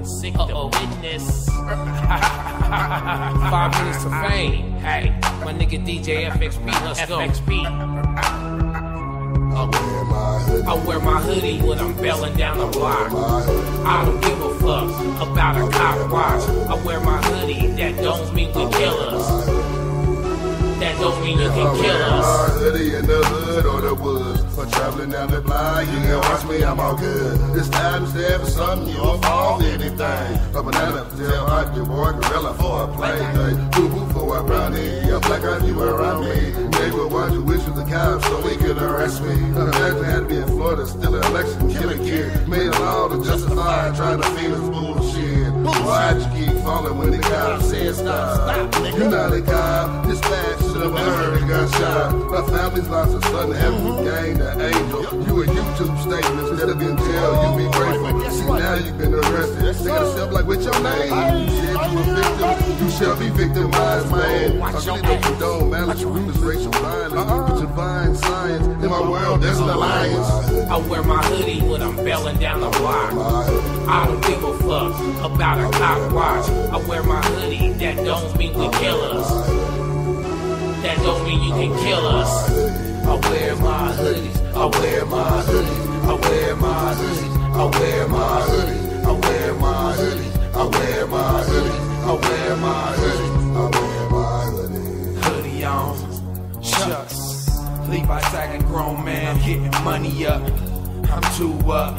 sick of witness. 5 minutes to fame. Hey, my nigga DJ FXP, let's go. I wear my hoodie when I'm belling down the block. I don't give a fuck about a cop watch. I wear my hoodie, that don't mean we killers. That don't mean you can kill us. Hoodie in the hood or the woods. For traveling down the block, you can watch me, I'm all good. This time to stand for something, you'll fall anything. A banana, tell hot, your boy gorilla for a play day. Boo-boo for a brownie, a black on you around me. Neighbor, why'd you wish with the cops so he could arrest me? Imagine had to be in Florida, still an election, killing kid. Made a law to justify trying to feed us bullshit. Why'd you keep falling when the cops said stop? You're not a cop, dispatch. Should've heard a gunshot. My family's lost a son, heaven gained an angel. You a YouTube statement instead of in jail, you be grateful. See, now you've been arrested. Say yourself like with your name. You said you a victim, you shall be victimized, man. I really don't condone malice, rumors, racial violence. But divine science, in my world there's an alliance. I wear my hoodie when I'm belling down the block. I don't give a fuck about a cop watch. I wear my hoodie, that don't mean we killers. That don't mean you can kill us. I wear my hoodies, I wear my hoodies, I wear my hoodies, I wear my hoodies, I wear my hoodies, I wear my hoodies, I wear my hoodies, I wear my hoodies. Hoodie on, shucks. Levi sagging grown man, getting money up. I'm too up,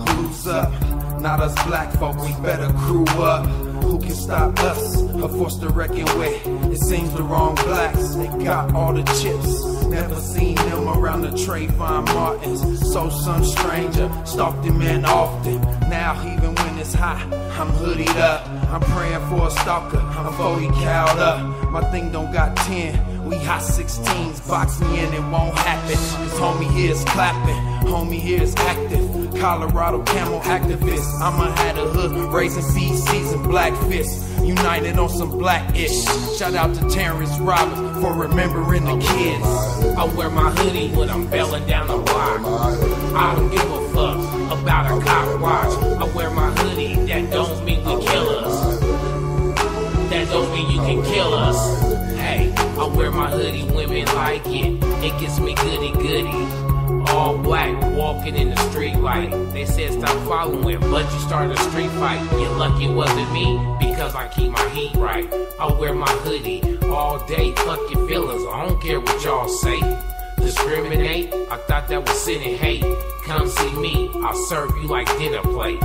who's up? Not us black folk, we better crew up. Who can stop us? A force to reckon with. It seems the wrong blacks, they got all the chips. Never seen them around the Trayvon Martins. So some stranger, stalked him in often. Now even when it's hot, I'm hoodied up. I'm praying for a stalker, I'm 40 cowed up. My thing don't got 10, we hot 16s. Box me in, it won't happen. This homie here is clapping, homie here is active. Colorado camel activist, I'ma have the hood raising feces and black fists. United on some black-ish. Shout out to Terrence Roberts for remembering the kids. I wear my hoodie when I'm belling down the block. I don't give a fuck about a cop watch. I wear my hoodie, that don't mean we kill us. That don't mean you can kill us. Hey, I wear my hoodie, women like it. It gets me goody-goody. All black, walking in the street like they said stop following, but you started a street fight. You're lucky it wasn't me, because I keep my heat right. I wear my hoodie all day, fuck your feelings, I don't care what y'all say. Discriminate, I thought that was sin and hate. Come see me, I'll serve you like dinner plate.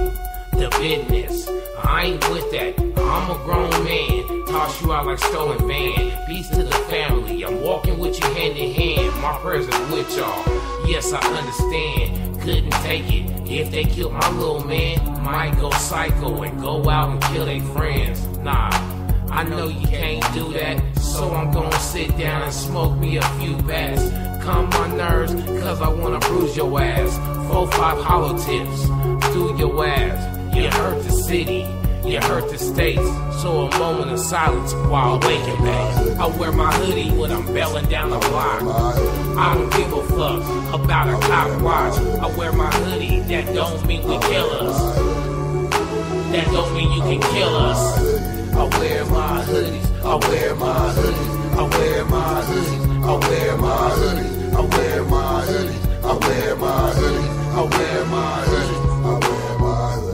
The business, I ain't with that, I'm a grown man. Toss you out like stolen van. Peace to the family, I'm walking with you hand in hand. My prayers is with y'all, yes I understand. Couldn't take it, if they killed my little man, might go psycho and go out and kill their friends. Nah, I know you can't do that, so I'm gonna sit down and smoke me a few bats. Calm my nerves, cause I wanna bruise your ass. 4-5 hollow tips through your ass. You hurt the city, you hurt the states, so a moment of silence while waking back. I wear my hoodie when I'm belling down the block. I don't give a fuck about a cop watch. I wear my hoodie, that don't mean we kill us. That don't mean you can kill us. I wear my hoodies, I wear my hoodies, I wear my hoodies, I wear my hoodies, I wear my hoodies, I wear my hoodies, I wear my hoodies, I wear my hoodies.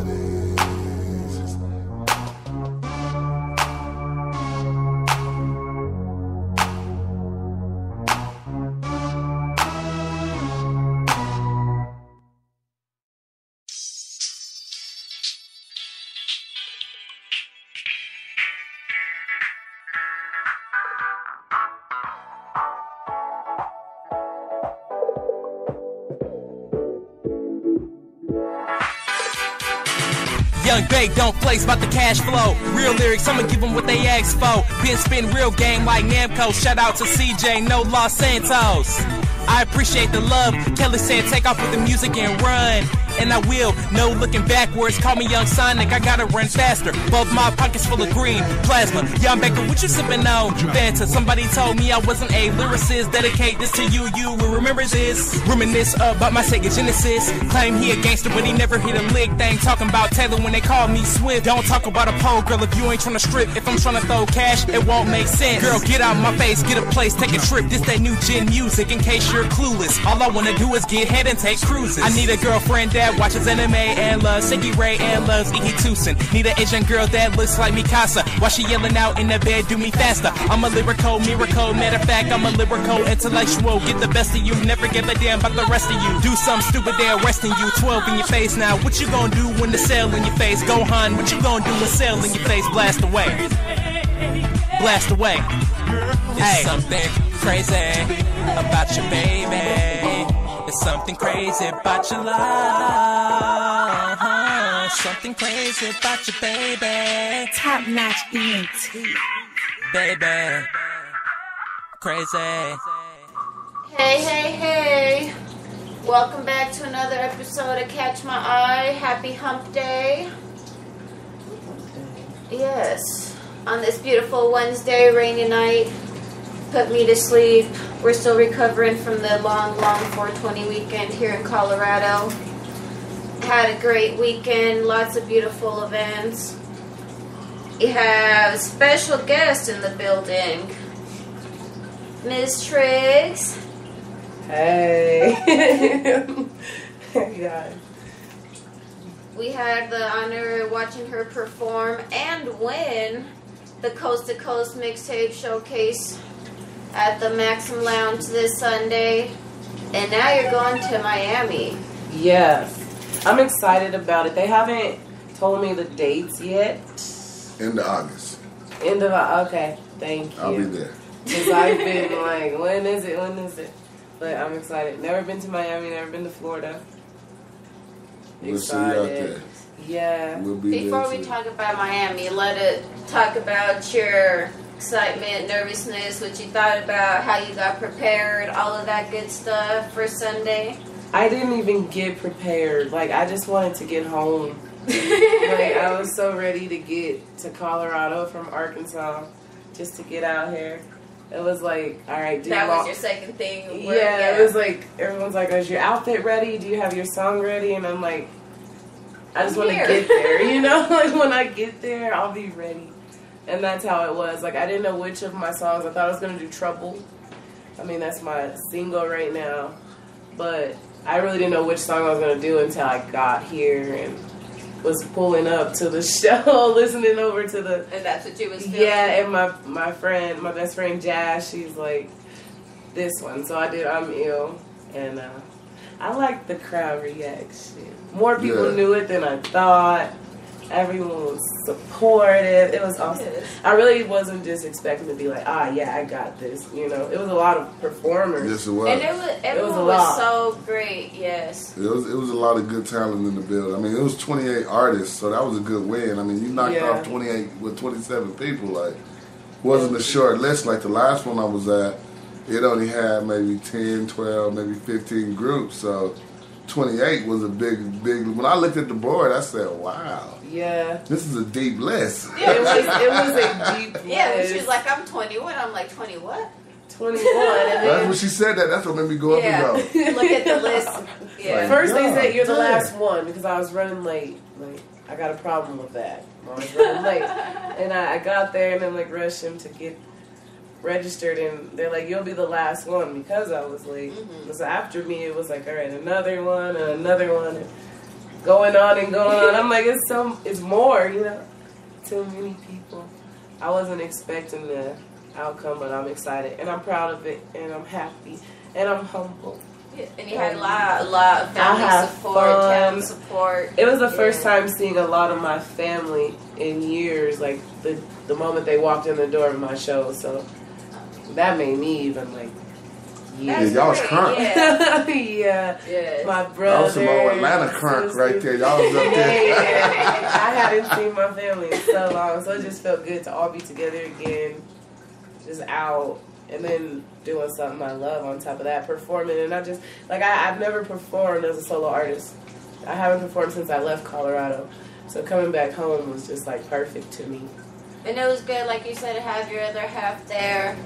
Young Bake don't flex about the cash flow. Real lyrics, I'ma give them what they asked for. Been spin real game like Namco. Shout out to CJ, no Los Santos. I appreciate the love. Kelly said take off with the music and run. and I will. No looking backwards, call me Young Sonic, I gotta run faster. Both my pockets full of green plasma. Young Baker, what you sippin' on? Fanta. Somebody told me I wasn't a lyricist. Dedicate this to you, you will remember this. Reminisce about my Sega Genesis. Claim he a gangster, but he never hit a lick. They ain't talking about Taylor when they call me Swift. Don't talk about a pole, girl, if you ain't tryna strip. If I'm tryna throw cash, it won't make sense. Girl, get out my face, get a place, take a trip. This that new gen music, in case you're clueless. All I wanna do is get head and take cruises. I need a girlfriend that watches anime and loves Siggy Ray and loves Iggy Tucson. Need an Asian girl that looks like Mikasa. While she yelling out in the bed, do me faster. I'm a lyrical miracle, matter of fact, I'm a lyrical intellectual. Get the best of you, never give a damn about the rest of you. Do something stupid, they're arresting you. 12 in your face now, what you gonna do when the cell in your face? Gohan, what you gonna do when cell in your face? Blast away. Blast away. It's something crazy about your baby. It's something crazy about your love. Something crazy about your baby. Top notch ENT. Baby. Crazy. Hey, hey, hey. Welcome back to another episode of Catch My Eye. Happy Hump Day. Yes. On this beautiful Wednesday, rainy night. Put me to sleep. We're still recovering from the long 420 weekend here in Colorado. Had a great weekend. Lots of beautiful events. You have a special guest in the building. Ms. TRIGGZ. Hey. Hey guys. We had the honor of watching her perform and win the Coast to Coast Mixtape Showcase at the Maxim Lounge this Sunday. And now you're going to Miami. Yes. I'm excited about it. They haven't told me the dates yet. End of August. Okay. Thank you. I'll be there. Because I've been like, when is it? But I'm excited. Never been to Miami, never been to Florida. We'll see you out Excited. there. Yeah. We'll be Before there we too. talk about Miami, let it talk about your excitement, nervousness, what you thought about, how you got prepared, all of that good stuff for Sunday. I didn't even get prepared. Like, I just wanted to get home. Like, I was so ready to get to Colorado from Arkansas just to get out here. It was like, all right, That was your second thing. Yeah, it was like, everyone's like, is your outfit ready? Do you have your song ready? And I'm like, I just want to get there, you know? Like, when I get there, I'll be ready. And that's how it was. Like, I didn't know which of my songs. I thought I was going to do Trouble. I mean, that's my single right now. But I really didn't know which song I was going to do until I got here and was pulling up to the show, listening over to the... And that's what you was feeling? Yeah, and my best friend Jazz, she's like, this one. So I did I'm Ill. And I liked the crowd reaction. More people knew it than I thought. Everyone was supportive. It was awesome. Yes. I really wasn't just expecting to be like, yeah, I got this. You know, it was a lot of performers. Yes, it was. And everyone was so great. Yes. It was a lot of good talent in the building. I mean, it was 28 artists, so that was a good win. I mean, you knocked off 28 with 27 people. Like, wasn't a short list like the last one I was at. It only had maybe 10, 12, maybe 15 groups. So 28 was a big. When I looked at the board, I said, wow. Yeah. This is a deep list. Yeah, it was a deep list. Yeah, she was like, I'm 21. I'm like, 20 what? 21. And That's when she said that. That's what made me go up and go. Look at the list. Yeah. Like, first they said you're the damn. last one because I was running late. Like, I got a problem with that. I was running late. And I got there and then like rushed him to get registered, and they're like, you'll be the last one because I was late. Mm-hmm. So after me, it was like, all right, another one and another one. And going on and going on. I'm like, it's more, you know. Too many people. I wasn't expecting the outcome, but I'm excited and I'm proud of it and I'm happy and I'm humble. Yeah, and you had a lot of family support, town support. It was the first time seeing a lot of my family in years, like the moment they walked in the door of my show. So that made me even like, yeah, y'all was crunk. Yeah. My brother. That was some old Atlanta crunk right there. Y'all was up there. Yeah. I hadn't seen my family in so long, so it just felt good to all be together again, just out, and then doing something I love on top of that, performing. And I just, like, I've never performed as a solo artist I haven't performed since I left Colorado. So coming back home was just like perfect to me. And it was good, like you said, to have your other half there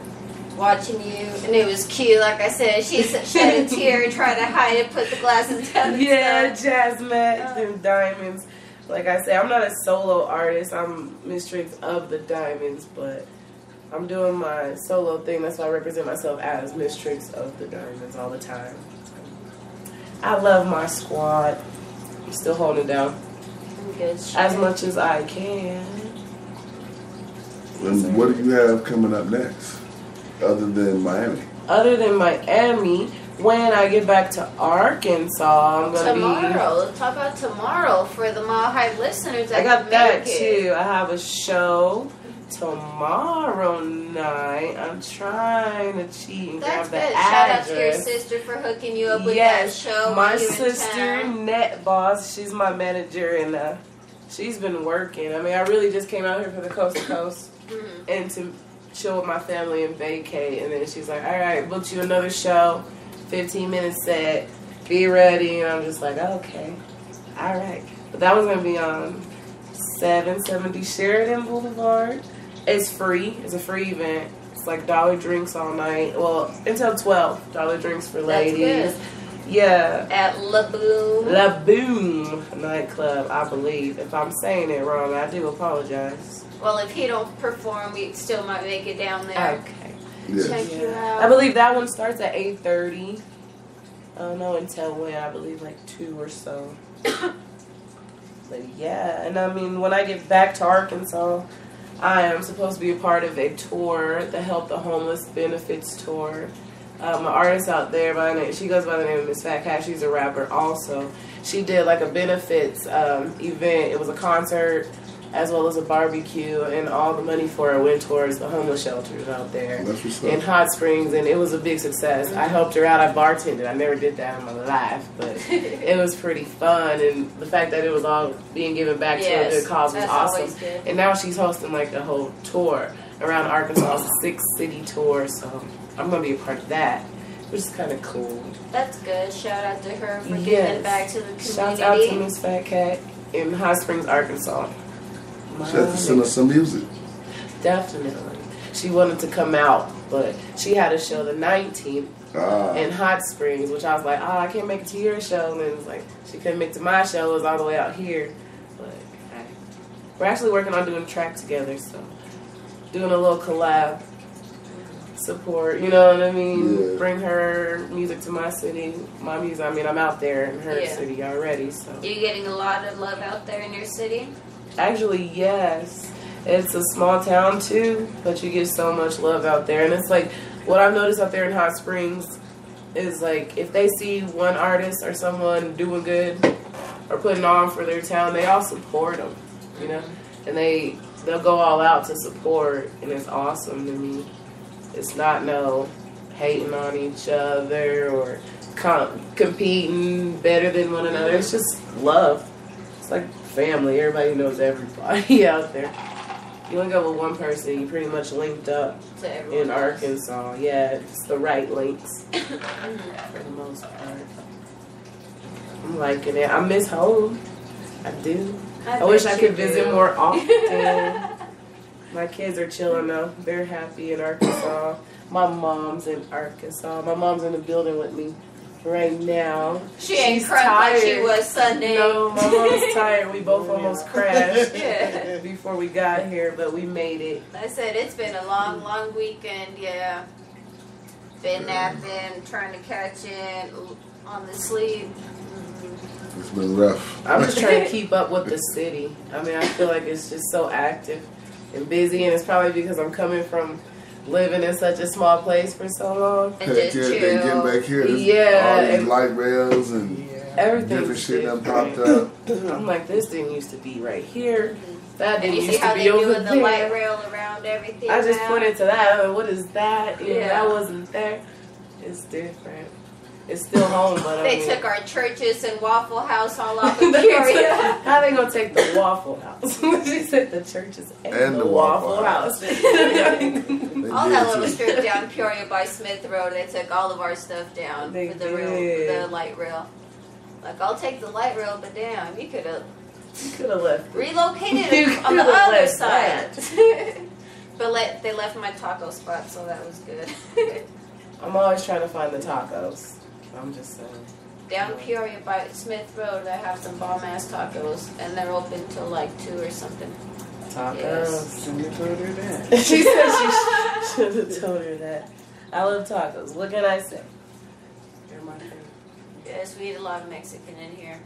watching you. And it was cute, like I said. She shed a tear, tried to hide it, put the glasses down and Yeah, stuff. jazz match and diamonds. Like I said, I'm not a solo artist. I'm Miss TRIGGZ of the Diamonds, but I'm doing my solo thing. That's why I represent myself as Miss TRIGGZ of the Diamonds all the time. I love my squad. I'm still holding it down Good as much as I can. And what do you have coming up next, other than Miami? Other than Miami, when I get back to Arkansas, I'm gonna Tomorrow. Let's talk about tomorrow for the Mile High listeners. I got can that make it. too. I have a show tomorrow night. I'm trying to cheat and That's grab good. the Shout out to your address. sister for hooking you up with Yes, that show. my when you in sister, town. Net Boss, she's my manager, and she's been working. I mean, I really just came out here for the coast to coast and to chill with my family and vacate. And then she's like, all right, booked you another show, 15-minute set, be ready. And I'm just like, okay, all right. But that one's going to be on 770 Sheridan Boulevard. It's free. It's a free event. It's like dollar drinks all night. Well, until 12. Dollar drinks for ladies. That's good. Yeah. At La Boom. La Boom nightclub, I believe. If I'm saying it wrong, I do apologize. Well, if he don't perform, we still might make it down there. Okay. Yes. Check you out. I believe that one starts at 8:30. I don't know until when. I believe like 2 or so. But yeah, and I mean, when I get back to Arkansas, I am supposed to be a part of a tour, the Help the Homeless Benefits Tour. An artist out there, she goes by the name of Miss Fat Cat. She's a rapper also. She did like a benefits event. It was a concert as well as a barbecue, and all the money for it went towards the homeless shelters out there in Hot Springs, and it was a big success. I helped her out. I bartended. I never did that in my life, but it was pretty fun, and the fact that it was all being given back to a good cause was awesome. And now she's hosting like the whole tour around Arkansas, a 6-city tour, so I'm going to be a part of that, which is kind of cool. That's good. Shout out to her for giving back to the community. Shout out to Miss Fat Cat in Hot Springs, Arkansas. She had to send us some music. Definitely. She wanted to come out, but she had a show the 19th in Hot Springs, which I was like, I can't make it to your show. And then it was like, she couldn't make it to my show. It was all the way out here. But we're actually working on doing a track together, so doing a little collab. Support, you know what I mean? Yeah. Bring her music to my city. My music, I mean, I'm out there in her city already, so. You're getting a lot of love out there in your city? Actually, yes. It's a small town, too, but you get so much love out there. And it's like, what I've noticed out there in Hot Springs is, like, if they see one artist or someone doing good or putting on for their town, they all support them, you know? And they'll go all out to support, and it's awesome to me. It's not no hating on each other or competing better than one another. It's just love. It's like family. Everybody knows everybody out there. You only go with one person, you pretty much linked up in Arkansas. Yeah, it's the right links for the most part. I'm liking it. I miss home. I do. I wish I could visit more often. My kids are chilling though. They're happy in Arkansas. My mom's in Arkansas. My mom's in the building with me right now. She ain't crying like she was Sunday. No, my mom's tired. We both almost crashed before we got here, but we made it. I said it's been a long, long weekend, yeah. Been napping, trying to catch in on the sleep. It's been rough. I'm just trying to keep up with the city. I mean, I feel like it's just so active and busy, and it's probably because I'm coming from living in such a small place for so long. And just chill. Then getting back here, all these light rails and everything different shit done popped up. I'm like, this didn't used to be right here. That And didn't you used see how to they be over doing the there. light rail around everything I just now? pointed to that. Like, what is that? You know, Yeah. that wasn't there. It's different. It's still home, but They I mean, took our churches and Waffle House all off of Peoria. how they gonna take the Waffle House? She said the churches and the Waffle House. All that little strip down Peoria by Smith Road, they took all of our stuff down They with the did. the light rail. Like, I'll take the light rail, but damn, you could have left. relocated You it on the coulda other left side. But they left my taco spot, so that was good. I'm always trying to find the tacos. I'm just saying. Down Peoria by Smith Road, I have some bomb ass tacos, and they're open till like 2 or something. Tacos. Yes. Shouldn't have told her that. She said she should have told her that. I love tacos. What can I say? They're my favorite. Yes, we eat a lot of Mexican in here.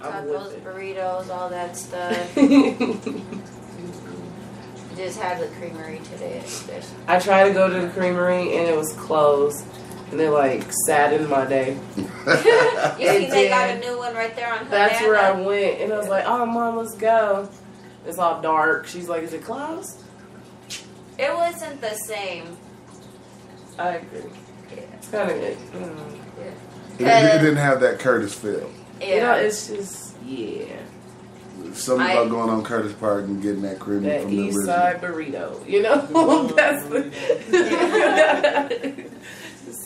I'm Tacos, with it. burritos, all that stuff. Just had the creamery today. I tried to go to the creamery and it was closed. And it like saddened my day. You see, they did. got a new one right there on Havana. That's where I went. And I was like, oh, Mom, let's go. It's all dark. She's like, is it closed? It wasn't the same. I agree. Yeah. It's kind of good. It didn't have that Curtis feel. Yeah. You know, it's just, yeah. Something about going on Curtis Park and getting that creamy That from the east original. side burrito. You know? That's the...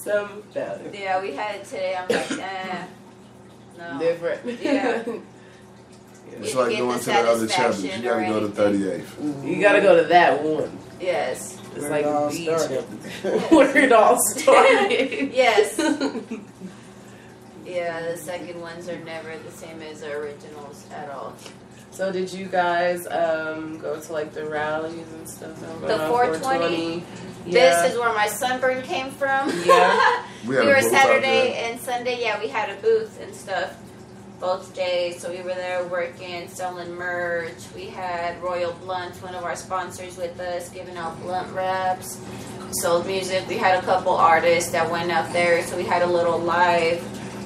Some better. Yeah, we had it today. I'm like, no. Different. Yeah. It's You like get going the to the other chapters. satisfaction You gotta or go to anything. 38th. You gotta go to that one. Yes. It's Where like it all beach. started. Where it all started. Yes. Yeah, the second ones are never the same as the originals at all. So did you guys go to like the rallies and stuff? The 420? Yeah. This is where my sunburn came from. Yeah. We We had a were booth out Saturday there. and Sunday, yeah, we had a booth and stuff both days. So we were there working, selling merch. We had Royal Blunt, one of our sponsors, with us, giving out blunt wraps. Sold music. We had a couple artists that went out there, so we had a little live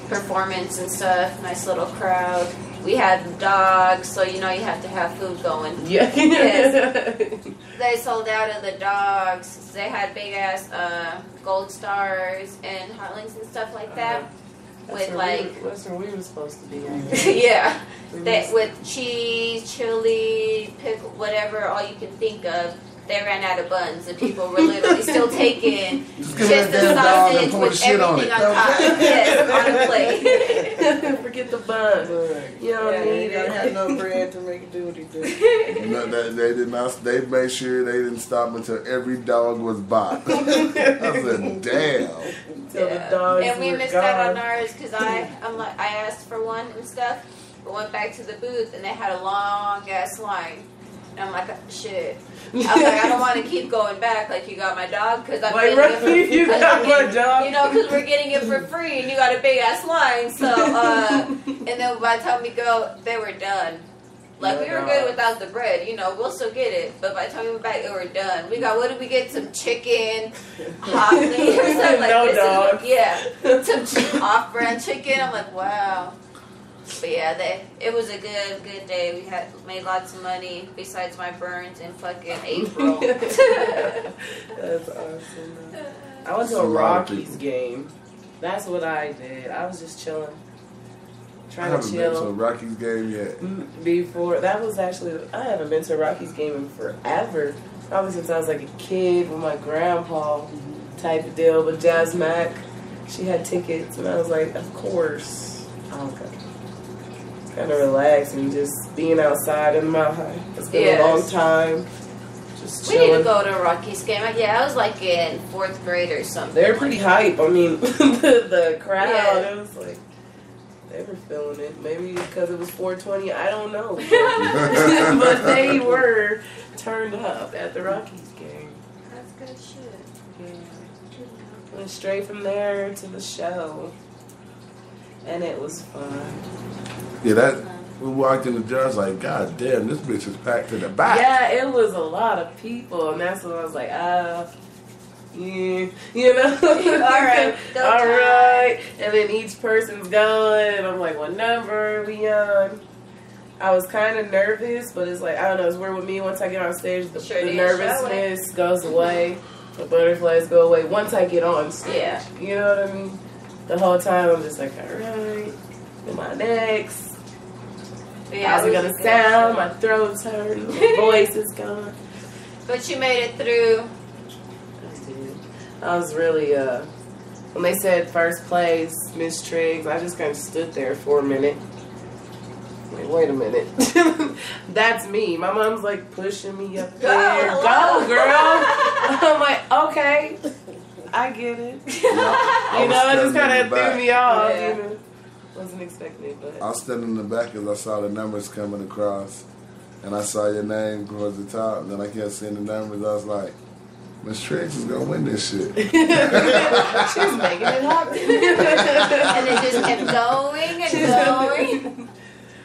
performance and stuff. Nice little crowd. We had dogs, so you know you have to have food going. Yeah. Yes. They sold out of the dogs. They had big ass gold stars and hot links and stuff like that. With like, that's where we were supposed to be. yeah, with cheese, chili, pickle, whatever, all you can think of. They ran out of buns, and people were literally still taking Just just give me the that damn dog and sausage pour with the shit on everything it. on top. Yes, on a plate. Forget the bun. You don't Yeah, need you gotta have it. no bread to make it do what it do. No, they did not. They made sure they didn't stop until every dog was bought. I said, "Damn." Till the dogs And we were missed gone. out on ours because I asked for one and stuff, but went back to the booth and they had a long ass line. And I'm like, shit. I was like, I don't want to keep going back. Like, you got my dog because I'm Like, getting right, it for, you got my dog. You know, because we're getting it for free and you got a big ass line. So, and then by the time we go, they were done. Like, we were good without the bread, you know, we'll still get it. But by the time we went back, they were done. We got, what did we get? Some chicken, hot meat or something like No this. dog. Yeah. Some off-brand chicken. I'm like, wow. But yeah, it was a good day. We had made lots of money besides my burns in fucking April. That's awesome. I went to a Rockies game. That's what I did. I was just chilling. I Trying to haven't been to a chill. Rockies game yet. Before, that was actually, I haven't been to a Rockies game in forever. Probably since I was like a kid with my grandpa type of deal. But Jazz Mack, she had tickets and I was like, of course. I'll go. Kind of relaxing, just being outside in my high. It's been a long time. Just We need to chilling. go to a Rockies game. Yeah, I was like in 4th grade or something. They're pretty hype. I mean, the crowd, Yeah. it was like, they were feeling it. Maybe because it was 420, I don't know. But they were turned up at the Rockies game. That's good shit. Yeah. Went straight from there to the show. And it was fun. Yeah, we walked in the door. I was like, God damn, this bitch is packed to the back. Yeah, it was a lot of people. And that's when I was like, yeah, you know. Alright, All right. And then each person's going. And I'm like, what number are we on? I was kind of nervous, but it's like, I don't know, it's weird with me. Once I get on stage, the nervousness goes away. The butterflies go away once I get on stage. Yeah. You know what I mean? The whole time I'm just like, alright, my next. Yeah, How's it gonna sound? My throat's hurting. My voice is gone. But you made it through. I was really when they said first place, Miss TRIGGZ, I just kind of stood there for a minute. Like, wait a minute. That's me. My mom's like pushing me up there. Go, girl. I'm like, okay. I get it. You know, it just kind of threw me off. Yeah. You know, wasn't expecting it, but I was standing in the back as I saw the numbers coming across, and I saw your name towards the top, and then I kept seeing the numbers. I was like, Miss TRIGGZ is gonna win this shit. she's making it happen. And it just kept going and going.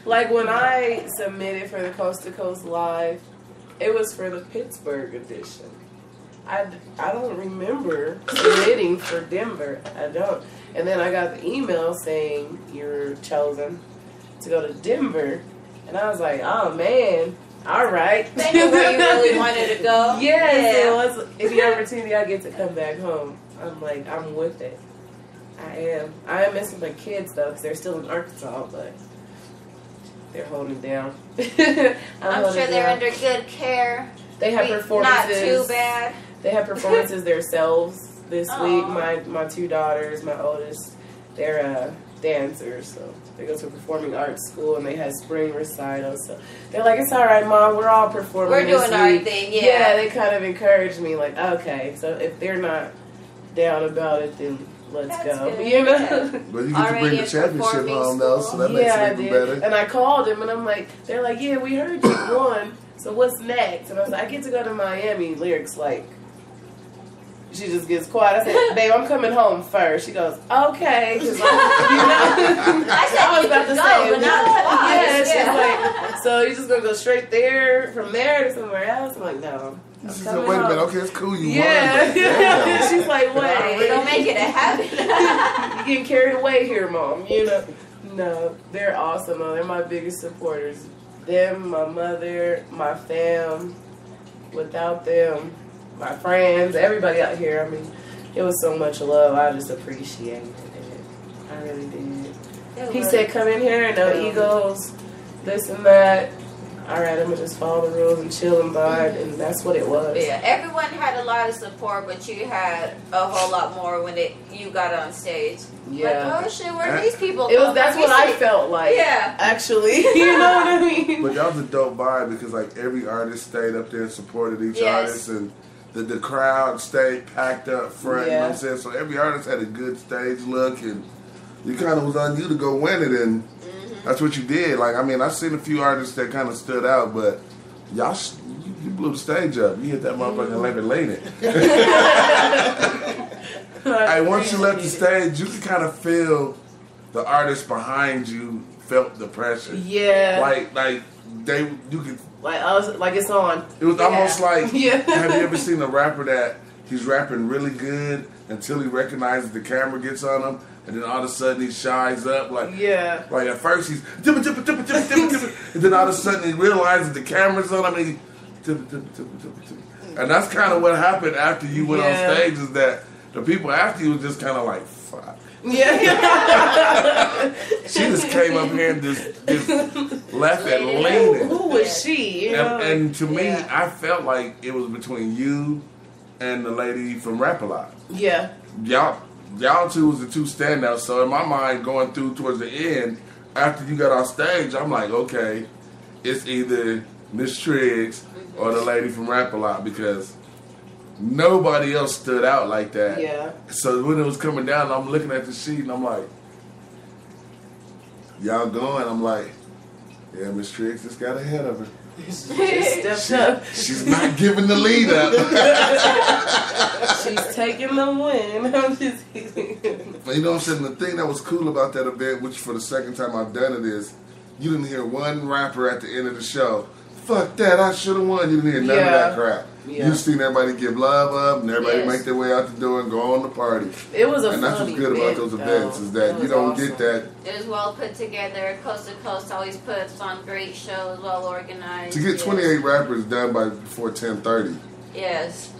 Like when I submitted for the Coast to Coast Live, it was for the Pittsburgh edition. I don't remember submitting for Denver. I don't. And then I got the email saying you're chosen to go to Denver. And I was like, oh man, all right. They knew where you really wanted to go. Yes, it was any opportunity I get to come back home. I'm like, I'm with it. I am. I am missing my kids though, because they're still in Arkansas, but they're holding it down. I'm sure they're under good care. They have performances. Not too bad. They have performances themselves this week. Aw. My two daughters, my oldest, they're dancers, so they go to a performing arts school and they had spring recitals. So they're like, "It's all right, Mom. We're all performing. We're this doing our week." thing, yeah. Yeah, they kind of encouraged me, like, "Okay, so if they're not down about it, then let's That's go." good. You know. Yeah. But you get to Already bring the in championship performing home though, so that makes Yeah, I it even did. better. And I called them and I'm like, they're like, "Yeah, we heard you won. So what's next?" And I was like, "I get to go to Miami." Lyrics like. She just gets quiet. I said, "Babe, I'm coming home first." She goes, "Okay." Cause I was about to say, but not yeah. twice. She's like, "So you just gonna go straight there, from there to somewhere else?" I'm like, "No." She I'm said, coming wait a minute, home. okay, it's cool, you Yeah. won, but damn. She's like, "Wait, Don't make it a habit. you getting carried away here, Mom?" You know? No, they're awesome. Though. They're my biggest supporters. Them, my mother, my fam. Without them, my friends, everybody out here. I mean, it was so much love. I just appreciated it. I really did. He said, "Come in here, no egos, this and that." All right, I'm gonna just follow the rules and chill and vibe, and that's what it was. Yeah, everyone had a lot of support, but you had a whole lot more when you got on stage. Yeah. Like, oh shit, where are these people? It was. come That's from? what You I see- felt like. Yeah. Actually, you know what I mean. But that was a dope vibe because like every artist stayed up there and supported each Yes. artist, and the crowd stayed packed up front. You know what I'm Yeah. saying? So every artist had a good stage look, and you kind of was on you to go win it, and that's what you did. Like I mean, I've seen a few artists that kind of stood out, but y'all, you blew the stage up. You hit that motherfucker and laid it. Hey, once you left the stage, you could kind of feel the artist behind you felt the pressure. Yeah. Like you could. Like I was like, it's on. It was almost like, Yeah. have you ever seen a rapper that he's rapping really good until he recognizes the camera gets on him, and then all of a sudden he shines up like. Yeah. Like at first he's and then all of a sudden he realizes the camera's on him and that's kind of what happened after you went on stage is that the people after you was just kind of like fuck. Yeah. She just came up here and just left it leaning. Who was she? You know? And to me, I felt like it was between you and the lady from Rap-A-Lot. Yeah. Y'all two was the two standouts. So in my mind, going through towards the end, after you got on stage, I'm like, okay, it's either Miss TRIGGZ or the lady from Rap-A-Lot because nobody else stood out like that. Yeah. So when it was coming down, I'm looking at the sheet and I'm like, y'all going? I'm like, yeah, Miss TRIGGZ just got ahead of her. Stepped up. She's not giving the lead up. She's taking the win. I'm just But you know what I'm saying? The thing that was cool about that event, which for the second time I've done it, is you didn't hear one rapper at the end of the show, fuck that, I should have won. You didn't hear none of that crap. Yeah. You've seen everybody give love up and everybody Yes. make their way out the door and go on the party. It was a And that's what's fun good about event, those events though. is that It you was don't awesome. get that. It was well put together. Coast to Coast always puts on great shows, well organized. To get 28 rappers done by before 10:30, Yes.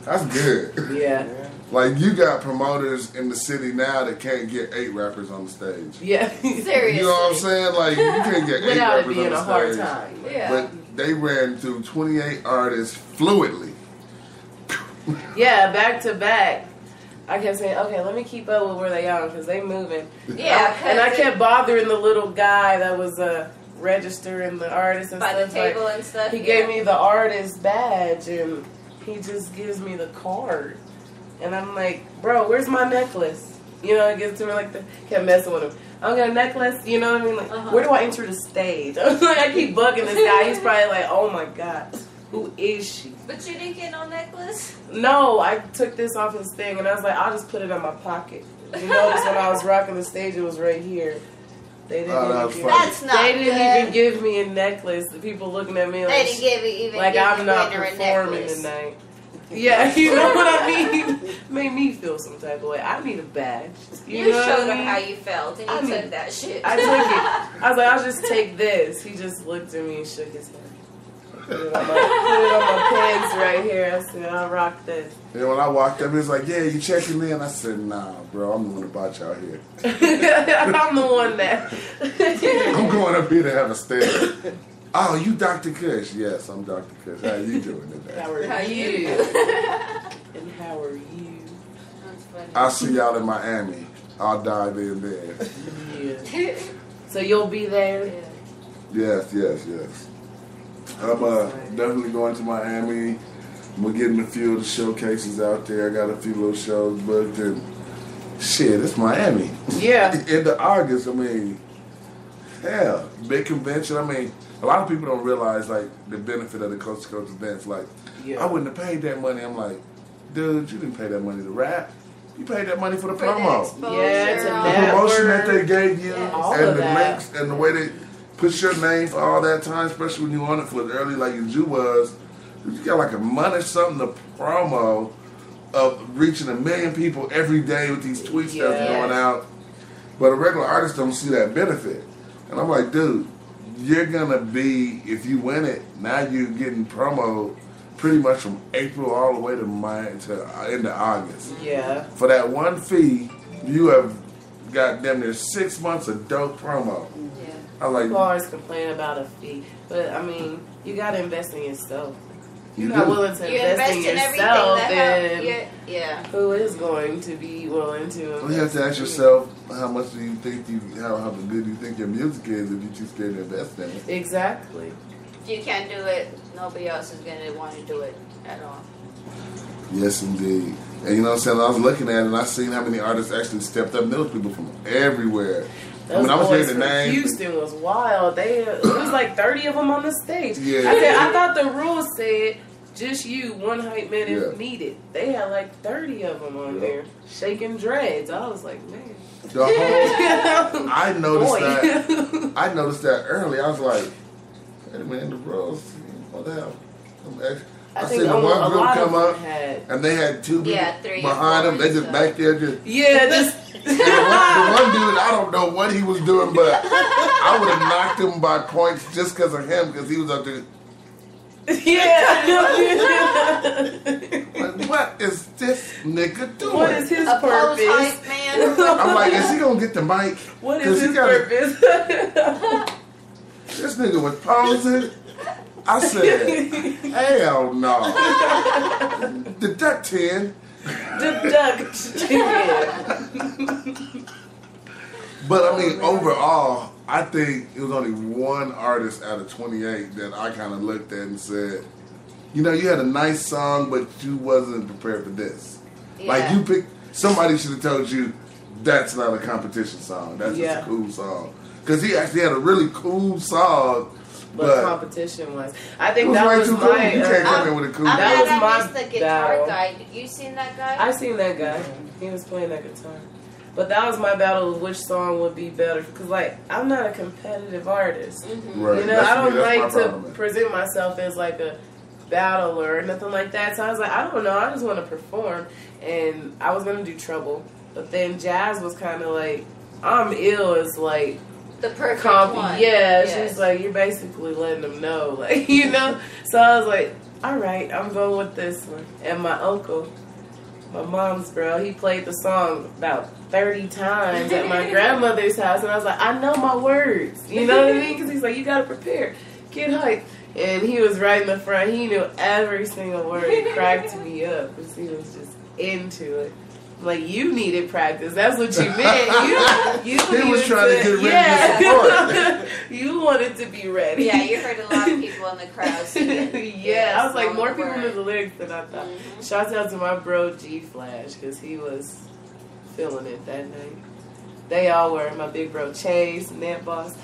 that's good. Yeah. Like you got promoters in the city now that can't get 8 rappers on the stage. Yeah. Seriously. You know what I'm saying? Like you can't get 8 Without it rappers being on a the hard stage. time. Yeah. But they ran through 28 artists fluidly. Yeah, back to back. I kept saying, okay, let me keep up with where they are because they moving. Yeah, and I kept bothering the little guy that was registering the artist and by stuff. the table and stuff. He gave me the artist badge and he just gives me the card. And I'm like, bro, where's my necklace? You know, it gives to me like kept messing with him. I got a necklace, you know what I mean? Like, where do I enter the stage? I was like, I keep bugging this guy. He's probably like, oh my God, who is she? But you didn't get no necklace? No, I took this off his thing and I was like, I'll just put it in my pocket. You notice when I was rocking the stage, it was right here. They didn't even give me a necklace. The people looking at me like, they didn't give it even like I'm not a performing tonight. Yeah, you know what I mean? Made me feel some type of way. I need a badge. You showed him how you felt and you took that shit. I took it. I was like, I'll just take this. He just looked at me and shook his head. Put it on my pants right here. I said, I'll rock this. And when I walked up, he was like, yeah, you checking in? I said, nah, bro, I'm the one that brought y'all here. I'm the one that... I'm going up here to have a stand. Oh, you Dr. Kush? Yes, I'm Dr. Kush. How you doing today? How are you? And how are you? That's funny. I'll see y'all in Miami. I'll dive in there. Yeah. So you'll be there? Yeah. Yes. I'm definitely going to Miami. We're getting a few of the showcases out there. I got a few little shows booked, and shit, it's Miami. Yeah. Into August, I mean, hell, big convention. I mean, a lot of people don't realize like the benefit of the coast to coast events. Like, I wouldn't have paid that money. I'm like, dude, you didn't pay that money to rap. You paid that money for the promo. The promotion that they gave you, and the links, and the way they put your name for all that time, especially when you on it for as early like you was. You got like a month or something to promo of reaching 1 million people every day with these tweets that's going out. But a regular artist don't see that benefit. And I'm like, dude, you're gonna be, if you win it, now you're getting promo pretty much from April all the way to into August. Yeah. For that one fee, you have got damn near 6 months of dope promo. Yeah. I'm like, people always complain about a fee, but I mean, you gotta invest in yourself. You're not willing to invest in yourself, then who is going to be willing to invest? Well, you have to ask yourself, how much do you think how good do you think your music is if you're too scared to invest in it? Exactly. If you can't do it, nobody else is going to want to do it at all. Yes, indeed. And you know what I'm saying? I was looking at it and I seen how many artists actually stepped up. There was people from everywhere. Those I was boys hearing the from names. Houston was wild. It was like 30 of them on the stage. Yeah. I thought the rules said just you, one hype man if needed. They had like 30 of them on there shaking dreads. I was like, man. The whole, I noticed that early. I was like, hey man, the rules, what the hell? I seen the one group come up and they had two people behind them. They just back there just the one dude, I don't know what he was doing, but I would have knocked him by points just because of him, because he was up there. Like, what is this nigga doing? What is his purpose? Hype man. I'm like, is he gonna get the mic? What is his purpose? This nigga was posing. I said, hell no. Deduct 10. Deduct 10. But I mean, overall, I think it was only one artist out of 28 that I kind of looked at and said, you know, you had a nice song, but you wasn't prepared for this. Yeah. Like, you picked, somebody should have told you, that's not a competition song. That's just a cool song. Because he actually had a really cool song. But competition was. I think that was my. You can't come in with a cool. That was my the guitar guy. You seen that guy? I seen that guy. He was playing that guitar. But that was my battle of which song would be better. Because, like, I'm not a competitive artist. Mm-hmm. Right. You know, I don't like to present myself as, like, a battler or nothing like that. So I was like, I don't know. I just want to perform. And I was going to do Trouble. But then Jazz was kind of like, I'm ill as, like, the perfect one. Yeah, she's like, you're basically letting them know. Like, you know? So I was like, all right, I'm going with this one. And my uncle, my mom's bro, he played the song about 30 times at my grandmother's house. And I was like, I know my words. You know what I mean? Because he's like, you got to prepare. Get hype. And he was right in the front. He knew every single word. He cracked me up because he was just into it. Like, you needed practice. That's what you meant. You He was trying to get ready yeah. You wanted to be ready. Yeah, you heard a lot of people in the crowd singing. Yeah, I was like, more people word. knew the lyrics than I thought. Shouts out to my bro G Flash, because he was feeling it that night. They all were. My big bro Chase, Net Boss.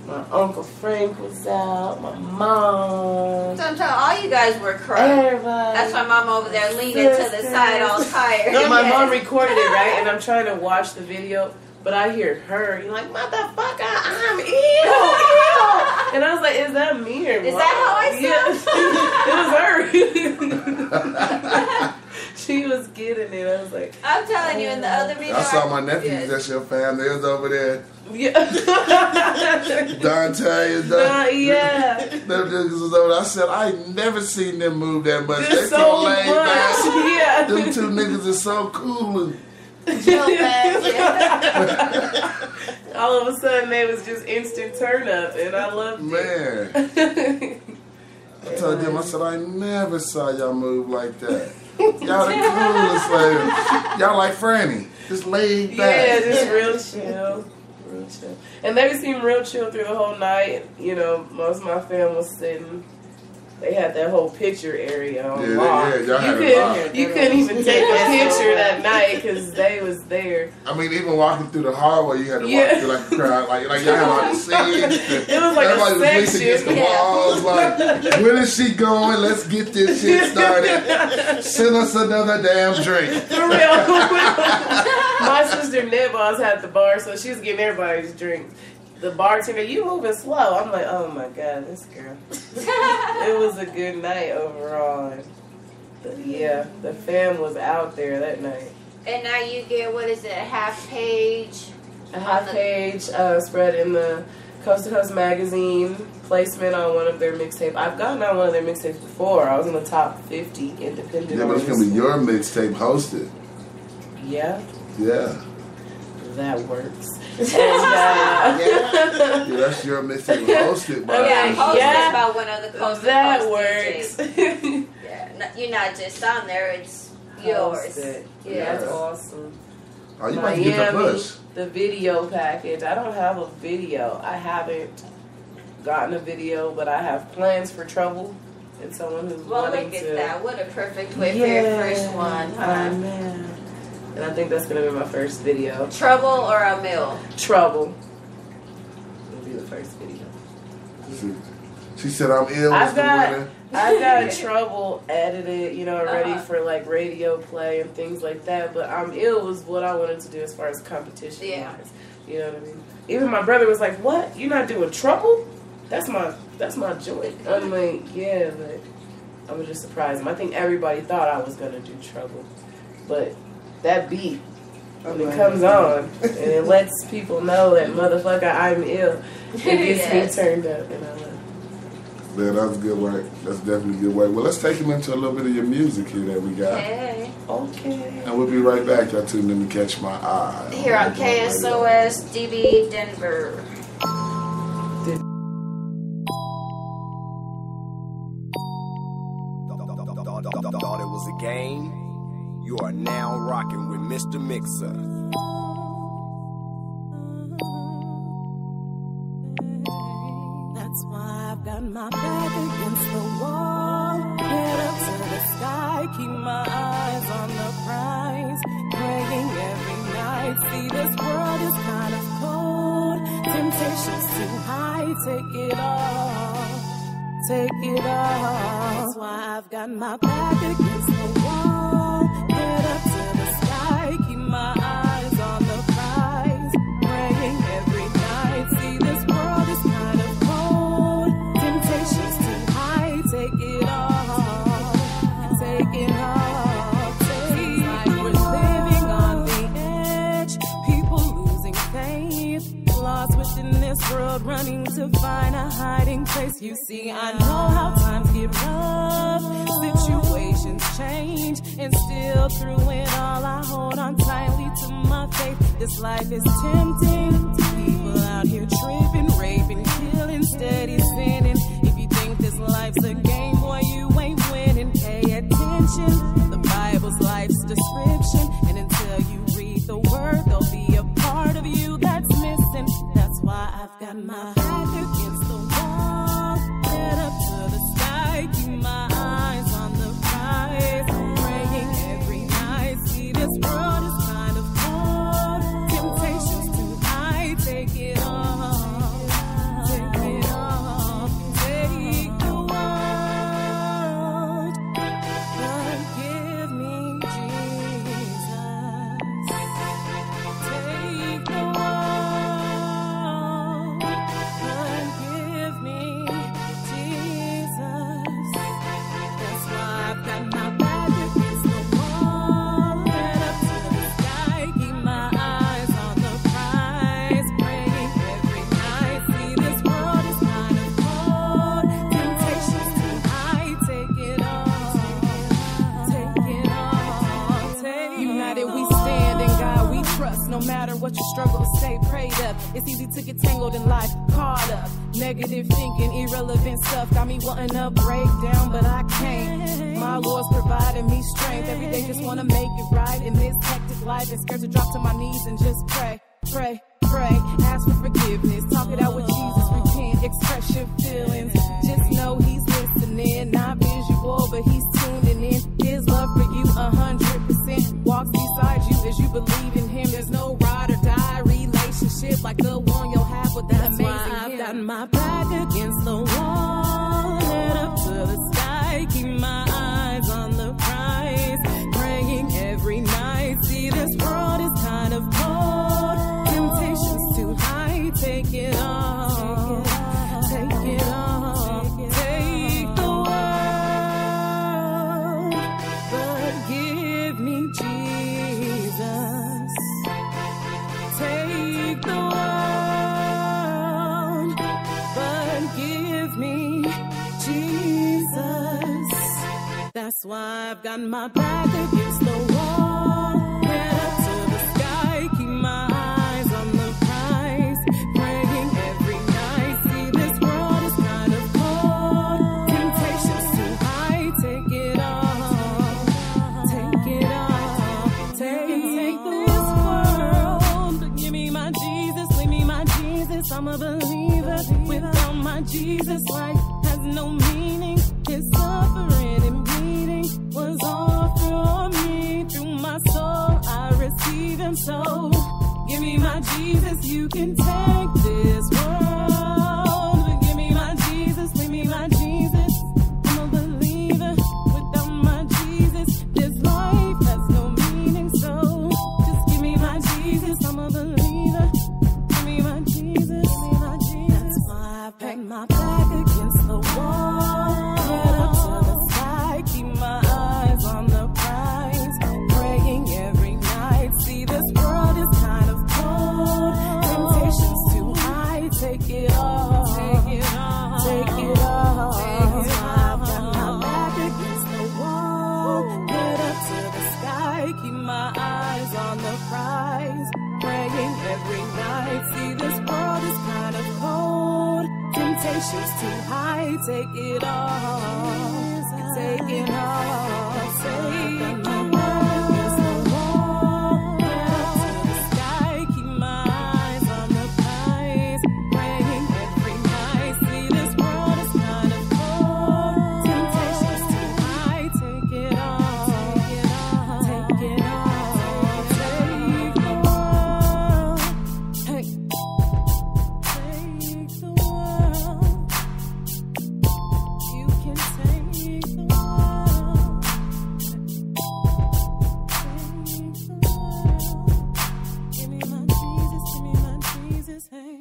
My Uncle Frank was out. My mom. So I'm telling all you guys were crunk. Everybody. That's my mom over there leaning to the side all tired. No, my mom recorded it, right? And I'm trying to watch the video, but I hear her. You're like, motherfucker, I'm ill. And I was like, is that me or Is Mom? that how I sound? Yeah. It was her. She was getting it. I was like, I'm telling you, in the other video. I saw my nephews. That's your family. They was over there. yeah. Dante and Dante. Yeah. Them niggas was over there. I said, I ain't never seen them move that much. They There's so so laid much. back. Yeah. Them two niggas is so cool. And Real bad, yeah. All of a sudden, they was just instant turn up, and I loved man, it. I told them, I said, I never saw y'all move like that. Y'all the coolest, like, y'all like Franny, just laid Yeah, back. just real chill. Real chill. And they seemed real chill through the whole night. You know, most of my fam was sitting. They had that whole picture area on lock. y'all had it locked. You couldn't even take a picture that night because they was there. I mean, even walking through the hallway, you had to Yeah. walk through like a crowd, like y'all had like a scene. It was like Everybody a was leaning against the section. walls, like, where is she going? Let's get this shit started. Send us another damn drink. For real. My sister Ned Boss had the bar, so she was getting everybody's drinks. The bartender, you moving slow. I'm like, oh my God, this girl. It was a good night overall. But yeah, the fam was out there that night. And now you get, what is it, a half page? A half page spread in the Coast to Coast magazine, placement on one of their mixtapes. I've gotten on one of their mixtapes before. I was in the top 50 independent. Yeah, but it's gonna be your mixtape hosted. Yeah, Yeah. that works. And, Yeah, that's your mixtape hosted by. Yeah, hosted Yeah. by one of the Coast to that Coast works. DJs. Yeah, you're not just on there, it's yours. Hosted. Yeah. That's awesome. Oh, you might get the push. The video package. I don't have a video. I haven't gotten a video, but I have plans for Trouble and someone who's Well, wanting look at to. that. What a perfect way for your first one, huh? Man. And I think that's gonna be my first video. Trouble or a mill? Trouble. It'll be the first video. She said, I'm ill. I've Mr. Winner. got Trouble edited, you know, ready for like radio play and things like that. But I'm Ill was what I wanted to do as far as competition wise. You know what I mean? Even my brother was like, "What? You're not doing Trouble? That's my joint." I'm like, "Yeah," but I was just surprised him. I think everybody thought I was gonna do Trouble, but that beat when it comes on and it lets people know that motherfucker I'm ill, it gets me turned up, and I love it. Yeah, that's good work. That's definitely good work. Well, let's take him into a little bit of your music here that we got. Hey. Okay. And we'll be right back. Y'all tuned in to Catch My Eye. Here on KSOS DB Denver. Thought it was a game? You are now rocking with Mr. Mixer. That's why I've got my back against the wall, head up to the sky, keep my eyes on the prize, praying every night. See, this world is kind of cold, temptation's too high. Take it all, take it all. That's why I've got my back against the wall, head up to the sky, keep my eyes on the prize, praying every night. See, this world is kind of cold, temptation's too high. Take it all, take it all. Seems like we're living on the edge, people losing faith, lost within this world, running to find a hiding place. You see, I know how times get rough, situations change, and still through it all I hold on tightly to my faith. This life is tempting, people out here tripping, raping, killing, steady sinning. If you think this life's a game, boy, you ain't winning. Pay attention, the Bible's life's description, and until you back against the wall, head up to the sky, keep my eyes on the prize, praying every night. See, this world is kind of cold, temptations too high, take it all, take it all, take the world, but give me Jesus. Take the world, but give me Jesus. That's why I've got my back against the wall, head up to the sky, keep my eyes on the prize, praying every night. See, this world is kind of cold, temptations too high, take it all, take it all, take United we stand, in God we trust. No matter what you struggle, stay prayed up. It's easy to get tangled in life, caught up. Negative thinking, irrelevant stuff got me wanting to break down, but I can't. My Lord's providing me strength. Every day just want to make it right in this hectic life, and scared to drop to my knees and just pray, pray, pray. Ask for forgiveness, talk it out with Jesus, repent, express your feelings. Just know He's listening, not visual, but He's tuning in. His love for you 100% walks beside you as you believe in Him. There's no ride or die relationship like the one you'll have with that amazing That's why I've Him. got my back against the wall, head up to the sky, keep my eyes on the prize, praying every night. See, this world is kind of cold, temptations too high, take it all, take it all, take the world, but give me Jesus. Take the world, but give me Jesus. That's why I've got my back against the wall, head up to the sky, keep my eyes on the prize, praying every night. See, this world is kind of cold, temptations too high, take it all, take it all, take this world, but give me my Jesus, leave me my Jesus. I'm a believer. Without my Jesus, life has no meaning. His suffering and bleeding was all for me. Through my soul, I receive Him. So give me my Jesus. You can take this world, but give me my Jesus. Leave me my Jesus. I'm a believer. Without my Jesus, this life has no meaning. So just give me my Jesus. I'm a believer. Give me my Jesus. Give me my Jesus. That's why I've got my back against the wall, head up to the sky, keep my eyes on the prize, praying every night. See, this world is kind of cold, temptations too high, take it all, take it all, take it all. That's why I've got my back against the wall, head up to the sky, keep my eyes on the prize, praying every night. See, this world is kind of cold, temptations too high, take it all, take it all, take my back against the wall, head up to the sky, keep my eyes on the prize, praying every night. See, this world is kind of cold, temptations too high, take it all, take it all, take the world, take the world. You can take the world. Take the world. Give me my Jesus, give me my Jesus, hey.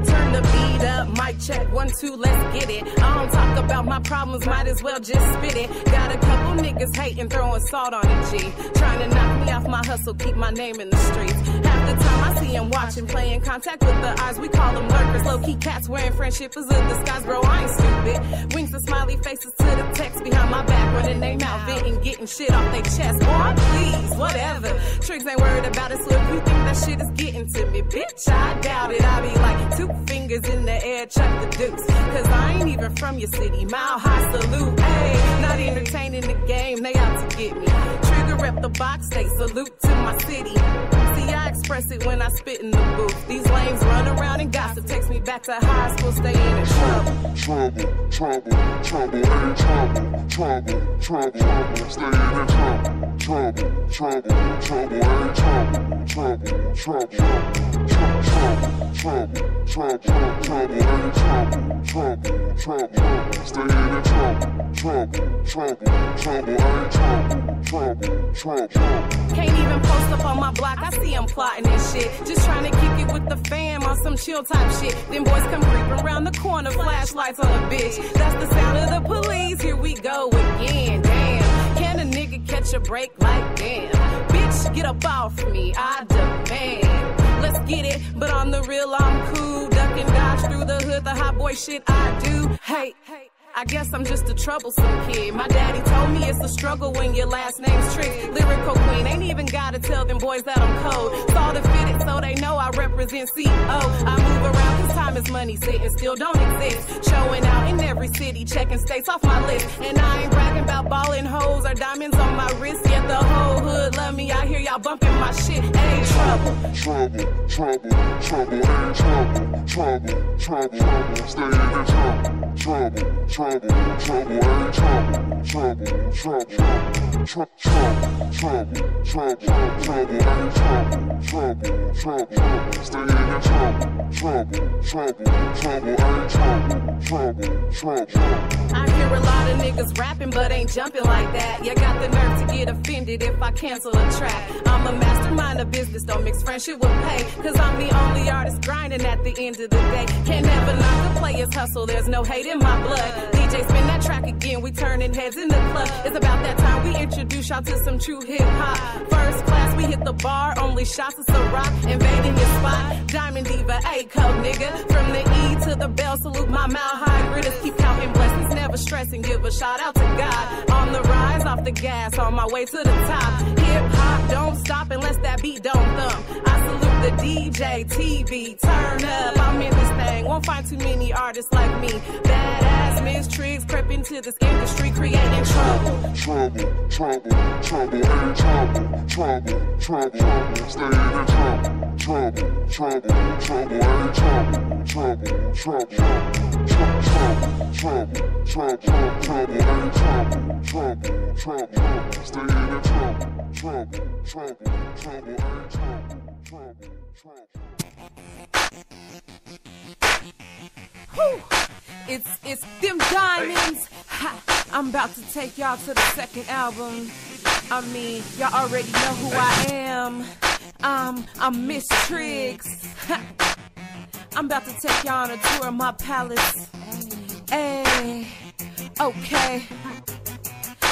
Turn the beat up, mic check, 1, 2, let's get it. I don't talk about my problems, might as well just spit it. Got a couple niggas hating, throwing salt on a G, trying to knock me off my hustle, keep my name in the streets. Half the time I see them watching, playing contact with the eyes, we call them lurkers. Low-key cats wearing friendship is a disguise, bro, I ain't stupid. Winks and smiley faces to the text behind my back, running they mouth, venting, getting shit off their chest. Boy, please, whatever. TRIGGZ ain't worried about it, so if you think that shit is getting to me, bitch, I doubt it. I be like 2 fingers in the air, chuck the deuce. Cause I ain't even from your city. Mile high salute, ayy. Not entertaining the game, they out to get me. Trigger rep the box, they salute to my city. See, I express it when I spit in the booth. These lames run around and gossip, takes me back to high school, staying in trouble. Trouble, trouble, trouble, ain't trouble, trouble, trouble, stay in trouble. Trouble, trouble, trouble, ain't trouble, trouble, trouble, trouble, trouble, trouble, ain't trouble, trouble, trouble, stay in trouble. Trouble, trouble, trouble, ain't trouble, trouble, trouble. Can't even post up on my block, I see them plotting and shit. Just trying to kick it with the fam on some chill type shit. Then boys come creeping around the corner, flashlights on a bitch. That's the sound of the police, here we go again, damn. Can a nigga catch a break like damn? Bitch, get up off me, I demand. Let's get it, but on the real I'm cool. Duck and dodge through the hood, the hot boy shit I do. Hey, I guess I'm just a troublesome kid. My daddy told me it's a struggle when your last name's Trick. Lyrical queen, ain't even gotta tell them boys that I'm cold. Saw the fitted so they know I represent CO. I move around cause time is money, sitting still don't exist. Showing out in every city, checking states off my list. And I ain't bragging about ballin' hoes or diamonds on my wrist. Yet the whole hood love me, I hear y'all bumping my shit. Hey, trouble. Trouble, trouble, trouble, ain't trouble, trouble, trouble, stay in trouble. Trouble, trouble, trouble, ain't trouble, trouble, trouble, trouble, trouble, trouble, ain't trouble, trouble, trouble, stay in trouble. Trouble, trouble, trouble, ain't trouble, trouble, trouble. I hear a lot of niggas rapping but ain't jumping like that. You got the nerve to get offended if I cancel a track. I'm a mastermind of business, don't mix friendship with pay. Cause I'm the only artist grinding at the end of the day. Can't never knock the player's hustle, there's no hate in my blood. DJ spin that track again, we turning heads in the club. It's about that time we introduce y'all to some true hip hop. First class, we hit the bar, only shots of Ciroc, invading your spot. Diamond Diva, A-code nigga. From the E to the bell, salute my mile high gritters. Keep counting blessings, never stressing, give a shout out to God. On the rise, off the gas, on my way to the top. Hip hop, don't stop unless that beat don't thump. I salute the DJ, TV, turn up. I'm in this thing, won't find too many artists like me. Badass Miss TRIGGZ crept into this industry, creating trouble. Trouble, trouble, trouble, ain't trouble, trouble, trouble, stay in trouble. Trouble, trouble, trouble, ain't trouble, trouble, trouble, trouble, trouble, trouble, trouble, ain't trouble, trouble, trouble, stay in trouble. Trouble, trouble, trouble, ain't trouble, trouble, trouble. Whew. It's them diamonds. Ha. I'm about to take y'all to the second album. I mean, y'all already know who I am. I'm Miss TRIGGZ. Ha. I'm about to take y'all on a tour of my palace. Hey, okay,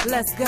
let's go.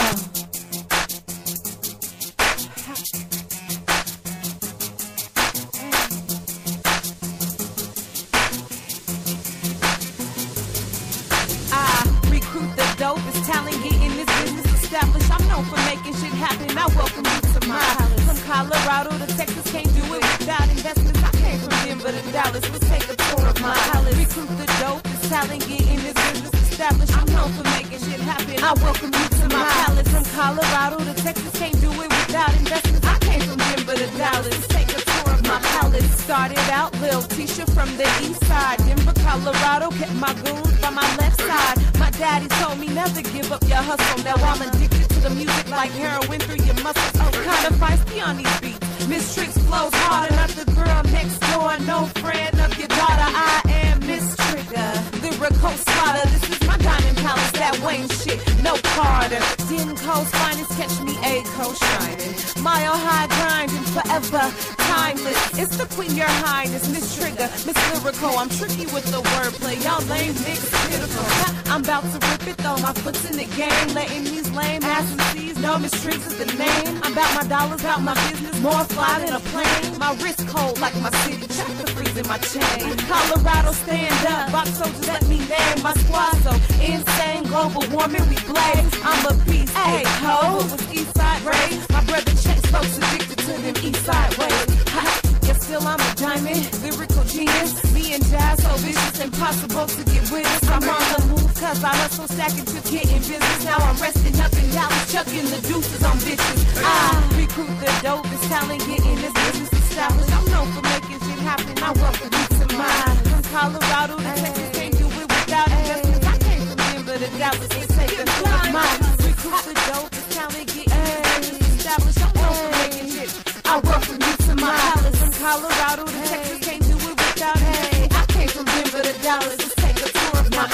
Dopest talent getting this business established. I'm known for making shit happen. I welcome you to my house. From Colorado to Texas, can't do it without investments. I came from Denver to Dallas. Let's take a tour of my palace. Recruit the dopest talent getting this business established. I'm known for making shit happen. I welcome you to my palace. From Colorado to Texas, can't do it without investments. I came from Denver to Dallas. Let's take a tour of my palace. Started out Lil Tisha from the east side. Denver, Colorado, kept my goons by my left side. My daddy told me never give up your hustle. Now I'm addicted to the music like heroin through your muscles. Oh, kinda feisty on these beats. Miss TRIGGZ flows harder, not the girl next door. No friend of your daughter. I am Miss TRIGGZ, lyrical spotter. This is my diamond palace, that Wayne shit, no Carter. Den Coast finest, catch me A-Coast shining. Mile high grinding, forever timeless. It's the queen, your highness, Miss TRIGGZ, Miss Lyrical. I'm tricky with the wordplay, y'all lame niggas pitiful. I'm about to rip it though, my foot's in the game. Letting these lame ass MCs know Miss TRIGGZ is the name. I'm about my dollars, about my business, more fly than a plane. My wrist cold like my city, check the freeze in my chain. Colorado stand up, box soldiers let me name my squad so insane. Global warming, we blaze. I'm a beast, hey ho. It was Eastside raised. My brother Chase folks addicted to them Eastside ways. Ha, yeah, still I'm a diamond, lyrical genius. Me and jazz, so vicious, impossible to get with us. I'm on the move, cause I hustle, stacking to get in business. Now I'm resting up in Dallas, chucking the deuces on bitches. I recruit the dopest talent, getting this business established. I'm known for making shit happen. I welcome you to mine. From Colorado to Texas, can't do it without investments. I came from Denver to Dallas to take a tour of mine. Recruit the dopest talent, getting this business established. I'm known for making shit. I welcome you to my palace. From Colorado to Texas, can't do it without hey. I came from Denver to Dallas. Let's take a tour of my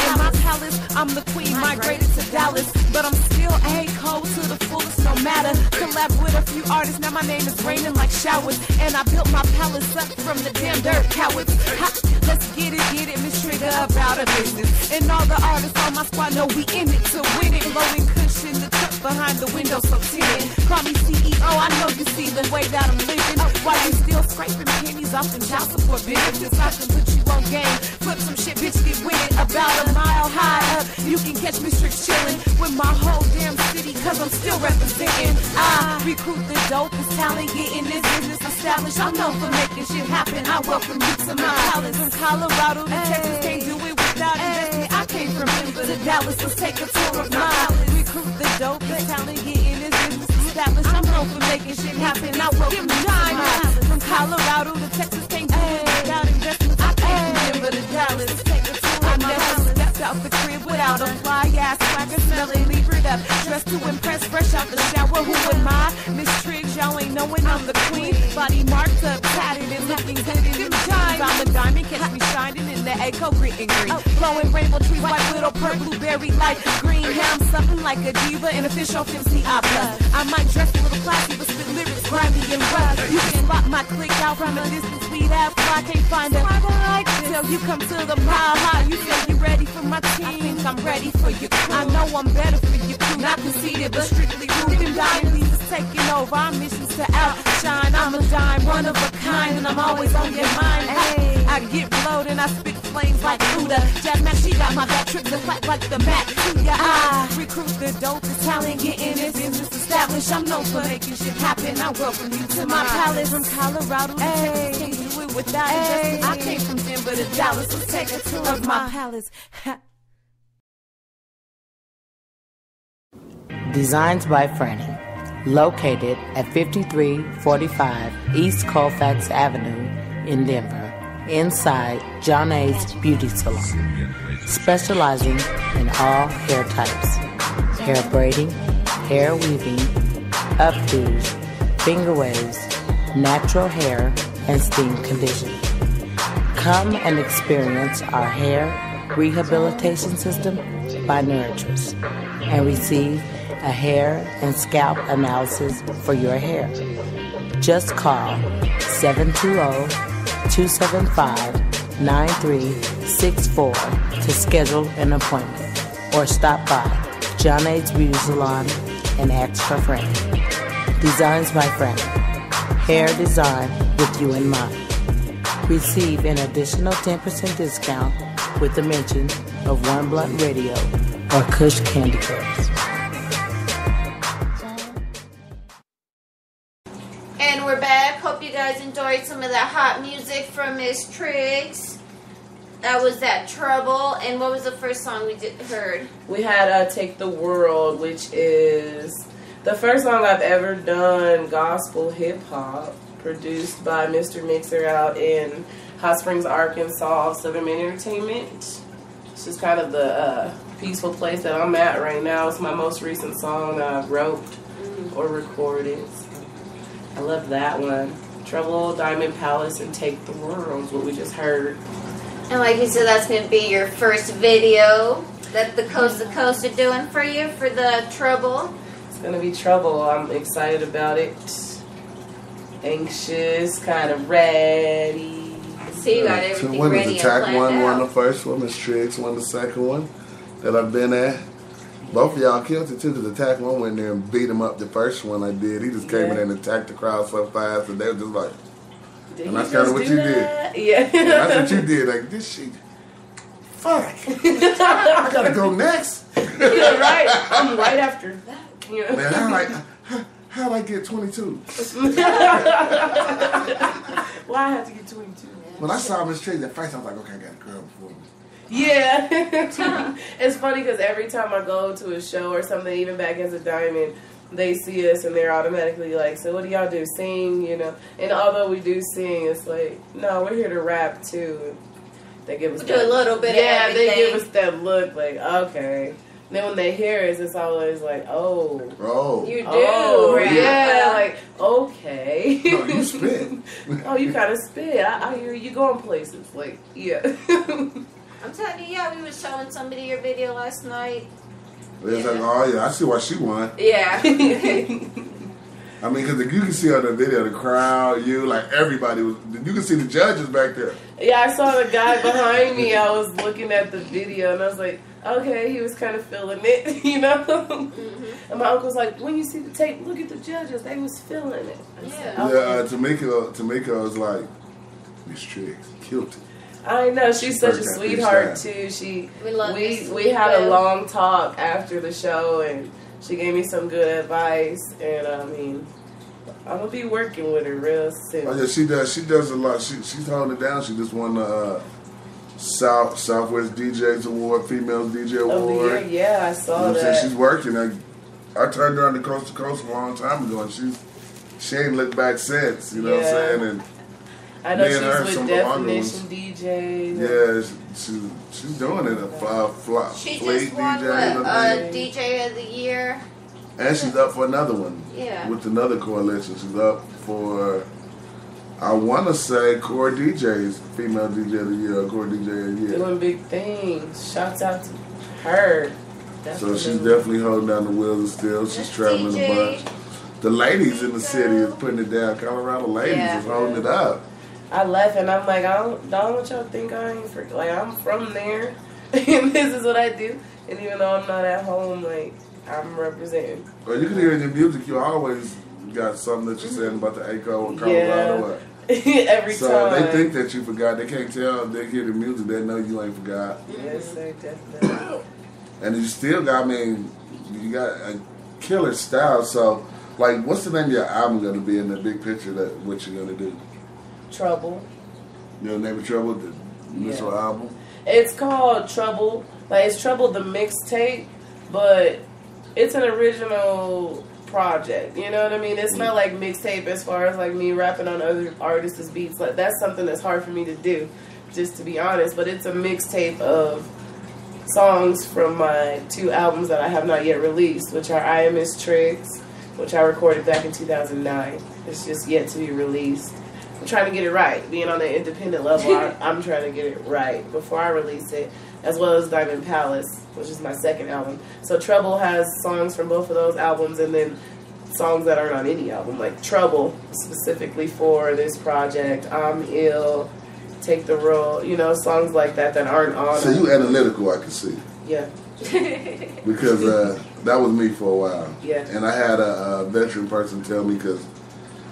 palace. I'm the queen, migrated to Dallas, but I'm still A-Code to the fullest, no matter. Collab with a few artists, now my name is raining like showers, and I built my palace up from the damn dirt cowards. Let's get it, Miss Trigger about a business, and all the artists on my squad know we in it to win it. Blowing cushion, the truck behind the window, so tinted. Call me CEO, I know you see the way that I'm living. While you still scraping pennies off the child support benefits, I can put you on game. Flip some shit, bitch, get with it. About a mile high up, you can catch me strict chillin' with my whole damn city, cause I'm still representing. I recruit the dopest talent, getting this business established. I'm known for making shit happen. I welcome you to my palace. From Colorado to Texas, can't do it without investment. I came from Denver to Dallas, let's take a tour of my palace. Recruit the dopest talent, getting this business established. I'm known for making shit happen. I welcome you to my palace. From Colorado to Texas, can't do it without investment. I came from Denver to Dallas, let's take a tour of my palace. Out the crib without a fly ass swagger, smelling, leave it up. Dressed to impress, fresh out the shower. Who am I? Miss Triggs, y'all ain't knowing I'm the queen. Body marked up, tatted and looking good in them jeans. I'm a diamond, catch me shining in the echo green and green. Blowing rainbow trees, white widow, purple, blueberry, light green. Yeah, I'm something like a diva, an official MC opera. I might dress a little classy, but spit lyrics grimy and rough. You can lock my click out from a distance, sweet ass fly, can't find a till you come to the mile high. You say you ready for my team? I think I'm ready for you. I know I'm better for you. Not conceited, but strictly rude and dying. These is taking over. Our mission's to outshine. I'm a dime, one of a kind, and I'm always on your mind. Hey, I get blowed and I spit flames like Luda. Jazz Mac, she got my back, tricks and flat like the Mac. Yeah, I recruit the dopest talent, getting this business established. I'm known for making shit happen. I welcome you to my palace. From Colorado to Texas, can't do it without investment. I came from Denver to Dallas. Let's take a tour of my palace. Designs by Franny, located at 5345 East Colfax Avenue in Denver, inside John A's Beauty Salon, specializing in all hair types, hair braiding, hair weaving, updos, finger waves, natural hair, and steam conditioning. Come and experience our hair rehabilitation system by Nurturus and receive a hair and scalp analysis for your hair. Just call 720-275-9364 to schedule an appointment or stop by John A's Beauty Salon and ask for Franny. Designs by Franny. Hair design with you in mind. Receive an additional 10% discount with the mention of One Blunt Radio or Kush Candy Girls. And we're back. Hope you guys enjoyed some of that hot music from Miss TRIGGZ. That was that Trouble. And what was the first song we heard? We had Take the World, which is the first song I've ever done gospel hip-hop, produced by Mr. Mixer out in Hot Springs, Arkansas, Southern Man Entertainment. It's just kind of the peaceful place that I'm at right now. It's my most recent song I wrote or recorded. I love that one. Trouble, Diamond Palace, and Take the World is what we just heard. And like you said, that's going to be your first video that the Coast to Coast are doing for you for the Trouble. It's going to be Trouble. I'm excited about it. Anxious, kind of ready. So you got everything one ready is Attack and one, planned one out. the first one, Miss TRIGGZ one the second one that I've been at. Both of y'all killed it too, because Attack one went there and beat him up the first one I did. He just came in and attacked the crowd so fast and they were just like, and that's kind of what you did. Yeah. That's what you did. Like, this shit, fuck. I gotta go next. Yeah, right. I'm right after that. You know? Man, how'd I get 22? Why I have to get 22? When I saw Miss Triggs at first, I was like, okay, I got a girl before me. Yeah. It's funny because every time I go to a show or something, even back as a Diamond, they see us and they're automatically like, so what do y'all do? Sing, you know? And although we do sing, it's like, no, we're here to rap too. They give us do a little bit of everything. They give us that look like, okay. And then when they hear us, it's always like, oh. You do. Oh, rap. yeah. Like, okay. No, you spit. Oh, you kind of spit. I hear you going places. Like, yeah. I'm telling you, yeah, we were showing somebody your video last night. It's like, oh yeah, I see why she won. Yeah. I mean, because you can see on the video, the crowd, you, like everybody was, you can see the judges back there. Yeah, I saw the guy behind me. I was looking at the video and I was like, okay, he was kind of feeling it, you know? And my uncle's like, when you see the tape, look at the judges. They was feeling it. Yeah. Yeah, Tamika was like, Miss Triggs killed it. I know, she's such a That sweetheart freestyle. too. We had a long talk after the show and she gave me some good advice and I mean, I'm gonna be working with her real soon. Oh yeah, she does a lot. She's holding it down. She just won the Southwest DJs Award, Females DJ Award. Yeah, I saw you know that. She's working. I turned her on to Coast a long time ago and she ain't looked back since, you know what I'm saying? And I know me and her, she's some with of the other Definition ones. DJs. Yeah, she's doing it. She Fleet just won DJ of the Year. And she's up for another one. Yeah. With another coalition. She's up for, I want to say, Core DJs, Female DJ of the Year, Core DJ of the Year. Doing big things. Shouts out to her. So she's definitely holding down the wheels still. She's traveling a bunch. The ladies in the city is putting it down. Colorado ladies is holding it up. I left and I'm like, I don't want y'all to think I ain't freaking. Like, I'm from there and this is what I do. And even though I'm not at home, like, I'm representing. Well, you can hear in your music, you always got something that you're saying about the ACO and Colorado. Every so time. they think that you forgot. They can't tell. They hear the music, they know you ain't forgot. Yes, sir, definitely. And you still got, I mean, you got a killer style. So, like, what's the name of your album going to be in the big picture that what you're going to do? Trouble. You know the name of Trouble, the initial album? It's called Trouble. Like, it's Trouble the mixtape, but it's an original project. You know what I mean? It's not like mixtape as far as like me rapping on other artists' beats. Like, that's something that's hard for me to do, just to be honest. But it's a mixtape of songs from my 2 albums that I have not yet released, which are I Am Miss TRIGGZ, which I recorded back in 2009. It's just yet to be released. I'm trying to get it right. Being on the independent level, I'm trying to get it right before I release it, as well as Diamond Palace, which is my 2nd album. So Trouble has songs from both of those albums and then songs that aren't on any album, like Trouble specifically for this project, I'm Ill, Take the Role, you know, songs like that that aren't on. So you analytical, I can see. Yeah. Because that was me for a while. Yeah. And I had a veteran person tell me, because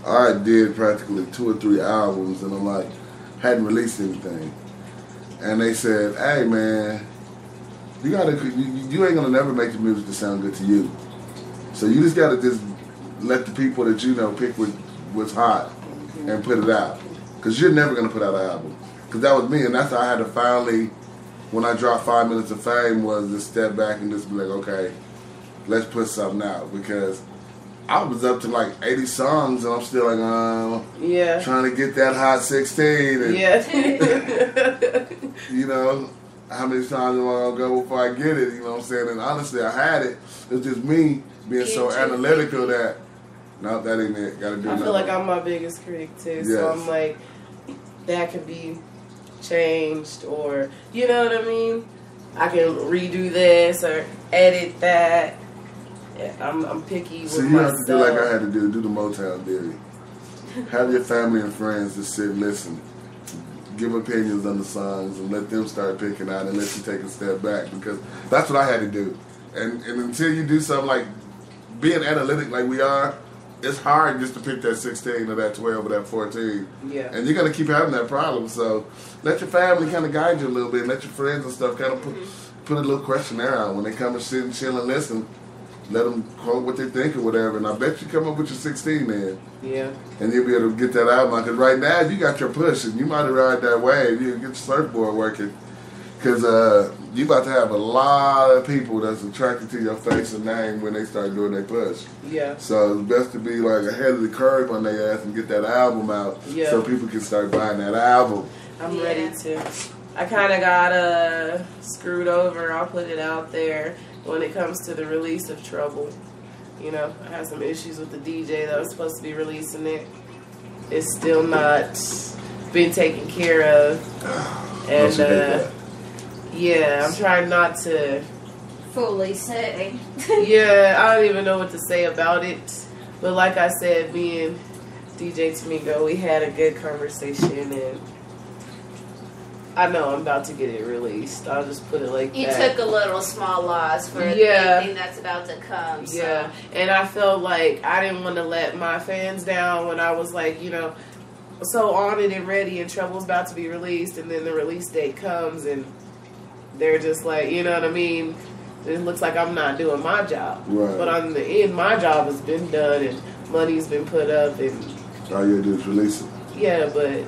I did practically 2 or 3 albums and I'm like, hadn't released anything. And they said, hey man, you ain't gonna never make the music to sound good to you. So you just gotta just let the people that you know pick what's hot and put it out. Because you're never gonna put out an album. Because that was me, and that's how I had to finally, when I dropped 5 Minutes of Fame, was to step back and just be like, okay, let's put something out. Because I was up to like 80 songs and I'm still like, trying to get that hot 16. And, you know, how many times am I going to go before I get it? You know what I'm saying? And honestly, I had it. It's just me being so analytical that, no, that ain't it. Got to do I feel like I'm my biggest critic too. Yes. So I'm like, that could be changed, or, you know what I mean? I can redo this or edit that. Yeah, I'm picky with myself. So you have to do like I had to do the Motown theory. Have your family and friends just sit and listen. Give opinions on the songs and let them start picking out and let you take a step back, because that's what I had to do. And until you do something like being analytic like we are, it's hard just to pick that 16 or that 12 or that 14. Yeah. And you're going to keep having that problem. So let your family kind of guide you a little bit. Let your friends and stuff kind of put a little questionnaire out when they come and sit and chill and listen. let them quote what they think or whatever. And I bet you come up with your 16 then. Yeah. And you'll be able to get that album out. Because right now, you got your push, and you might have ride that wave. You get your surfboard working. Because you about to have a lot of people that's attracted to your face and name when they start doing their push. Yeah. So it's best to be like ahead of the curve on their ass and get that album out so people can start buying that album. I'm ready to. I kind of got screwed over. I'll put it out there when it comes to the release of Trouble. You know, I had some issues with the DJ that was supposed to be releasing it. It's still not been taken care of. And yeah, I'm trying not to fully say. Yeah, I don't even know what to say about it. But like I said, me and DJ Tamiko, we had a good conversation, and I know I'm about to get it released. I'll just put it like you that. You took a little small loss for anything that's about to come. So. Yeah, and I felt like I didn't want to let my fans down when I was like, you know, so on it and ready, and Trouble's about to be released, and then the release date comes, and they're just like, you know what I mean? It looks like I'm not doing my job. Right. But on the end, my job has been done, and money's been put up, and all you do is release it. Yeah, but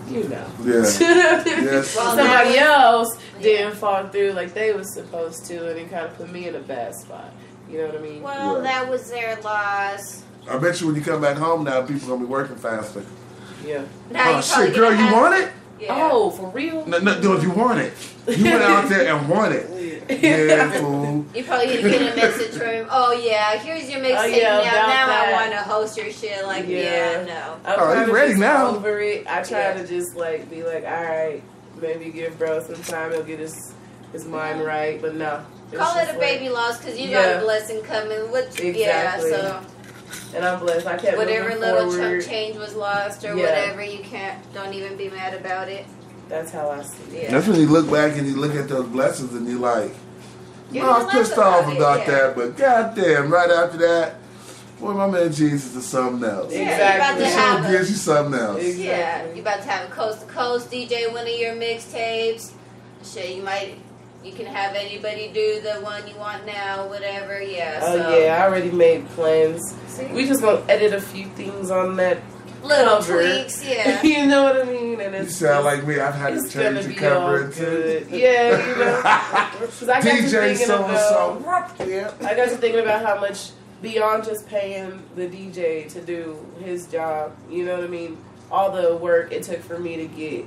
you know. Yeah. Yes. Well, somebody else didn't fall through like they was supposed to, and it kind of put me in a bad spot. You know what I mean? Well, that was their loss. I bet you when you come back home now, people gonna be working faster. Yeah. Oh shit, girl, you want it? Yeah. Oh, for real? No, if you want it. You went out there and want it. Yeah, fool. You probably need to get a message from him. Oh, yeah, here's your mixtape now I want to host your shit. Like, no. I'm you ready now? Over it. I try to just, like, be like, all right, maybe give bro some time. He'll get his mind right. But no. Call it a baby loss because you got a blessing coming. Exactly. Yeah, so. And I'm blessed. I kept whatever moving little forward. chunk change was lost or whatever, you don't even be mad about it. That's how I see it. Yeah. That's when you look back and you look at those blessings and you're like, I was pissed off about that, but goddamn, right after that, boy, my man Jesus is something else. Exactly. He sure gives you something else. Exactly. Yeah, you about to have a coast to coast DJ one of your mixtapes. Shit, you can have anybody do the one you want now, whatever. Yeah. Oh yeah, I already made plans. See? We just gonna edit a few things on that. Little cover. tweaks, yeah. You know what I mean? And you sound like me. I've had to change the cover too. Yeah, you know. Cause I got DJ so. I got to thinking about how much beyond just paying the DJ to do his job. You know what I mean? All the work it took for me to get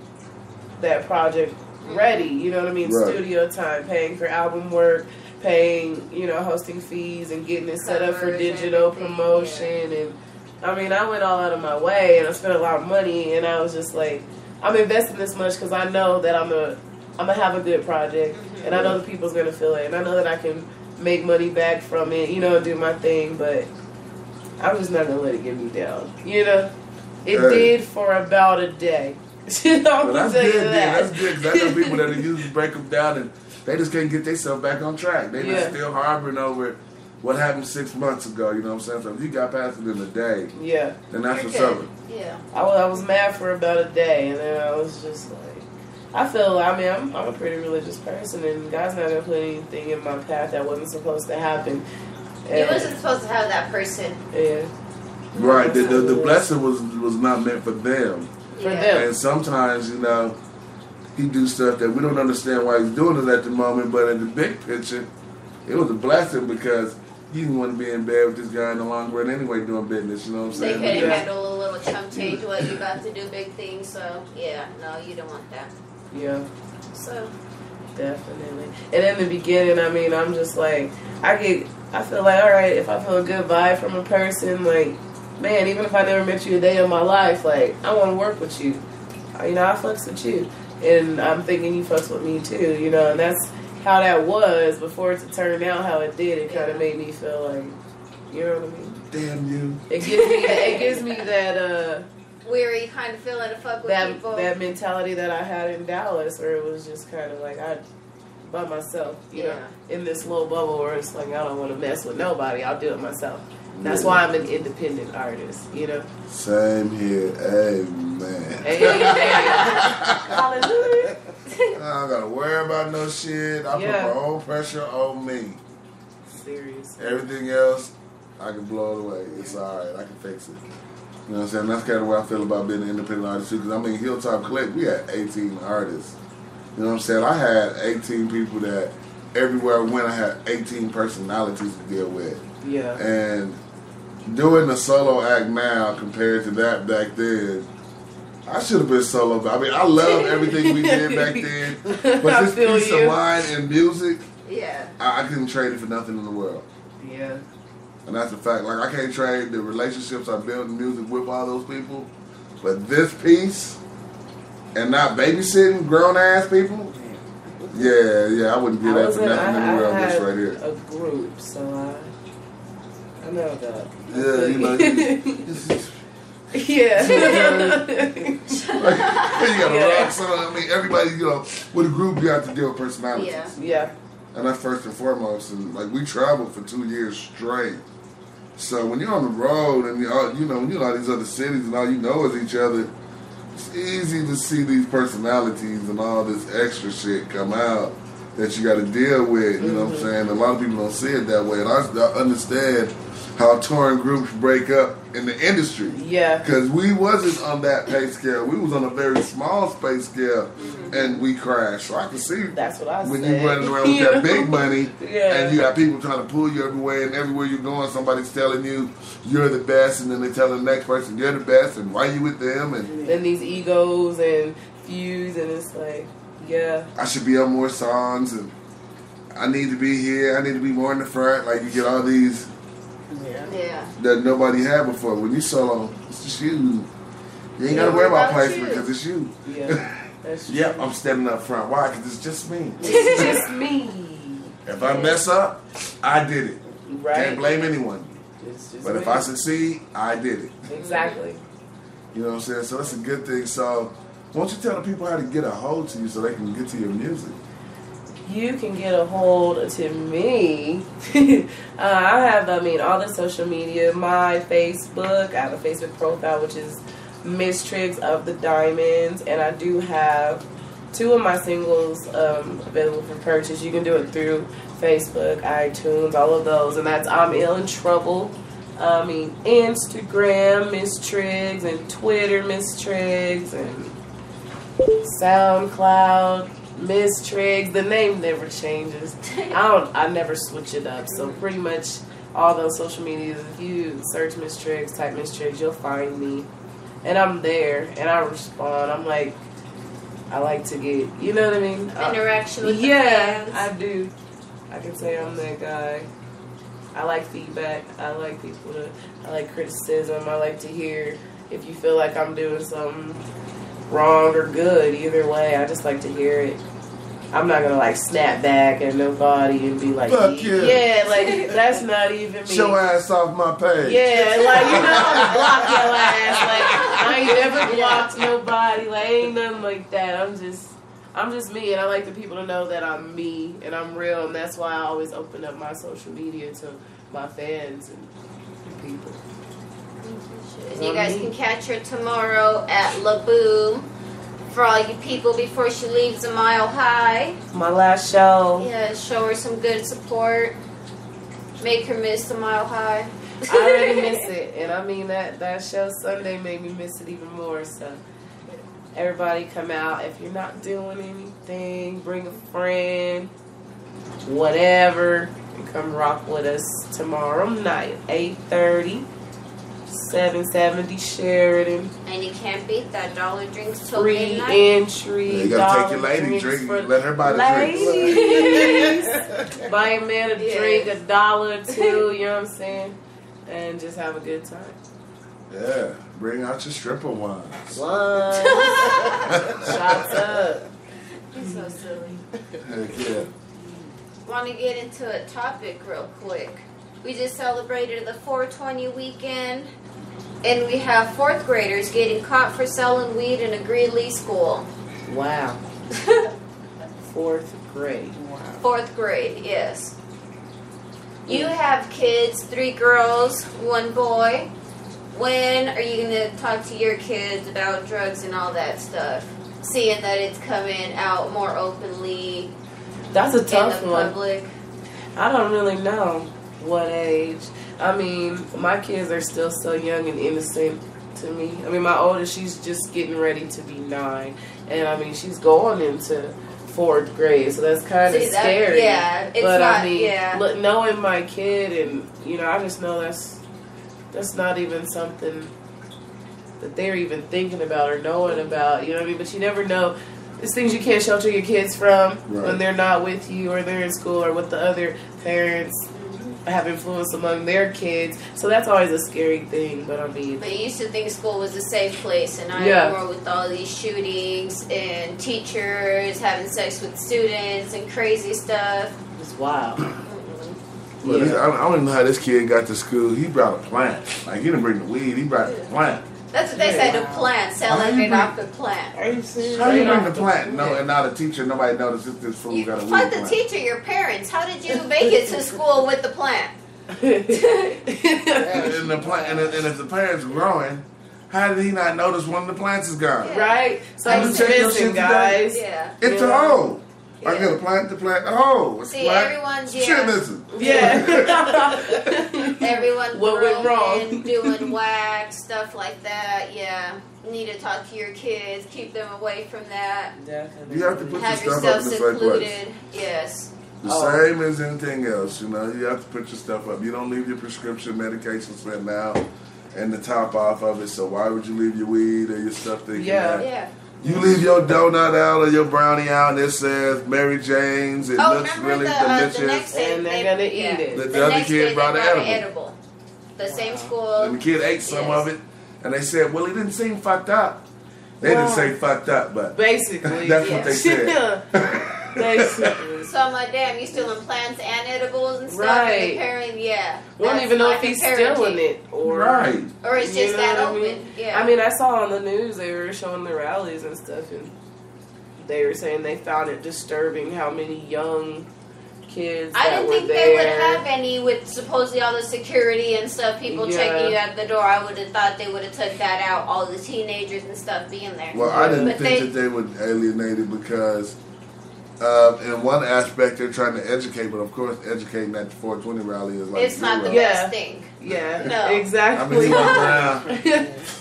that project ready. You know what I mean? Right. Studio time, paying for album work, paying hosting fees, and getting it set up for digital promotion and. I mean, I went all out of my way, and I spent a lot of money, and I was just like, I'm investing this much because I know that I'm gonna have a good project, and I know the people's gonna feel it, and I know that I can make money back from it, do my thing, but I'm just not gonna let it get me down, It did for about a day. That's good, That's good, because I know people that usually break them down, and they just can't get themselves back on track. They just still harboring over what happened 6 months ago, you know what I'm saying? So if you got past it in a day, then that's what's up. Yeah. I was mad for about a day, and then I was just like, I'm a pretty religious person, and God's not going to put anything in my path that wasn't supposed to happen. You wasn't supposed to have that person. Yeah. Right. The blessing was not meant for them. For them. And sometimes, he do stuff that we don't understand why he's doing it at the moment, but in the big picture, it was a blessing because you didn't want to be in bed with this guy in the long run anyway doing business, you know what I'm saying? They couldn't handle a little chump change what you about to do big things, so no, you don't want that. Yeah. So. Definitely. And in the beginning, I'm just like, I feel like, all right, if I feel a good vibe from a person, like, man, even if I never met you a day in my life, like, I want to work with you. I fucks with you. And I'm thinking you fucks with me too, and that's how that was before it turned out how it did. It kind of made me feel like, you know what I mean? Damn you! It gives me that weary kind of feeling to fuck with people. That mentality that I had in Dallas, where it was just kind of like I by myself, you know, in this little bubble where it's like I don't want to mess with nobody. I'll do it myself. That's why I'm an independent artist, Same here, amen. Hallelujah. I don't gotta worry about no shit. I put my own pressure on me. serious. Everything else, I can blow it away. It's alright. I can fix it. You know what I'm saying? That's kind of what I feel about being an independent artist too. Because I mean, Hilltop Collect, we had 18 artists. You know what I'm saying? I had 18 people that everywhere I went, I had 18 personalities to deal with. Yeah. And doing the solo act now compared to that back then, I should have been solo. I mean, I love everything we did back then. But this peace of mind and music, I couldn't trade it for nothing in the world. Yeah. And that's a fact. Like, I can't trade the relationships I built in music with all those people. But this piece, and not babysitting grown-ass people, yeah, I wouldn't give that for nothing in the world. This right here. A group, so I know that. Yeah, you know. Yeah. You got a rock song. I mean, everybody, you know, with a group, you have to deal with personalities. Yeah. And that's first and foremost. And like, we traveled for 2 years straight. So when you're on the road and you know all these other cities and all you know is each other, it's easy to see these personalities and all this extra shit come out that you got to deal with. You know what I'm saying? A lot of people don't see it that way, and I understand how touring groups break up in the industry. Yeah. Because we wasn't on that pay scale. We was on a very small pay scale, and we crashed. So I can see that's what I when said. you running around with that big money, yeah. and you got people trying to pull you everywhere, and everywhere you're going, somebody's telling you you're the best, and then they tell the next person you're the best, and why you with them, and then these egos and feuds, and it's like, yeah, I should be on more songs, and I need to be here. I need to be more in the front. Like, you get all these. Yeah. That nobody had before. When you solo, it's just you. You ain't gotta worry about placement because it's you. Yeah, that's true. Yep, I'm standing up front. Why? Because it's just me. It's just me. If I mess up, I did it. Right. Can't blame anyone. It's just but me. if I succeed, I did it. Exactly. You know what I'm saying? So that's a good thing. So, why don't you tell the people how to get a hold to you so they can get to your music? You can get a hold to me. I have, all the social media. My Facebook, I have a Facebook profile, which is Miss TRIGGZ of the Diamonds. And I do have 2 of my singles available for purchase. You can do it through Facebook, iTunes, all of those. And that's I'm Ill in Trouble. Instagram, Miss TRIGGZ, and Twitter, Miss TRIGGZ, and SoundCloud, Miss TRIGGZ. The name never changes. I never switch it up. So pretty much all those social medias, if you search Miss TRIGGZ, type Miss TRIGGZ, you'll find me. And I'm there, and I respond. I'm like, I like to get, you know what I mean? Interaction with the fans. I do. I can say I'm that guy. I like feedback. I like I like criticism. I like to hear if you feel like I'm doing something wrong or good. Either way, I just like to hear it. I'm not gonna like snap back at nobody and be like, fuck you. Yeah, like that's not even me. Show ass off my page. Yeah, like I'm gonna block your ass. Like I ain't never blocked nobody. Like ain't nothing like that. I'm just me, and I like the people to know that I'm me and I'm real, and that's why I always open up my social media to my fans and people. And you guys can catch her tomorrow at La Boom. For all you people before she leaves a Mile High. My last show. Yeah, show her some good support. Make her miss the Mile High. I already miss it. And I mean, that show Sunday made me miss it even more. So, everybody come out. If you're not doing anything, bring a friend, whatever, and come rock with us tomorrow night, 8:30. 770 Sheridan. And you can't beat that. Dollar drinks till free midnight. entry. Yeah, you gotta take your lady drink. Let her buy the drinks. Buy a man a drink, $1 or $2. You know what I'm saying? And just have a good time. Yeah, bring out your stripper wines. Shots up. You're so silly. Heck yeah. Want to get into a topic real quick. We just celebrated the 420 weekend, and we have 4th graders getting caught for selling weed in a Greeley school. Wow. 4th grade. Wow. 4th grade, yes. You have kids, 3 girls, 1 boy. When are you going to talk to your kids about drugs and all that stuff? Seeing that it's coming out more openly That's a tough in the one. public. I don't really know what age. I mean, my kids are still so young and innocent to me. I mean, my oldest, she's just getting ready to be 9. And I mean, she's going into 4th grade, so that's kind of scary. Yeah, it's but not, I mean, yeah. look, knowing my kid, and you know, I just know that's not even something that they're even thinking about or knowing about. You know what I mean? But you never know. There's things you can't shelter your kids from when they're not with you or they're in school or with the other parents have influence among their kids. So that's always a scary thing. But I mean, But you used to think school was a safe place, and anymore with all these shootings and teachers having sex with students and crazy stuff. It's wild. Well, I don't even know how this kid got to school. He brought a plant. Like, he didn't bring the weed. He brought the plant. That's what they say, the plant, selling it off the plant. Are you serious? How you bring the plant? No, and not a teacher. Nobody noticed if this fool got a weed Fuck the plant. teacher, your parents. How did you make it to school with the plant? And the plant, and if the plant's growing, how did he not notice one of the plants is gone? Yeah. Right? So Have you checked your missing, shit guys. Yeah. It's a hole. I got a plant, the plant, oh, it's See, plant. everyone's, Shit missing. Yeah. Everyone's What went growing, doing wax, stuff like that. Yeah. You need to talk to your kids, keep them away from that. Definitely. You have to put Have your stuff up yourself in the same place. secluded. Yes. The same as anything else, you know. You have to put your stuff up. You don't leave your prescription medication sitting out and the top off of it. So why would you leave your weed or your stuff thinking that? Yeah. You leave your donut out or your brownie out and it says Mary Jane's. It looks really delicious. The next day And they're gonna eat it. The other next kid day brought they an brought edible. The same school. And the kid ate some of it. And they said, well, he didn't seem fucked up. They didn't say fucked up, but basically, that's what they said. Basically. So I'm like, damn, you stealing plants and edibles and stuff? Right. And the parent, yeah. We don't even know if he's stealing it or Or it's just that what I open. mean? Yeah. I mean, I saw on the news they were showing the rallies and stuff, and they were saying they found it disturbing how many young kids. I didn't were think there. they would have any with supposedly all the security and stuff, people checking you at the door. I would have thought they would have took that out, all the teenagers and stuff being there. Well, I didn't But think that they would alienate it because in one aspect they're trying to educate, but of course educating at the 420 rally is like it's not the zero. best thing. Yeah, No. exactly. I mean, he went around.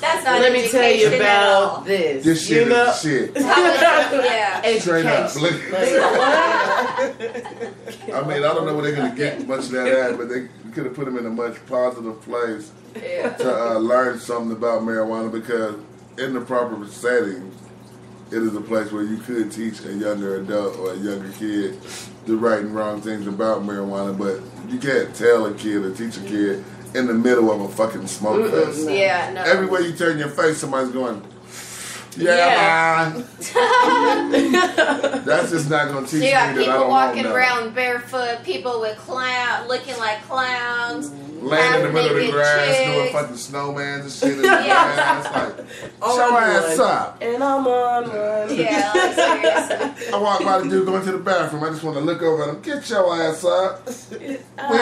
That's not Let me tell you education at all. about this. This shit you know? is shit. Yeah. Straight up. Education. Look. Like, I mean, I don't know where they're going to get much of that at, but they could have put them in a much positive place to learn something about marijuana because in the proper setting, it is a place where you could teach a younger adult or a younger kid the right and wrong things about marijuana, but you can't tell a kid or teach a kid in the middle of a fucking smoke fest. Yeah, no. Everywhere you turn your face, somebody's going, man. That's just not going to teach So you me got that I people don't walking know. around barefoot, people with looking like clowns. Laying in the middle of the half-naked grass chicks. doing fucking snowmans and shit in the grass. Like, show ass up. And I'm on one. Yeah, like seriously. I walk by the dude going to the bathroom. I just want to look over at him. Get your ass up. We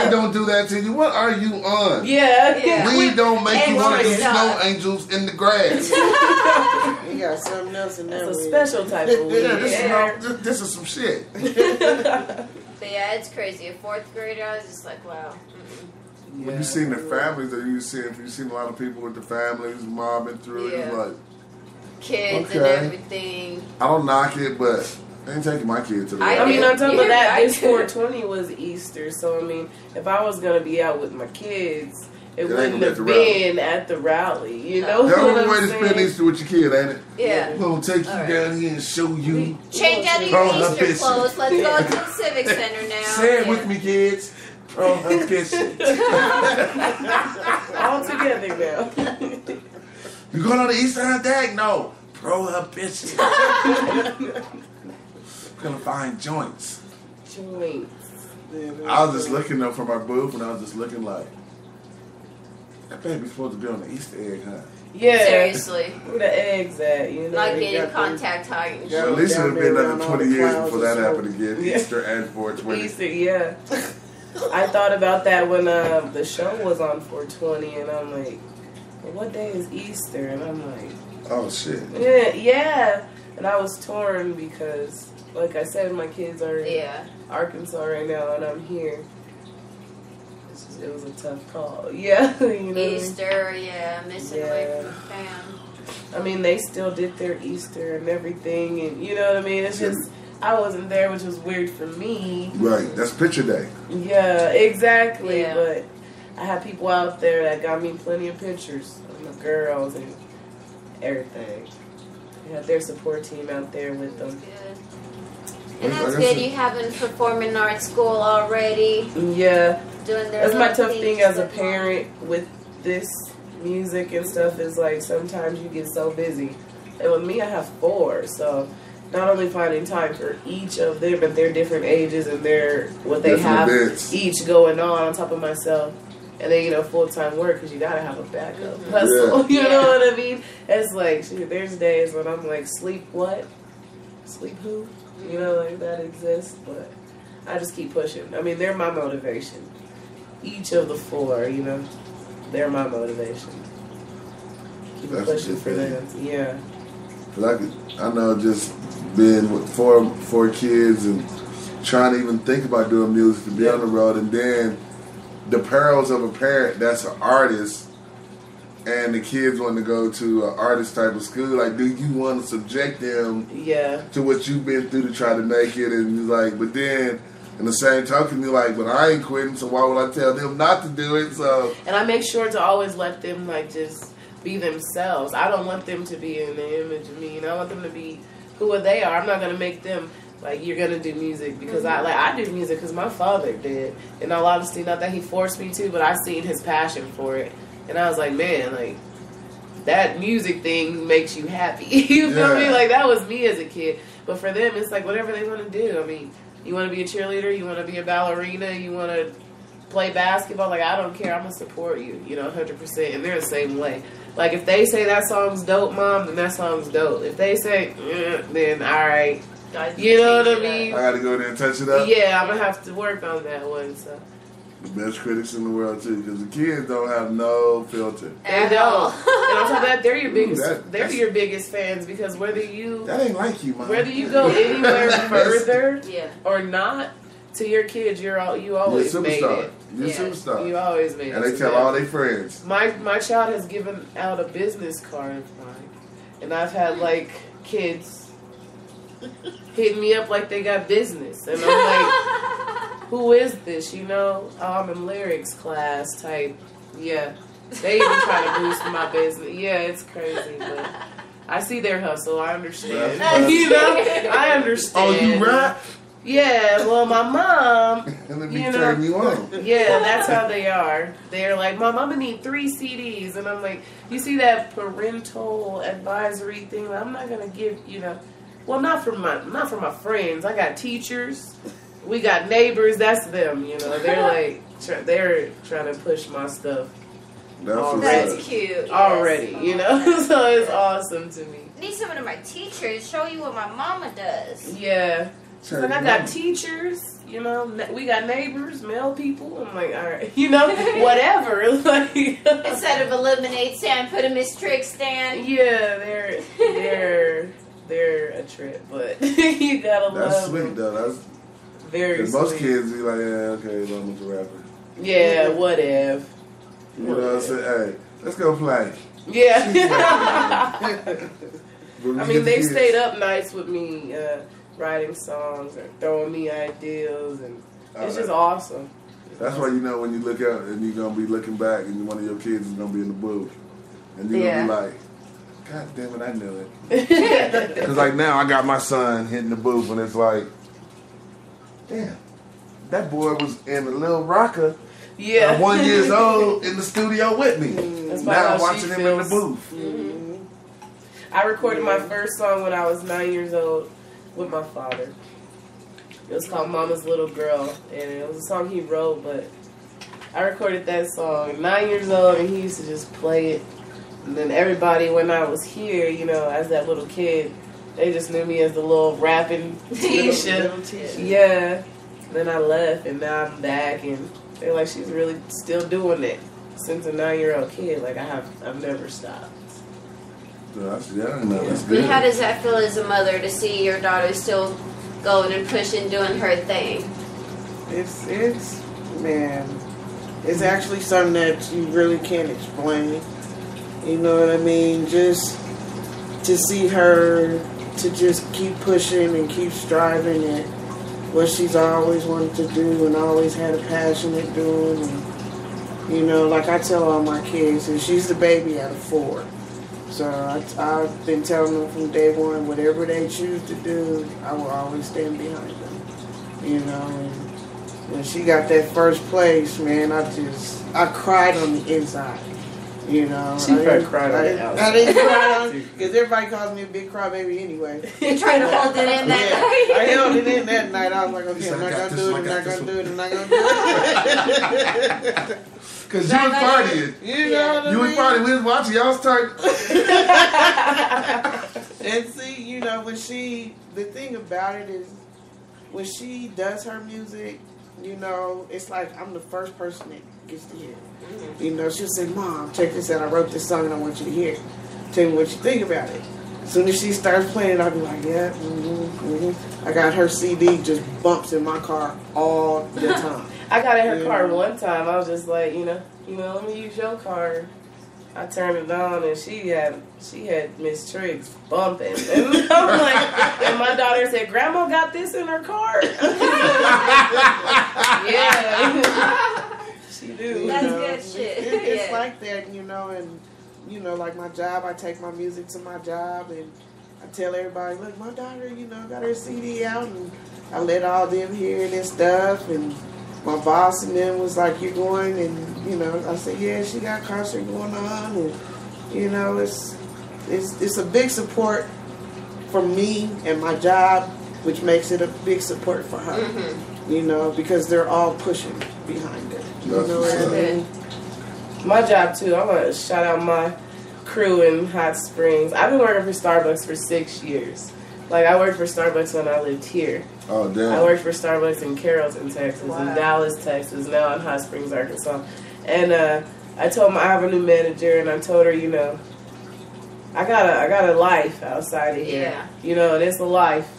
don't do that to you. What are you on? Yeah. We don't make you want to do stop. snow angels in the grass. You got something else in there. It's a special type of weed. This is some shit. But yeah, it's crazy. A 4th grader, I was just like, wow. When you seen the families that you seen a lot of people with the families mobbing through it, it's like Kids and okay. everything. I don't knock it, but I ain't taking my kid to the I mean, on top of You're that, right. this 420 was Easter, so I mean, if I was gonna be out with my kids, it ain't wouldn't gonna be at have the rally. been at the rally. You know The what only I'm way to saying? spend Easter with your kid, ain't it? Yeah. We're gonna take you down here and show you. Change out of Oh, your her Easter bitch. clothes. Let's go to the Civic Center now. Say it with me, kids. Oh, her bitch. All together now. You going on the Easter hunt, Dag? No. Pro her bitch. Gonna find joints. Joints. I was just looking up from our booth and I was just looking like, that baby's supposed to be on the Easter egg hunt. Yeah. Seriously. Where the eggs at? You know. Not they getting got contact high and Well, shit. at least it would have been Down another there 20 around years all the before that clouds happened again. Yeah. Easter and 420. Easter, yeah. I thought about that when the show was on 420, and I'm like, well, what day is Easter? And I'm like, Oh, shit. yeah. And I was torn because, like I said, my kids are in Arkansas right now, and I'm here. it was a tough call. Yeah, you know. Easter, missing away from fam. I mean, they still did their Easter and everything, and you know what I mean? It's just, I wasn't there, which was weird for me. Right, that's picture day. Yeah, exactly. Yeah. But I had people out there that got me plenty of pictures of the girls and everything. They had their support team out there with them. Good. And that's good. You have them performing art school already. Yeah. Doing their That's my tough things thing as a that parent with this music and stuff is like sometimes you get so busy. And with me, I have 4, so not only finding time for each of them, but their different ages and their what they have each going on top of myself. And then, you know, full-time work because you got to have a backup hustle. You know what I mean? It's like, shoot, there's days when I'm like, sleep what? Sleep who? You know, like that exists. But I just keep pushing. I mean, they're my motivation. Each of the 4, you know, they're my motivation. Keep pushing for them. Yeah. Cause I know just being with four kids and trying to even think about doing music to be on the road, and then the perils of a parent that's an artist and the kids want to go to an artist type of school. Like, do you want to subject them to what you've been through to try to make it? And you're like, but then in the same token, you're like, but I ain't quitting, so why would I tell them not to do it? So, and I make sure to always let them like just be themselves. I don't want them to be in the image of me. You know, I want them to be who they are. I'm not gonna make them like, you're gonna do music because I do music because my father did. In all honesty, not that he forced me to, but I seen his passion for it, and I was like, man, like that music thing makes you happy. You feel me? Like that was me as a kid. But for them, it's like whatever they want to do. I mean, you want to be a cheerleader, you want to be a ballerina, you want to play basketball. Like, I don't care. I'm gonna support you. You know, 100%. And they're the same way. Like, if they say that song's dope, mom, then that song's dope. If they say, then all right. You know what I mean? I gotta go there and touch it up. Yeah, I'm gonna have to work on that one. So the best critics in the world too, because the kids don't have no filter. They don't. And on top of that, they're your biggest. They're your biggest fans because whether you that ain't like you, man. Whether you go anywhere further or not, to your kids, you always made it. You're a superstar. You always made it. And they tell all their friends. My child has given out a business card of mine, and I've had like kids hitting me up like they got business, and I'm like, who is this? You know, I'm in lyrics class type. Yeah, they even try to boost my business. Yeah, it's crazy, but I see their hustle. I understand. You know, I understand. Oh, you rap? Yeah, well, my mom, and let me turn you on. Yeah, that's how they are. They're like, Mom, I'm gonna need 3 CDs, and I'm like, you see that parental advisory thing? I'm not gonna give, you know. Well, not for my friends. I got teachers. We got neighbors. That's them. You know, they're like they're trying to push my stuff. That's cute. Already, you know, so it's awesome to me. I need someone of my teachers show you what my mama does. Yeah, she's like, I got teachers. You know, we got neighbors, male people. I'm like, all right, you know, whatever. Like instead of a lemonade stand, put a Miss Trigg stand. Yeah, they're a trip, but you gotta love them. That's sweet though. That's very sweet. Most kids be like, yeah, okay, I'm a rapper. Yeah, whatever. You know what I'm saying? Hey, let's go play. Yeah. I mean, they stayed up nights with me, writing songs or throwing me ideas, and it's just awesome. That's why, you know, when you look out and you're going to be looking back and one of your kids is going to be in the booth, and you're going to be like, God damn it, I knew it. Because like now I got my son hitting the booth and it's like, damn, that boy was in a little rocker. Yeah. 1 year old in the studio with me. That's now I'm watching him in the booth. Mm-hmm. I recorded my first song when I was 9 years old with my father. It was called Mama's Little Girl, and it was a song he wrote, but I recorded that song 9 years old, and he used to just play it. And then everybody, when I was here, you know, as that little kid, they just knew me as the little rapping Tisha. Yeah. Then I left, and now I'm back, and they're like, she's really still doing it since a 9-year-old kid. Like, I've never stopped. That's good. How does that feel as a mother to see your daughter still going and pushing, doing her thing? It's It's actually something that you really can't explain. You know what I mean? Just to see her to just keep pushing and keep striving at what she's always wanted to do and always had a passion at doing. And, you know, like I tell all my kids, and she's the baby out of 4. So I've been telling them from day one, whatever they choose to do, I will always stand behind them. You know, and when she got that first place, man, I cried on the inside. You know, She probably cried on the outside. I didn't cry on because everybody calls me a big crybaby anyway. You trying to hold it in that night? I held it in that night. I was like, okay, I'm not gonna do it. I'm not gonna do it. I'm not gonna do it. Because you was partying. You know what I mean? You was partying. We was watching. Y'all start. And see, you know, the thing about it is, when she does her music, you know, it's like I'm the first person that gets to hear it. You know, she'll say, Mom, check this out. I wrote this song and I want you to hear it. Tell me what you think about it. As soon as she starts playing it, I'll be like, yeah, I got her CD just bumps in my car all the time. I got in her car one time. I was just like, you know, let me use your car. I turned it on and she had Miss TRIGGZ bumping. And I'm like, and my daughter said, Grandma got this in her car. Yeah. She do. That's good shit. It's like that, you know, and, you know, like my job, I take my music to my job and I tell everybody, look, my daughter, you know, got her CD out and I let all them hear it and stuff. And my boss and them was like, you going? And, you know, I said, yeah, she got a concert going on. And, you know, it's a big support for me and my job, which makes it a big support for her. Mm-hmm. You know, because they're all pushing behind her. You know what I mean? My job too. I want to shout out my crew in Hot Springs. I've been working for Starbucks for 6 years. Like, I worked for Starbucks when I lived here. Oh, damn. I worked for Starbucks in Carrollton, Texas, in Dallas, Texas, now in Hot Springs, Arkansas. And I told I have a new manager, and I told her, you know, I got a life outside of here. Yeah. You know, and it's a life.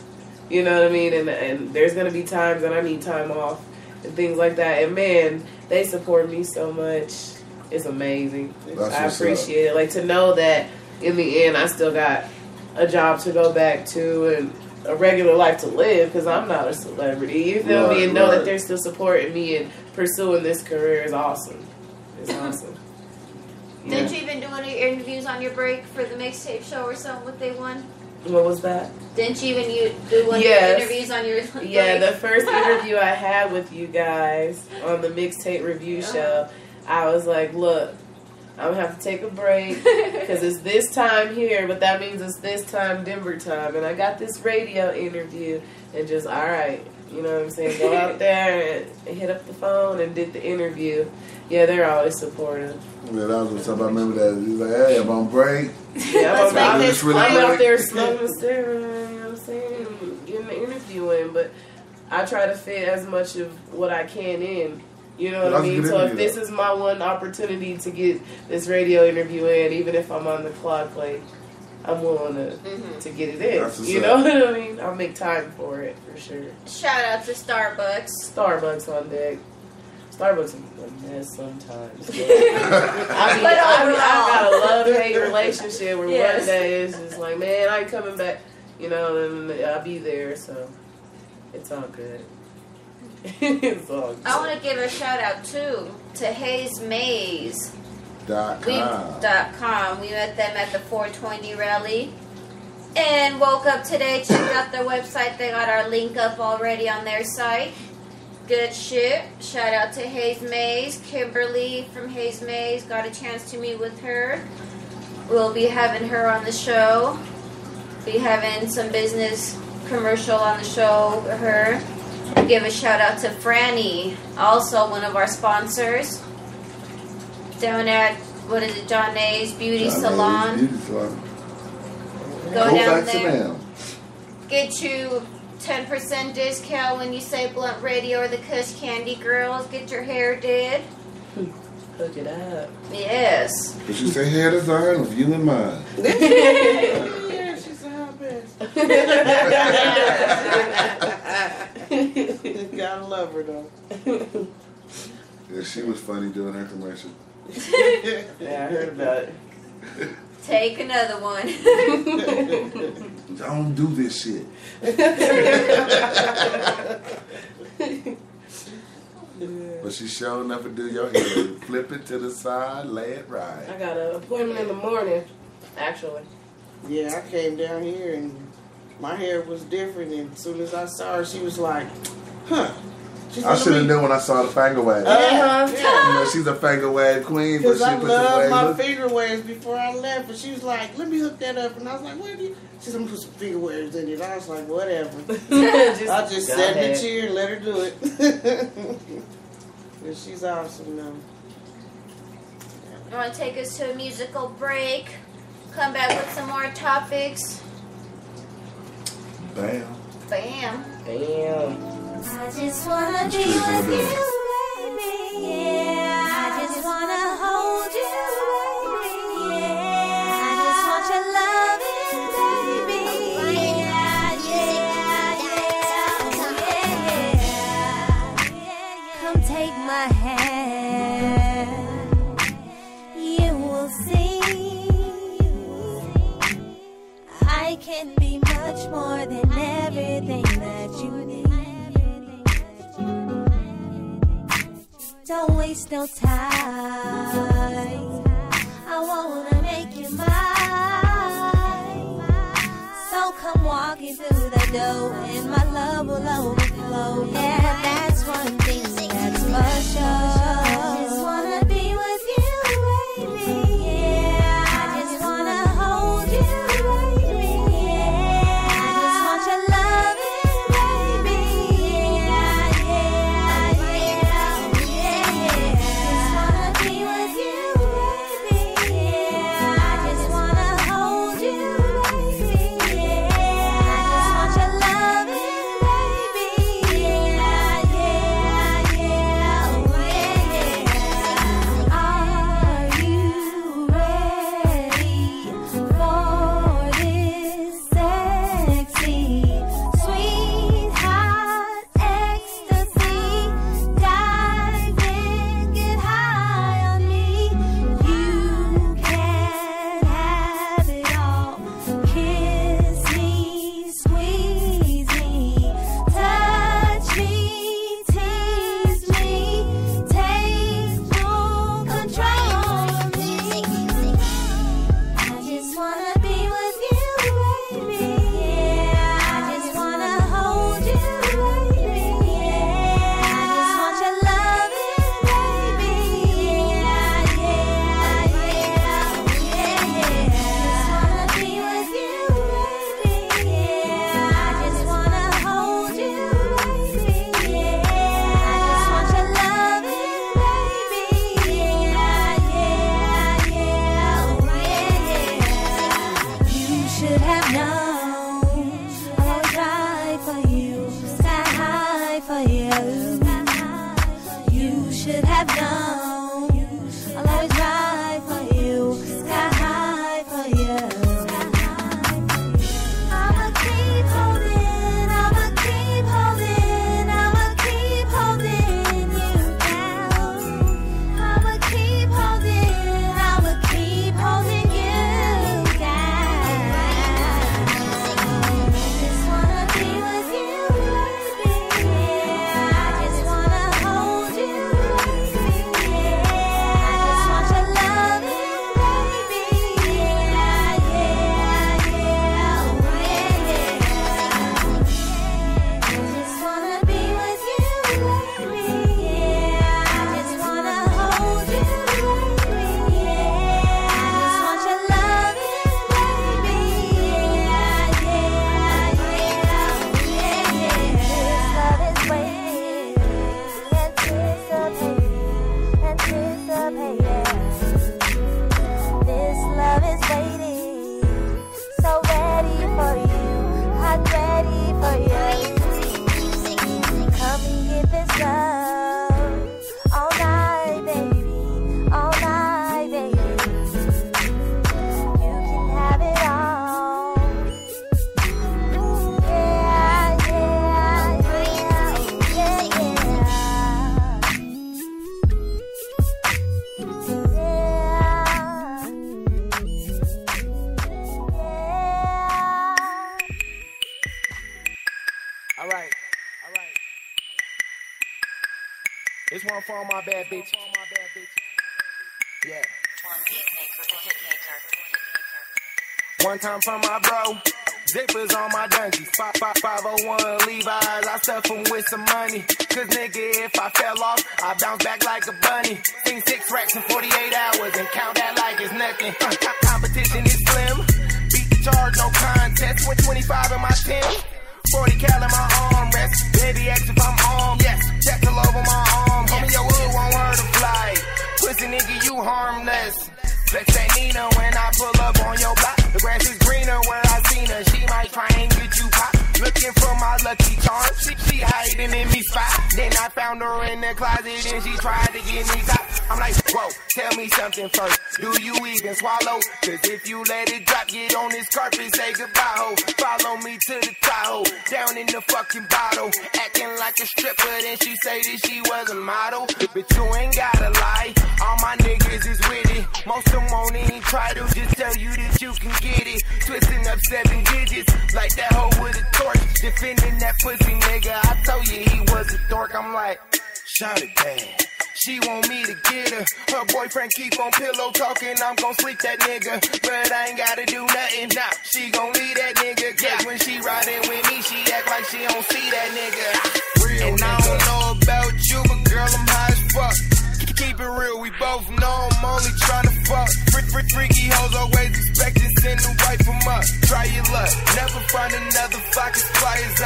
You know what I mean? And there's going to be times that I need time off and things like that. And, man, they support me so much. It's amazing. I appreciate it. Like, to know that in the end I still got a job to go back to and a regular life to live, because I'm not a celebrity. You feel me? And know that they're still supporting me and pursuing this career is awesome. It's awesome. Yeah. Didn't you even do any interviews on your break for the mixtape show or something with They Won? What was that? Didn't you even do one of the interviews on your break? Yeah, the first interview I had with you guys on the mixtape review show, I was like, look, I'm going to have to take a break because it's this time here, but that means it's this time Denver time. And I got this radio interview and just, all right, you know what I'm saying, go out there and hit up the phone and did the interview. Yeah, they're always supportive. Yeah, that was what's up. I remember that. He was like, hey, I'm on break. Yeah, I'm out there smoking a cigarette, you know what I'm saying, getting the interview in, but I try to fit as much of what I can in. You know what I mean? So if this is my one opportunity to get this radio interview in, even if I'm on the clock, like, I'm willing to get it in. You know what I mean? I'll make time for it, for sure. Shout out to Starbucks. Starbucks on deck. Starbucks is a mess sometimes. I got a love-hate relationship where one day it's just like, man, I ain't coming back. You know, and I'll be there, so it's all good. It's all good. I want to give a shout out too to HayesMays.com. We met them at the 420 rally and woke up today, checked out their website. They got our link up already on their site. Good shit. Shout out to HayesMays. Kimberly from HayesMays, got a chance to meet with her. We'll be having her on the show. Be having some business commercial on the show for her. Give a shout out to Franny, also one of our sponsors, down at, what is it, John A's Beauty Salon. Go down there. Get you 10% discount when you say Blunt Radio or the Kush Candy Girls. Get your hair did. Hook it up. Yes. But she say hair design with you in mind. Yeah, she's a hot best. Gotta love her though. Yeah, she was funny doing her commercial. Yeah, I heard about it. Take another one. Don't do this shit. But she sure enough to do your hair. Flip it to the side, lay it right. I got an appointment in the morning, actually. Yeah, I came down here and my hair was different, and as soon as I saw her, she was like, huh. I should have known when I saw the finger wave. Yeah. You know, she's a finger wave queen, but Because she I put love the my wave. finger waves before I left, but she was like, let me hook that up. And I was like, what do you? She said, I'm going to put some finger waves in it. I was like, whatever. I just sat in the chair and let her do it. And she's awesome, though. You want to take us to a musical break? Come back with some more topics. Bam. Bam. Damn. I just wanna be with you, baby. Yeah. I just wanna hold you, baby. Yeah. I just want your loving, baby. Yeah. Come take my hand. You will see. I can be much more than everything that you need. Don't waste no time. I wanna make you mine. So come walking through the door and my love will overflow. Yeah, that's one thing that's for sure. I just wanna be with you, baby. Yeah, I just wanna hold you, baby. Yeah, I just want your loving, baby. Yeah, just wanna be with you, baby. Yeah, I just wanna hold you, baby. Yeah, I just want your loving, baby. Yeah, Alright. This one for all my bad bitch. Yeah. One time for my bro. Zippers on my dungeons. 501 Levi's. I stuff them with some money. Cause nigga, if I fell off, I bounce back like a bunny. Sing 6 racks in 48 hours and count that like it's nothing. Competition is slim. Beat the charge, no contest. 125 in my 10. 40 cal in my armrest. Baby, ask if I'm armed. Yes, check all over my arm. Homie, your hood won't hurt a fly. Pussy nigga, you harmless. Flex that Nina when I pull up on your block. The grass is greener where I seen her. She might try and get you pop. Looking for my lucky charm. She hiding in me spot. Then I found her in the closet and she tried to get me top. I'm like, whoa, tell me something first. Do you even swallow? Cause if you let it drop, get on this carpet, say goodbye, ho. Follow me to the Tahoe, down in the fucking bottle. Acting like a stripper, then she say that she was a model. But you ain't gotta lie, all my niggas is with it. Most of them won't even try to just tell you that you can get it. Twisting up 7 digits, like that hoe with a torch. Defending that pussy nigga, I told you he was a dork. I'm like, shout it bad. She want me to get her. Her boyfriend keep on pillow talking. I'm gon' sleep that nigga, but I ain't gotta do nothing. Nah, she gon' leave that nigga. Cause when she riding with me, she act like she don't see that nigga. Real and nigga. I don't know about you, but girl, I'm high as fuck. Keep it real, we both know I'm only tryna fuck. Freaky hoes always expecting send the wife from up. Try your luck, never find another fucking fly as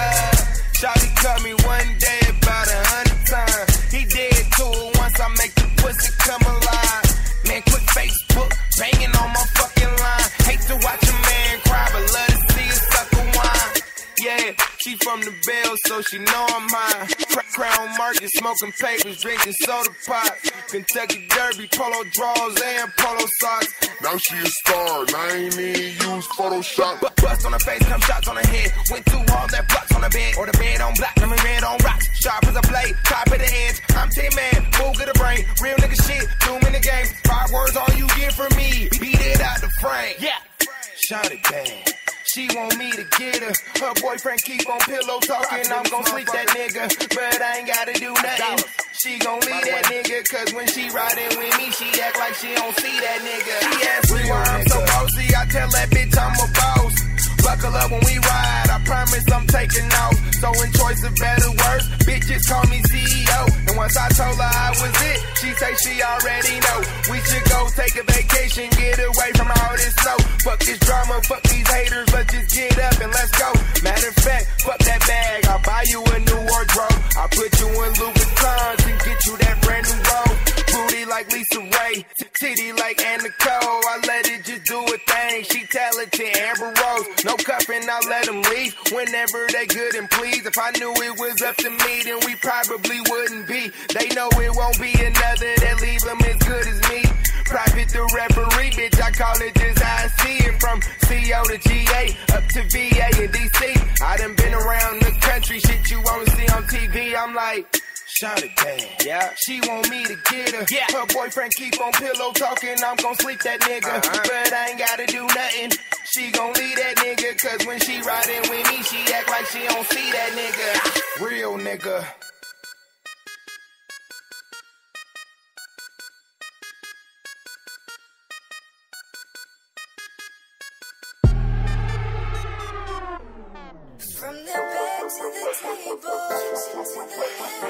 Shawty cut me one day about 100 times. He did too once I make the pussy come alive. Man, quit Facebook, banging on my fucking line. Hate to watch a man cry, but love to see a sucker whine. Yeah, she from the Bell, so she know I'm high. Crown Market, smoking papers, drinking soda pop. Kentucky Derby, polo draws and polo socks. Now she a star, and I ain't even use Photoshop. Bust on her face, come shots on her head. Went too hard, that blocks on the bed. Or the bed on black, let me red on rocks. Sharp as a blade, top of the edge. I'm 10 man, move to the brain. Real nigga shit, doom in the game. 5 words, all you get from me. Beat it out the frame. Yeah, shout it bad. She want me to get her. Her boyfriend keep on pillow talking. I'm gon' sleep that nigga, but I ain't gotta do nothing. She gon' leave that nigga, cause when she riding with me, she act like she don't see that nigga. She ask me why I'm so bossy, I tell that bitch I'm a boss. Buckle up when we ride, I promise I'm taking off. So in choice of better words, bitches call me CEO. And once I told her I was it, she say she already know. We should go take a vacation, get away from all this snow. Fuck this drama, fuck these haters, let's just get up and let's go. Matter of fact, fuck that bag, I'll buy you a new wardrobe. I'll put you in Louboutins and get you that brand new robe. Booty like Lisa Ray, titty like Anna Cole. I let it just do a thing, she talented, Amber Rose. No cuffing, I let them leave whenever they good and please. If I knew it was up to me, then we probably wouldn't be. They know it won't be another that leave them as good as me. Private the referee, bitch, I call it just how I see it. From CO to GA, up to VA and DC. I done been around the country, shit you wanna see on TV. I'm like, shout it bad. Yeah. She want me to get her. Yeah. Her boyfriend keep on pillow talking. I'm gon' sleep that nigga, but I ain't gotta do nothing. She gon' leave that nigga, cause when she riding with me, she act like she don't see that nigga. Real nigga. From the bed to the table, to the living room.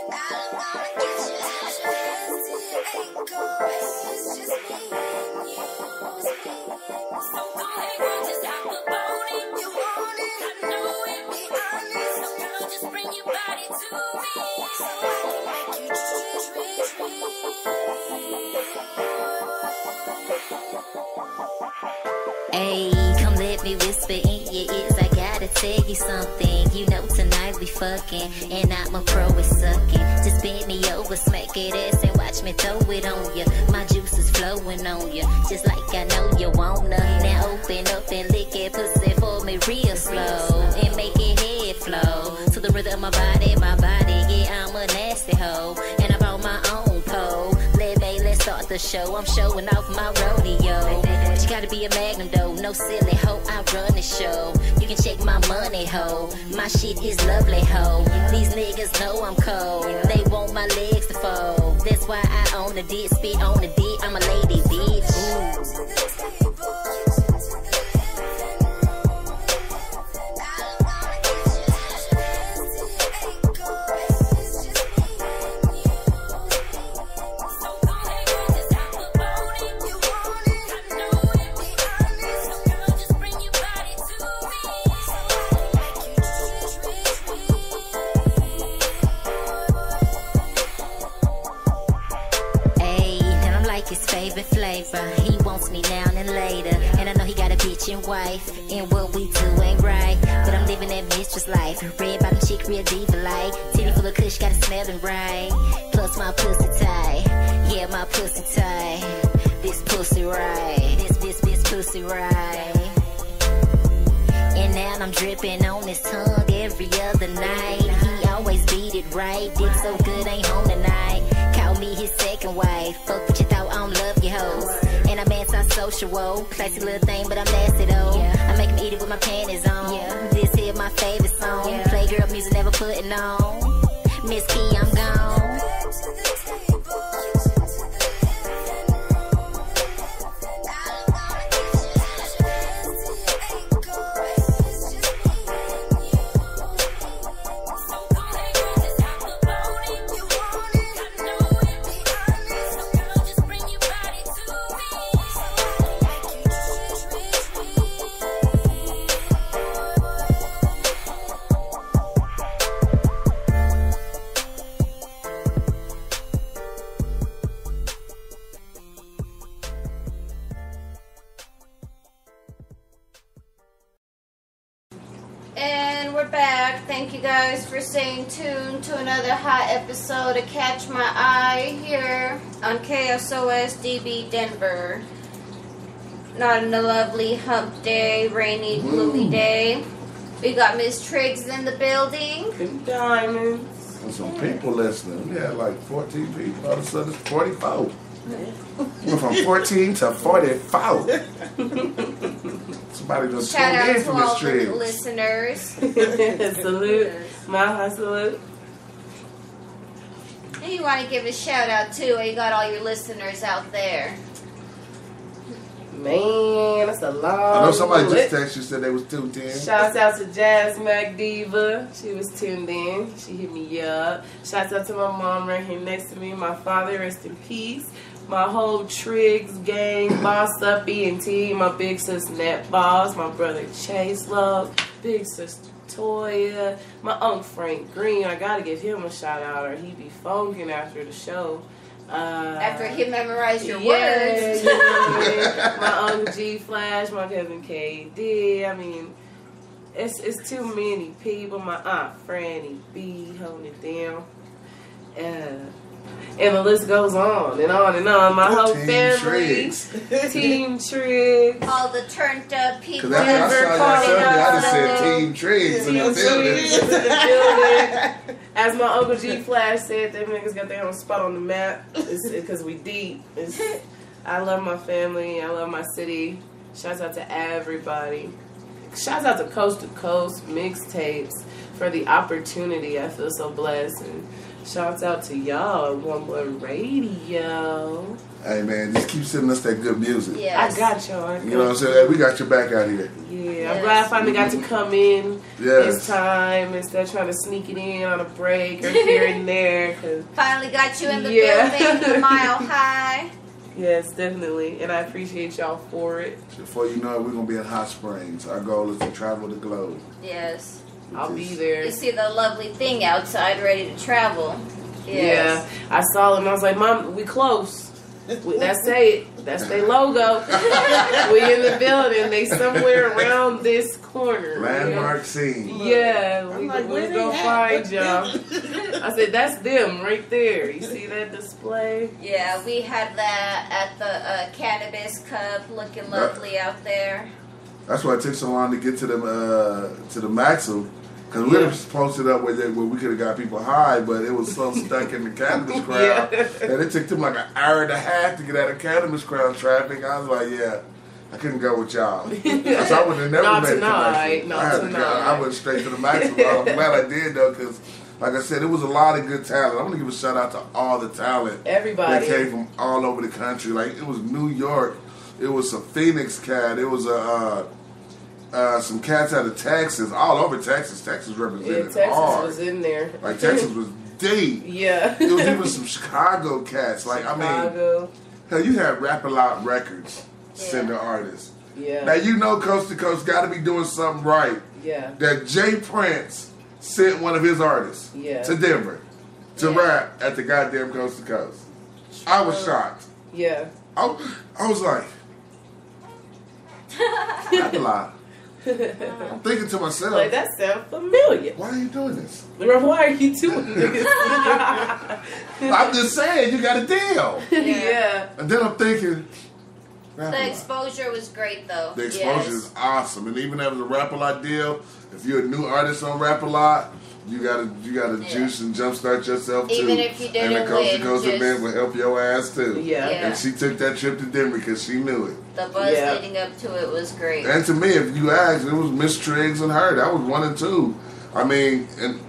I don't wanna get you just to ankle. It's just me and you. So go ahead, girl, just hop up on it. You want it, I know it. Be honest, so girl, just bring your body to me, so I can make you Ayy, come let me whisper in your ears. I gotta tell you something. You know tonight we fucking, and I'm a pro at sucking. Just bend me over, smack it ass, and watch me throw it on you. My juice is flowing on you, just like I know you wanna. Now open up and lick it pussy for me real slow, and make it head flow to the rhythm of my body, yeah, I'm a nasty hoe, and I brought my own pole. the show. I'm showing off my rodeo. But you gotta be a magnum though, no silly hoe. I run the show. You can check my money, hoe. My shit is lovely, hoe. These niggas know I'm cold. They want my legs to fold. That's why I own the dick, spit on the dick. I'm a lady, bitch. He wants me now and later, and I know he got a bitch and wife, and what we do ain't right, but I'm living that mistress life. Red bottom chick, real diva like, titty full of kush, got it smelling right. Plus my pussy tight, yeah my pussy tight. This pussy right, this pussy right. And now I'm dripping on his tongue every other night. He always beat it right, dick so good ain't home tonight. Call me his second wife, fuck what you thought, I don't love you hoes. And I'm anti-social, classy little thing, but I'm nasty though. I make him eat it with my panties on. This here my favorite song. Playgirl music never putting on. Miss Key, I'm gone. And we're back. Thank you guys for staying tuned to another hot episode of Catch My Eye here on KSOS DB Denver. Not on a lovely hump day, rainy, gloomy day. We got Miss TRIGGZ in the building. Good diamonds. There's some people listening. We had like 14 people. All of a sudden it's 44. Went from 14 to 44. Somebody just Shout out tuned in to for Miss all the TRIGGZ. listeners. Salute. My salute. And you want to give a shout out too, you got all your listeners out there. Man, that's a long I know somebody list. just texted you, said they was tuned in. Shouts out to Jazz Mac Diva. She was tuned in. She hit me up. Shouts out to my mom right here next to me. My father, rest in peace. My whole TRIGGZ gang, Boss Up ENT. My big sis Nat Boss. My brother Chase Love. Big sister Toya. My uncle Frank Green. I gotta give him a shout out or he be funking after the show. After he memorized your words. You know what I mean? My Uncle G Flash, my cousin KD. I mean, it's too many people. My Aunt Franny B holding it down. And the list goes on and on and on. My whole Team family. TRIGGZ. Team TRIGGZ. All the turned up people. Because after I saw you Sunday, I just said Team TRIGGZ in the building. As my Uncle G Flash said, them niggas got their own spot on the map. It's because we deep. I love my family. I love my city. Shouts out to everybody. Shouts out to Coast mixtapes for the opportunity. I feel so blessed. And shouts out to y'all at One Blood Radio. Hey man, just keep sending us that good music. Yes. I got y'all. You know what I'm saying? We got your back out here. Yeah, I'm glad I finally got to come in Yes. this time instead of trying to sneak it in on a break or here and there. Cause, Finally got you in the building, a mile high. yes, definitely. And I appreciate y'all for it. Before you know it, we're going to be in Hot Springs. Our goal is to travel the globe. Yes. I'll be there. You see the lovely thing outside ready to travel. Yes. Yeah, I saw them. I was like, Mom, we close. That's it. That's their logo. We in the building. They somewhere around this corner. Landmark scene. Yeah, I'm we like, where go they find at? y'all. I said, that's them right there. You see that display? Yeah, we had that at the Cannabis Cup, looking lovely out there. That's why it took so long to get to the Maxim. Because we were posted up where we could have got people high, but it was so stuck in the cannabis crowd that it took them like an hour and a half to get out of cannabis crowd traffic. I was like, yeah, I couldn't go with y'all. So I would have never made a connection. I went straight to the maximum. I'm glad I did, though, because, like I said, it was a lot of good talent. I'm going to give a shout out to all the talent. Everybody. That came from all over the country. Like, it was New York. It was a Phoenix cat. It was some cats out of Texas, all over Texas. Texas represented Texas hard. was in there. Like, Texas was deep. Yeah. It was even some Chicago cats. Like, Chicago. I mean, hell, you had Rap-A-Lot Records send the artists. Yeah. Now, you know Coast to Coast got to be doing something right. Yeah. That Jay Prince sent one of his artists to Denver to rap at the goddamn Coast to Coast. I was shocked. Yeah. I was like, Rap-A-Lot. I'm thinking to myself, like, that sounds familiar. Why are you doing this? Why are you doing this? I'm just saying, you got a deal. Yeah. And then I'm thinking, the exposure was great, though. The exposure is awesome, and even as a Rap-A-Lot deal, if you're a new artist on Rap-A-Lot, you gotta juice and jumpstart yourself too. Even if you didn't and the Coast to win, Coast event will help your ass too. Yeah. And she took that trip to Denver because she knew it. The buzz leading up to it was great. And to me, if you ask, it was Miss TRIGGZ and her. That was 1 and 2. I mean, and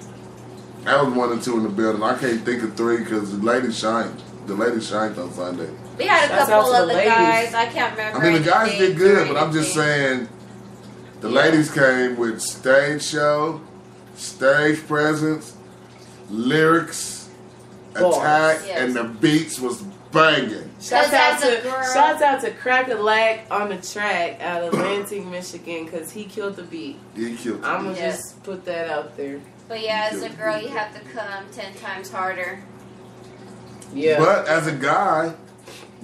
that was 1 and 2 in the building. I can't think of 3 because the lady shined. The lady shined on Sunday. We had a couple of the guys. I can't remember. I mean, the guys did good, but I'm just saying the ladies came with stage show, stage presence, lyrics, attack, and the beats was banging. Shouts out to Crack-A-Lack on the track out of Lansing, Michigan, because he killed the beat. He killed the I'm going to just put that out there. But yeah, as a girl, you have to come 10 times harder. Yeah. But as a guy,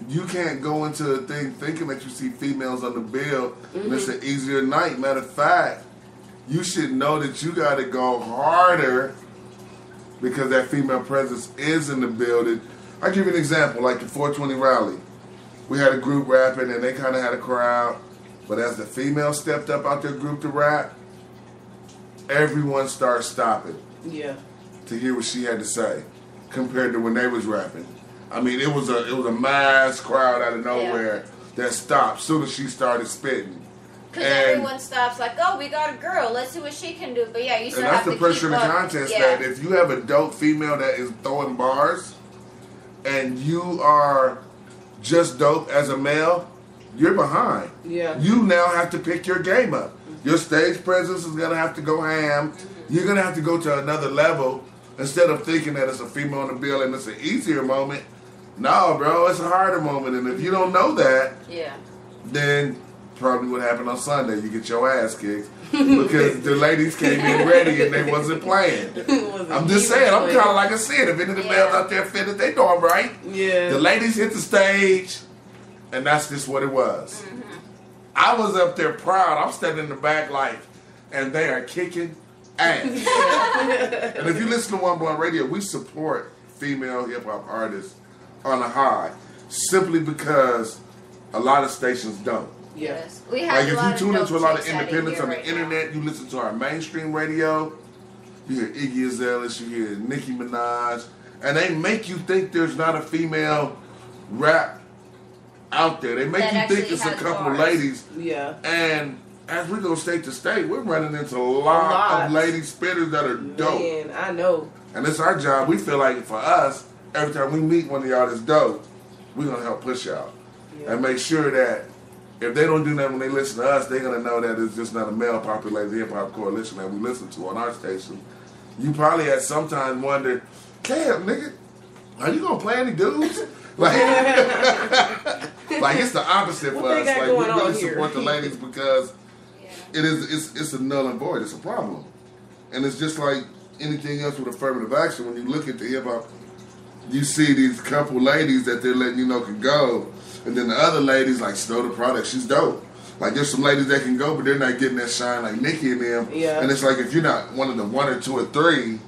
you can't go into the thing thinking that you see females on the bill and it's an easier night. Matter of fact, you should know that you got to go harder because that female presence is in the building. I'll give you an example, like the 420 rally. We had a group rapping and they kind of had a crowd, but as the female stepped up out their group to rap, everyone started stopping to hear what she had to say compared to when they was rapping. I mean, it was a mass crowd out of nowhere that stopped as soon as she started spitting. Because everyone stops like, oh, we got a girl. Let's see what she can do. But yeah, you still have to keep up. And that's the pressure in the contest that if you have a dope female that is throwing bars and you are just dope as a male, you're behind. Yeah. You now have to pick your game up. Your stage presence is going to have to go ham. You're going to have to go to another level instead of thinking that it's a female on the bill and it's an easier moment. No, bro, it's a harder moment. And if you don't know that, then probably what happened on Sunday, you get your ass kicked because the ladies came in ready and they wasn't playing. I'm just saying, I'm kind of like I said, if any of the males out there fitted, they doing right. Yeah. The ladies hit the stage, and that's just what it was. I was up there proud. I'm standing in the back like, and they are kicking ass. And if you listen to One Blunt Radio, we support female hip-hop artists on a high simply because a lot of stations don't. Yes. We have like if you tune into a lot of independents on the internet, you listen to our mainstream radio, you hear Iggy Azalea, you hear Nicki Minaj, and they make you think there's not a female rap out there. They make you think it's a couple of ladies. Yeah. And as we go state to state, we're running into a lot of lady spitters that are dope. Man, I know. And it's our job. We feel like for us, every time we meet one of y'all that's dope, we're going to help push y'all. And make sure that if they don't do that when they listen to us, they're going to know that it's just not a male-populated hip-hop coalition that we listen to on our station. You probably at some time wondered, damn, nigga, are you going to play any dudes? Like it's the opposite for us. Like, we really support the ladies because it's a null and void. It's a problem. And it's just like anything else with affirmative action. When you look at the hip-hop, you see these couple ladies that they're letting you know can go. And then the other ladies, like Snow the Product, she's dope. Like, there's some ladies that can go, but they're not getting that shine like Nicki and them. Yeah. And it's like, if you're not one of the 1 or 2 or 3,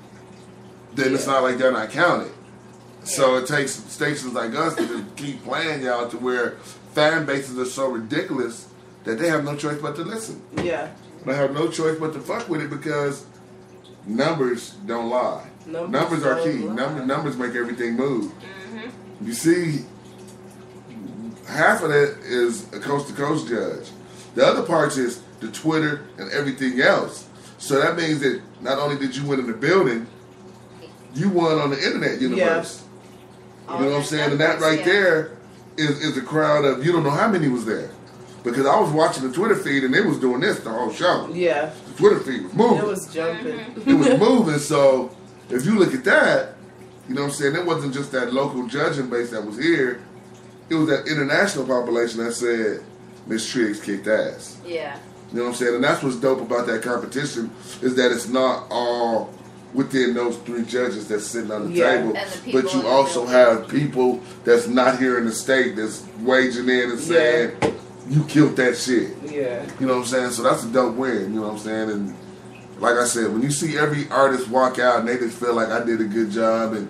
then it's not like they're not counted. So it takes stations like us to just keep playing y'all to where fan bases are so ridiculous that they have no choice but to listen. Yeah. They have no choice but to fuck with it because numbers don't lie. Numbers are key. Numbers make everything move. You see, half of that is a coast-to-coast judge. The other part is the Twitter and everything else. So that means that not only did you win in the building, you won on the internet universe. You know what I'm saying? And that right there is a crowd of, you don't know how many was there. Because I was watching the Twitter feed and they was doing this the whole show. Yeah. The Twitter feed was moving. It was jumping. It was moving. So if you look at that, you know what I'm saying? It wasn't just that local judging base that was here. It was that international population that said, Miss TRIGGZ kicked ass. Yeah. You know what I'm saying? And that's what's dope about that competition is that it's not all within those 3 judges that's sitting on the table, but you also have people that's not here in the state that's waging in and saying, you killed that shit. Yeah. You know what I'm saying? So that's a dope win, you know what I'm saying? And like I said, when you see every artist walk out and they just feel like I did a good job and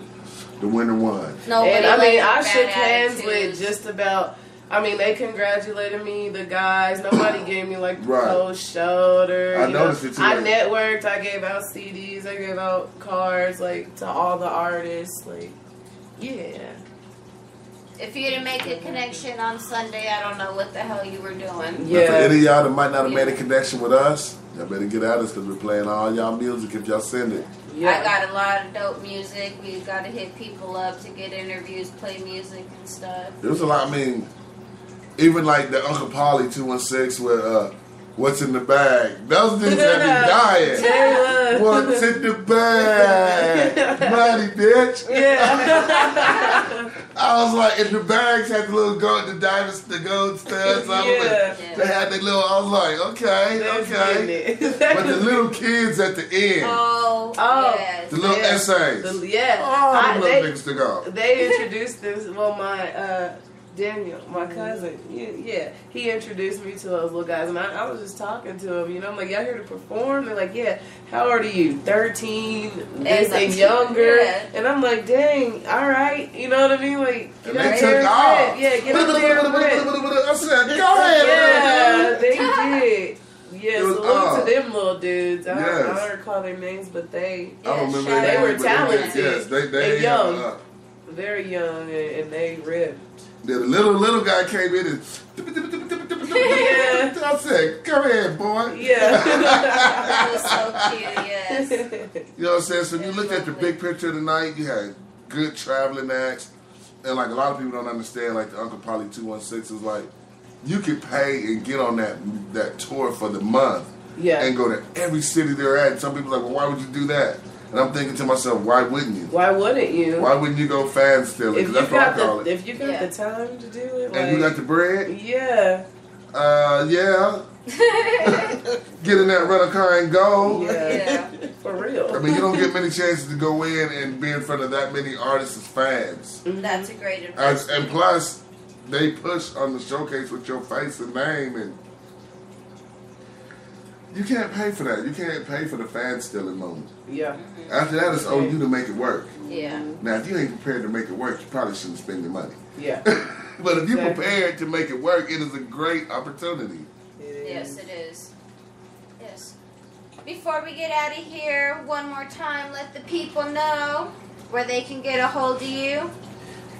the winner won. And I mean, I shook hands with just about, I mean, they congratulated me, the guys. Nobody gave me like the cold shoulder. I noticed it too. I networked. I gave out CDs. I gave out cards like to all the artists. Like, yeah. If you didn't make a connection on Sunday, I don't know what the hell you were doing. Yeah. For any of y'all that might not have made a connection with us, y'all better get at us because we're playing all y'all music if y'all send it. I got a lot of dope music. We got to hit people up to get interviews, play music and stuff. There's a lot. I mean, even like the Uncle Polly 216 with What's in the Bag. Those dudes have me dying. What's in the bag? Money, bitch. Yeah. I was like, and the bags had the little gold, the diamonds, the gold studs. They had their little, I was like, okay. But the little kids at the end. Yes. The little essays. The little niggas to go. They introduced this, well, my, Daniel, my cousin, he introduced me to those little guys, and I was just talking to him, you know, I'm like, y'all here to perform? They're like, yeah, how old are you? 13, and younger, and I'm like, dang, alright, you know what I mean, like, get up there and rip. Yeah, get up there and rip. I said, go ahead. Yeah, they did. Yeah, salute to them little dudes. I don't recall their names, but they were talented. Yes, they young. Very young, and they ripped. The little guy came in and I said, come here, boy. Yeah. That was so cute, yes. You know what I'm saying? So you look at the big picture of the night, you had good traveling acts. And like a lot of people don't understand, like the Uncle Polly 216 is like, you could pay and get on that tour for the month and go to every city they're at. And some people are like, well, why would you do that? And I'm thinking to myself, why wouldn't you? Why wouldn't you? Why wouldn't you go fan stealing? Because that's what I call it. If you got the time to do it. And you got the bread? Yeah. Yeah. Get in that rental car and go. Yeah. For real. I mean, you don't get many chances to go in and be in front of that many artists as fans. That's a great investment. And plus, they push on the showcase with your face and name, and you can't pay for that. You can't pay for the fan stealing moment. Yeah. After that, it's on you to make it work. Yeah. Now, if you ain't prepared to make it work, you probably shouldn't spend your money. Yeah. But if you're prepared to make it work, it is a great opportunity. Yes, it is. Yes. Before we get out of here, one more time, let the people know where they can get a hold of you.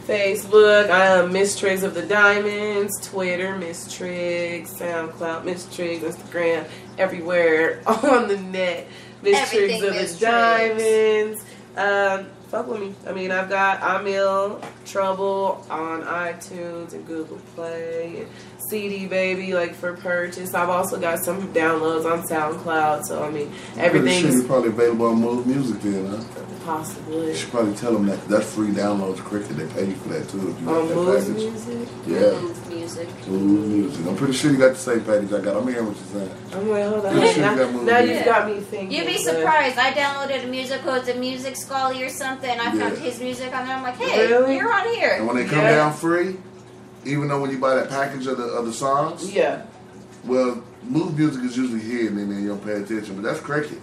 Facebook, I am Miss TRIGGZ of the Diamonds. Twitter, Miss TRIGGZ. SoundCloud, Miss TRIGGZ. Instagram, everywhere on the net. Miss TRIGGZ of the Diamonds. Fuck with me. I mean, I've got I'm Ill Trouble on iTunes and Google Play. And CD Baby, like for purchase. I've also got some downloads on SoundCloud. So, I mean, everything's... You're probably available on Move Music then, huh? Possibly. You should probably tell them that's free downloads. Cricket, they pay you for that too. If you on that Move package. Music? Yeah. Move Music. Move Music. I'm pretty sure you got the same package I got. I'm hearing what you're saying. I'm like, hold on. Now you've got me thinking. You'd be surprised. I downloaded a music code, it's a Music Scully or something. I found his music on there. I'm like, hey, you're on here. And when they come down free, even though when you buy that package of the songs, well, Move Music is usually hidden and then you don't pay attention. But that's Cricket.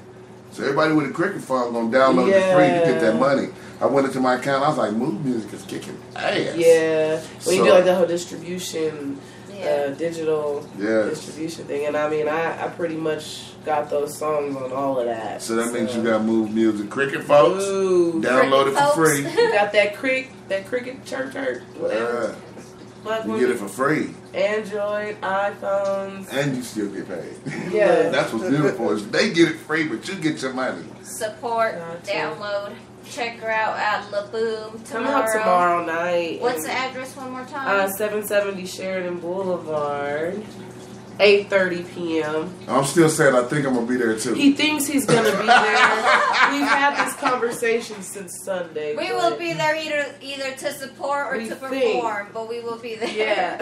So everybody with a Cricket phone gonna download it free to get that money. I went into my account. I was like, Move Music is kicking ass. Yeah. When you do like the whole distribution digital distribution thing. And I mean, I pretty much got those songs on all of that. So that means you got Move Music. Cricket folks, download it for free. You got that Cricket church, whatever. You get it for free. Android, iPhones. And you still get paid. Yeah. That's what's beautiful. Is they get it free, but you get your money. Support, download. Check her out at La Boom tomorrow. Come out tomorrow night. What's the address one more time? 770 Sheridan Boulevard. 8:30 p.m. I'm still saying I think I'm going to be there too. He thinks he's going to be there. We've had this conversation since Sunday. We will be there either to support or to perform, but we will be there. Yeah.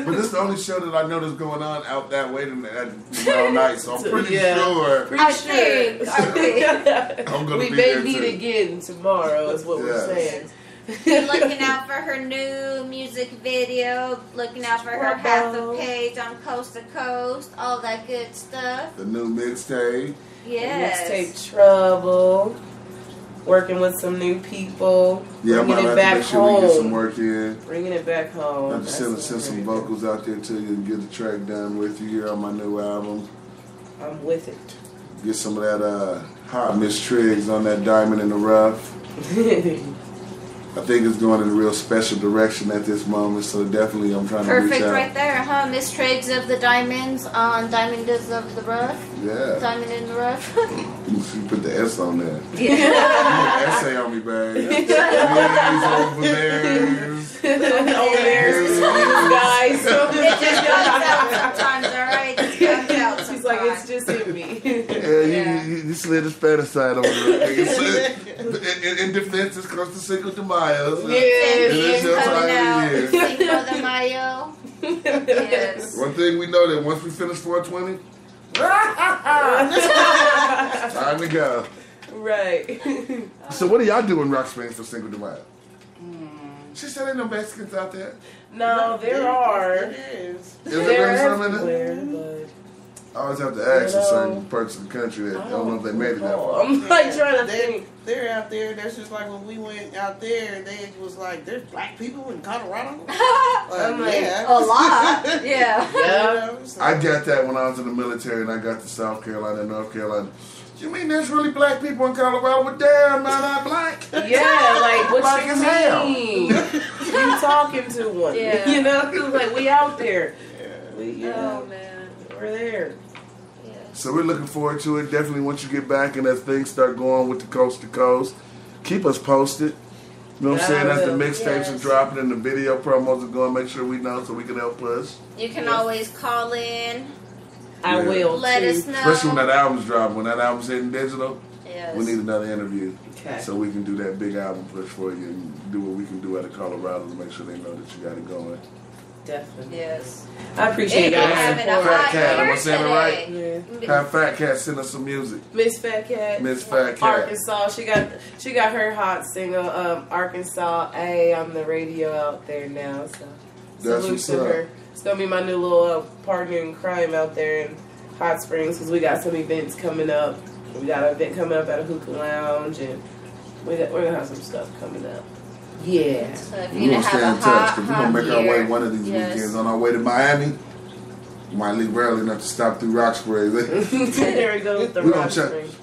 But this is the only show that I know that's going on out that way tomorrow night, so I'm pretty sure. I think. I'm going to we be may there meet too. again tomorrow is what we're saying. Be looking out for her new music video, looking out for her half a page on Coast to Coast, all that good stuff. The new mixtape. Yes. Mixtape Trouble. Working with some new people. Yeah, I'm bringing going it to back make sure we get some home. work in. Bringing it back home. I'm just send some vocals out there to you and get the track done with you here on my new album. I'm with it. Get some of that hot Miss TRIGGZ on that Diamond in the Rough. I think it's going in a real special direction at this moment, so definitely I'm trying to reach out. Perfect right there, huh? Miss TRIGGZ of the Diamonds on Diamond is of the Rough. Yeah. Diamond in the Rough. You put the S on there. Yeah. Essay on me, babe. Over there. Guys. It just comes out sometimes, alright? It just comes out sometimes. She's like, it's just in me. You slid his side over there. In defense, it's close to Cinco de Mayo. So Yes, your coming out. time of year. Cinco de Mayo. Yes. One thing we know that once we finish 420, time to go. Right. So what are y'all doing, Rock Springs, for Cinco de Mayo? She said ain't no Mexicans out there. No, there are. Is there some in there? I always have to ask in certain parts of the country that I don't know if they made it that far. I'm like trying to think. They're out there. That's just like when we went out there. They was like, "There's black people in Colorado." I'm like, yeah, a lot. Yeah. Yeah. I got that when I was in the military and I got to South Carolina and North Carolina. You mean there's really black people in Colorado? Well, damn, man, I'm black. Yeah, like what Black you as hell. mean? You talking to one? Yeah. You know, like we out there. We, Oh, man. we're there. So we're looking forward to it. Definitely once you get back and as things start going with the Coast to Coast, keep us posted. You know what I'm saying? As the mixtapes are dropping and the video promos are going, make sure we know so we can help us. You can always call in. I will. Let us know. Especially when that album's dropping. When that album's hitting digital, Yes. we need another interview. Okay. So we can do that big album push for you and do what we can do out of Colorado to make sure they know that you got it going. Definitely. Yes. I appreciate And y'all having a support. Fat hot Cat, am I year saying it right? today. Have Fat Cat send us some music. Miss Fat Cat. Miss Fat Cat. Arkansas. She got her hot single, Arkansas A, on the radio out there now. So That's salute what's to up. her. It's gonna be my new little partner in crime out there in Hot Springs because we got some events coming up. We got an event coming up at a hookah lounge, and we're gonna have some stuff coming up. Yeah. So if We're you going to have stay a in touch hot, because we're going to make our year, way one of these weekends on our way to Miami. We might leave early enough to stop through Rock Springs. There we go with the We're Rock gonna check. Springs.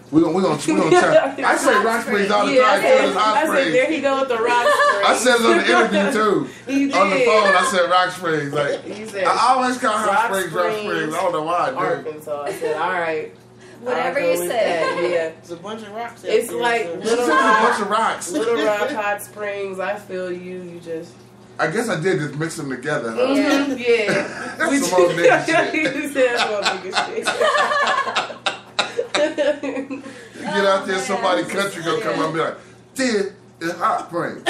We're gonna check. I say Rock Springs all the time. So does Hot I said, Springs. there he go with the Rock Springs. I said it on the interview too. He On the did. phone, I said Rock Springs. Like He said, I always call Hot Rock Springs Rock Springs. I don't know why I do. Arkansas. I said, all right. Whatever I'll go you with say. that, Yeah. It's a bunch of rocks. Out It's there, like so. Little It's a Rock, bunch of rocks. Little Rock, Hot Springs. I feel you. You just. I guess I did just mix them together. Huh? Mm-hmm, yeah. That's some old nigga shit. You said that's what nigga shit. You get out there, somebody country gonna come up and be like, "This is Hot Springs."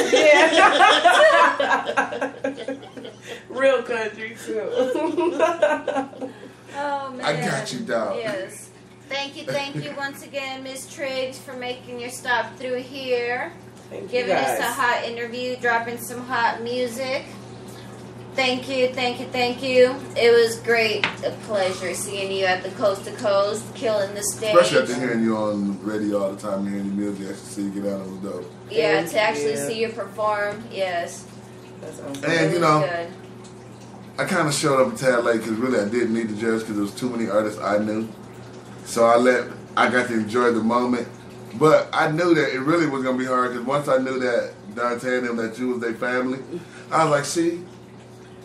Real country too. Oh, man. I got you, dog. Yes. Thank you once again, Miss TRIGGZ, for making your stop through here. Giving us a hot interview, dropping some hot music. Thank you. It was great, a pleasure seeing you at the Coast to Coast, killing the stage. Especially after hearing you on radio all the time and hearing your music, I see you get out of the dope. Yeah, to actually see you perform, yes. That's awesome. And It you was know, good. I kind of showed up a tad late because really I didn't need to judge because there was too many artists I knew. So I got to enjoy the moment. But I knew that it really was going to be hard because once I knew that Dante and them, that you was their family, I was like, see,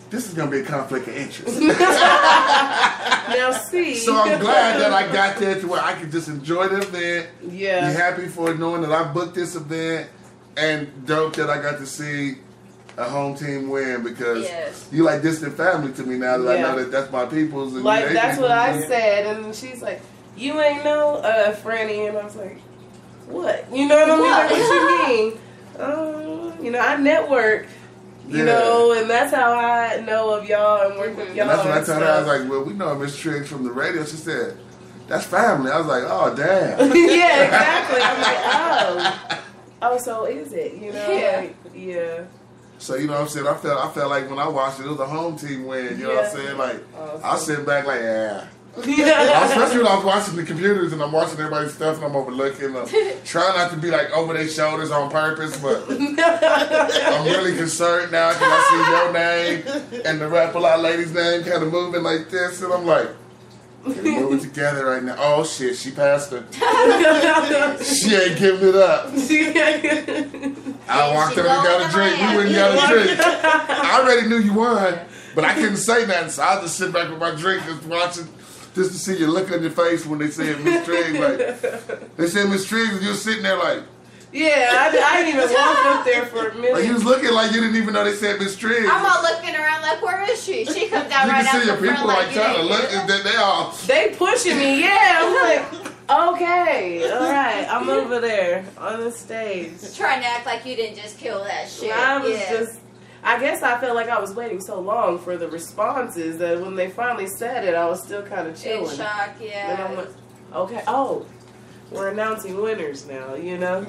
this is going to be a conflict of interest. Now see. So I'm glad that I got there to where I could just enjoy the event. Yeah. Be happy for knowing that I booked this event, and dope that I got to see a home team win because you like distant family to me now that I know that that's my people's. And like that's what I win. said, and she's like, "You ain't know Franny," and I was like, "What? You know what I mean? Like, what you mean? You know, I network." You know, and that's how I know of y'all and work with y'all. And that's what I told her. I was like, well, we know Miss Triggs from the radio. She said, that's family. I was like, oh, damn. Yeah, exactly. I'm like, oh, so is it? You know? Like, yeah. So, you know what I'm saying? I felt like when I watched it was a home team win. You know what I'm saying? Like, I was sitting back like, yeah. Especially when I was watching the computers and I'm watching everybody's stuff and I'm overlooking. Trying not to be like over their shoulders on purpose, but I'm really concerned now because I see your name and the Rap A Lot lady's name kind of moving like this, and I'm like, we're moving together right now. Oh shit, she passed her. She ain't giving it up. I walked up and got a drink. You went and got a drink. I already knew you won, but I couldn't say nothing, so I just sit back with my drink just watching. Just to see your look on your face when they said Miss Triggs, like they said Miss Triggs, and you were sitting there like, yeah, I didn't even walk up there for a minute. Like you was looking like you didn't even know they said Miss Triggs. I'm all looking around like, where is she? She comes down you right out can see your the front people like like trying to look, and they pushing me. Yeah, I'm like, okay, all right, I'm over there on the stage, trying to act like you didn't just kill that shit. I was just. I guess I felt like I was waiting so long for the responses that when they finally said it, I was still kind of chilling. In shock, yeah. And I'm like, okay, we're announcing winners now, you know?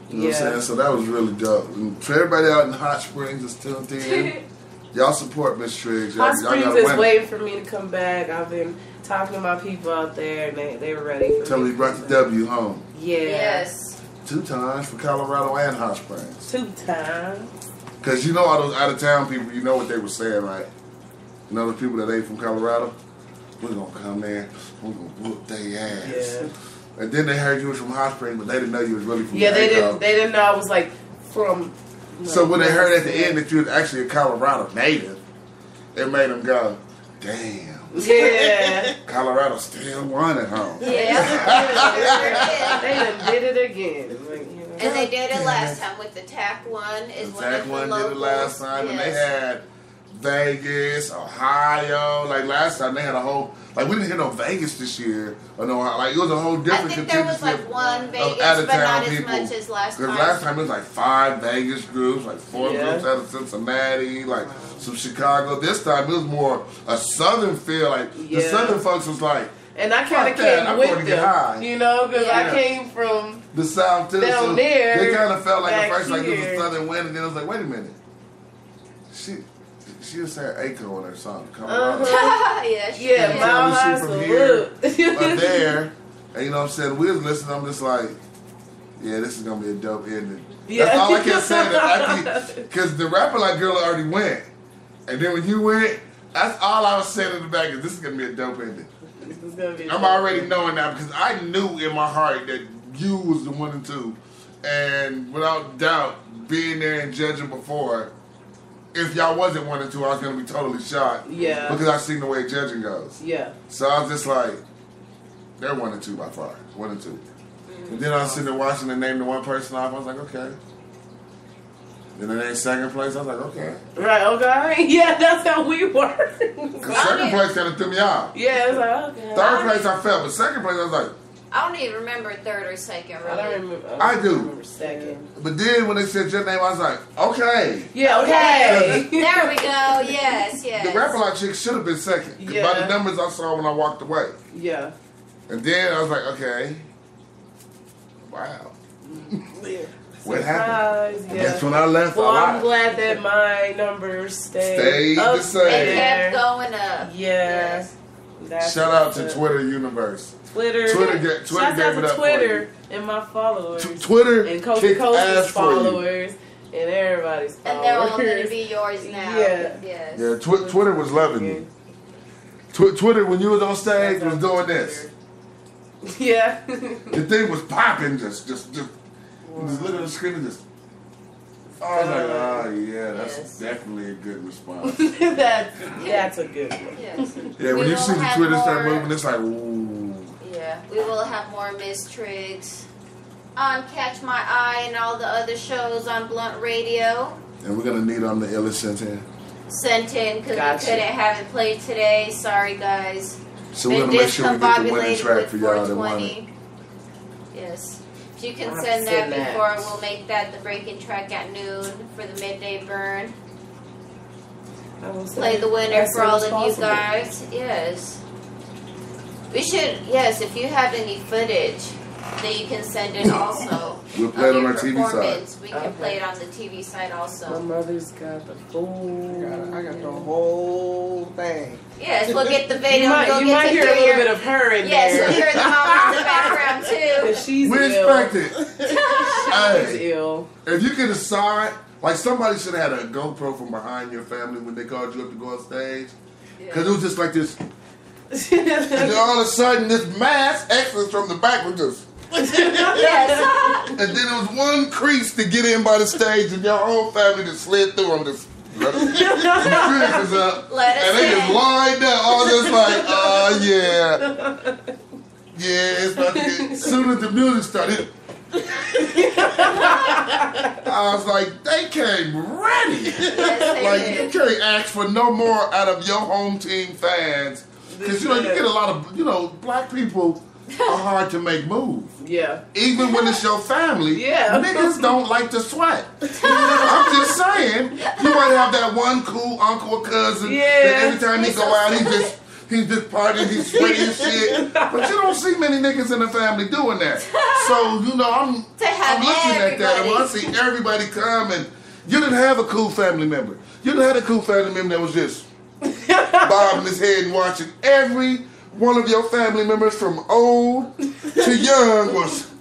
You know what I'm saying? So that was really dope. And for everybody out in Hot Springs that's tuned in, y'all support Miss Triggs. Hot Springs is waiting for me to come back. I've been talking to my people out there, and they were ready for me. Tell me you brought the W home. Yeah. Yes. 2 times for Colorado and Hot Springs. 2 times. Because you know all those out-of-town people, you know what they were saying, right? You know the people that ain't from Colorado? We're going to come there, we're going to whoop their ass. Yeah. And then they heard you was from Hot Springs, but they didn't know you was really from they didn't know I was like from... So when they heard at the end that you was actually a Colorado native, it made them go, damn. Yeah. Colorado still won at home. Yeah. They done did it again. Like, you know. And they did it last time with the TAC one. The TAC one did it last time, and they had Vegas, Ohio. Like last time, they had a whole. Like we didn't hit no Vegas this year, or no. Like it was a whole different. I think there was like one Vegas, but not as much as last time. Because last time it was like 5 Vegas groups, like 4 groups out of Cincinnati, like some Chicago. This time it was more a Southern feel. Like the Southern folks was like. And I kind of came with them, you know, because I came from the South too. Down so there. They kind of felt like at first like it was here. a Southern win, and then it was like, wait a minute, she just had Aiko in her song. Yeah, Mile High from here or there, and you know what I'm saying. We was listening. I'm just like, yeah, this is gonna be a dope ending. Yeah. That's all I kept saying. Because the Rap A Lot girl already went, and then when you went, that's all I was saying in the back is this is gonna be a dope ending. I'm already knowing that because I knew in my heart that you was the 1 and 2, and without doubt, being there and judging before, if y'all wasn't 1 and 2, I was gonna be totally shocked. Yeah. Because I seen the way judging goes. Yeah. So I was just like, they're 1 and 2 by far, 1 and 2. And then I was sitting there watching and name the one person off. I was like, okay. Then they named second place. I was like, okay. Right, okay. Yeah, that's how we were. Because second place kind of threw me off. Yeah, it was like, okay. Third place I felt, but second place I was like, I don't even remember third or second, really. I don't remember. I do. Remember second. But then when they said your name, I was like, okay. Yeah, okay. There we go. Yes, yes. The Rap A Lot chick should have been second. Yeah. By the numbers I saw when I walked away. Yeah. And then I was like, okay. Wow. What happened? Yeah. That's when I left. Well, I'm glad that my numbers stayed the same. They kept going up. Yeah. Yes. Shout out to Twitter Universe. Twitter gave Shout it out up to Twitter for you. and my followers. Twitter and Coach kicked Coach's ass for you. followers. And everybody's followers. And they're all going to be yours now. Yeah. Yes. Yeah, Twitter was loving you. Twitter, when you was on stage, was doing this. Yeah. The thing was popping, just look at the screen and just. I was like, oh yeah, that's definitely a good response. that's a good one. Yes. Yeah, when you see the Twitter start moving, it's like, ooh. Yeah, we will have more Miss Triggs on Catch My Eye and all the other shows on Blunt Radio. And we're gonna need them the illest sent in. Sent in because we couldn't have it played today. Sorry, guys. So we're gonna make sure we get the winning track for y'all that want it. Yes. If you can send that before, we'll make that the breaking track at noon for the midday burn. Play the winner for all of you guys. Yes. We should, yes, if you have any footage that you can send in also. We'll play it on our TV side. We can play it on the TV side also. My mother's got the full. I got the whole thing. Yes, we'll get the video. You might hear a little bit of her in there. Yes, we'll hear the mom in the background too. She's we ill. expect it. She's ill. If you could decide, like somebody should have had a GoPro from behind your family when they called you up to go on stage. Because it was just like this. And then all of a sudden, this mass exits from the back was just. Yes. And then there was one crease to get in by the stage, and your whole family just slid through them. Just let them up, and they just lined up. All just like, oh yeah, it's about to get. As soon as the music started, I was like, they came ready. Yes, Like you can't ask for no more out of your home team fans. Because, you get a lot of, black people are hard to make move. Yeah. Even when it's your family, niggas don't like to sweat. I'm just saying, you might have that one cool uncle or cousin that every time he go out, he's just partying, he's sweating and shit. But you don't see many niggas in the family doing that. So, I'm looking at that, and when I see everybody come, and you didn't have a cool family member. You didn't have a cool family member that was just bobbing his head and watching. Every one of your family members from old to young was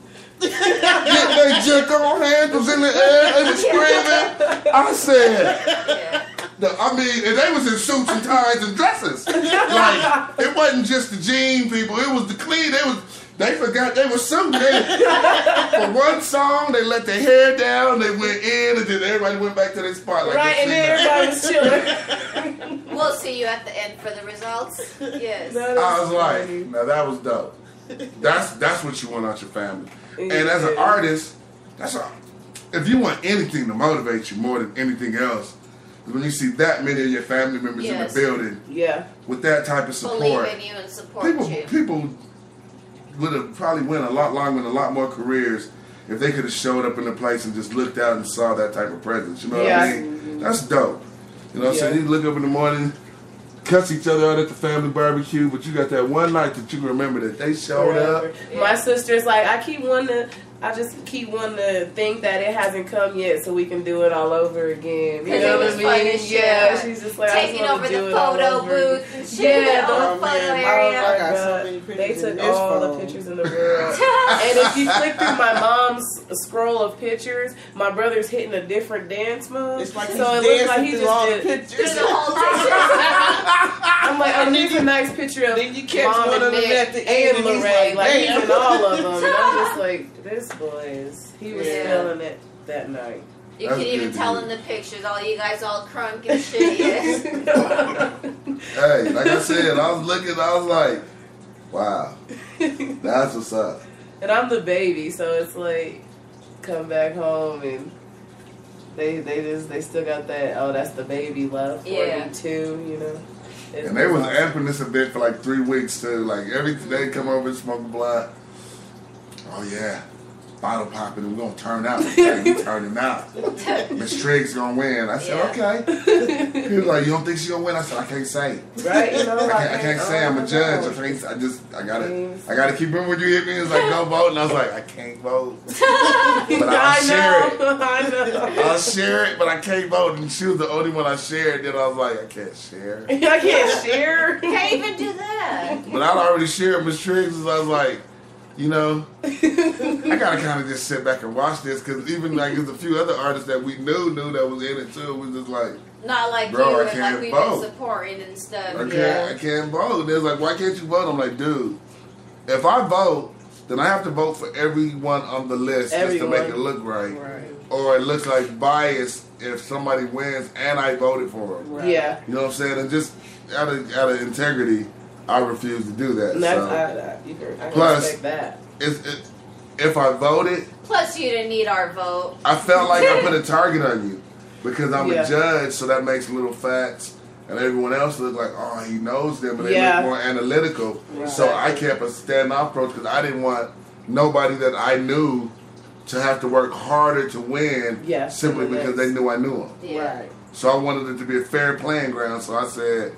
getting their jerk on hands was in the air and was screaming. I said, and they was in suits and ties and dresses. Like, it wasn't just the jean people, it was the clean. They forgot they were suiting. For one song, they let their hair down, they went in, and then everybody went back to their spot. Like right, and then everybody was chilling. We'll see you at the end for the results. Yes. I was like, now that was dope. That's what you want out your family. And as an artist, if you want anything to motivate you more than anything else, is when you see that many of your family members in the building with that type of support. Believe in you and support you. People would have probably went a lot longer and a lot more careers if they could have showed up in the place and just looked out and saw that type of presence. You know what I mean? That's dope. You know what I'm saying? You look up in the morning, cuss each other out at the family barbecue, but you got that one night that you remember that they showed up. My sister's like, I just keep wanting to think that it hasn't come yet so we can do it all over again. You know what I mean? Yeah, she's just like, taking over the photo booth and shit. Yeah, the photo area. I got so many pictures. They took all the pictures in the world. And if you click through my mom's scroll of pictures, my brother's hitting a different dance move. It's like so it looks like he just did pictures. The whole thing. I'm like, here's a nice picture of then you catch Mom one and of them Nick at the end and and he's Lorraine. like, He's damn. in all of them. And I'm just like, this boy he was feeling it that night. You can even tell in the pictures, all you guys all crunk and shit. Yes. Hey, like I said, I was like, wow, that's what's up. And I'm the baby, so it's like, come back home and they still got that, that's the baby love for me too, And they was amping this event for like 3 weeks too. Like every day come over and smoke a blunt. Oh yeah, bottle popping and we're gonna turn out. Okay, we turning out. Miss Triggs gonna win. I said, okay. He was like, you don't think she gonna win? I said, I can't say. Right, I can't say. I'm a judge. I gotta keep remembering when you hit me. It was like, go vote. And I was like, I can't vote. But I'll share it. I know. I'll share it, but I can't vote. And she was the only one I shared. Then I was like, I can't share. I can't share? Can't even do that. But I'd already shared Miss Triggs. I was like, you know, I gotta kind of just sit back and watch this because even like there's a few other artists that we knew that was in it too. We just like, not like bro, you I and can't like we've vote. been supporting and stuff. I can't vote. They're like, why can't you vote? I'm like, dude, if I vote, then I have to vote for everyone on the list just to make it look right. Or it looks like bias if somebody wins and I voted for them. Right. Yeah. You know what I'm saying? And just out of integrity, I refuse to do that. And that's, I plus, respect that. If I voted... Plus, you didn't need our vote. I felt like I put a target on you because I'm Yeah. a judge, so that makes little facts. And everyone else look like, oh, he knows them, and they look more analytical. Right. So I kept a standoff approach because I didn't want nobody that I knew to have to work harder to win simply because they knew I knew them. Yeah. Right. So I wanted it to be a fair playing ground. So I said,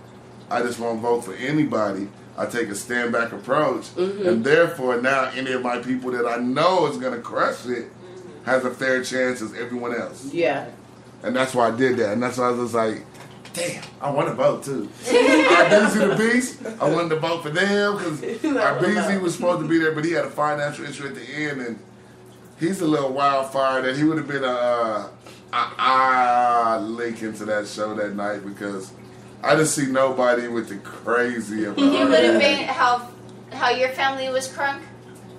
I just won't vote for anybody. I take a stand back approach, and therefore now any of my people that I know is going to crush it has a fair chance as everyone else. Yeah. And that's why I did that, and that's why I was like, damn, I want to vote too. Our Busy the Beast, I wanted to vote for them because our Busy was supposed to be there, but he had a financial issue at the end, and he's a little wildfire that he would have been a link into that show that night because I didn't see nobody with the crazy of He would have been how your family was crunk.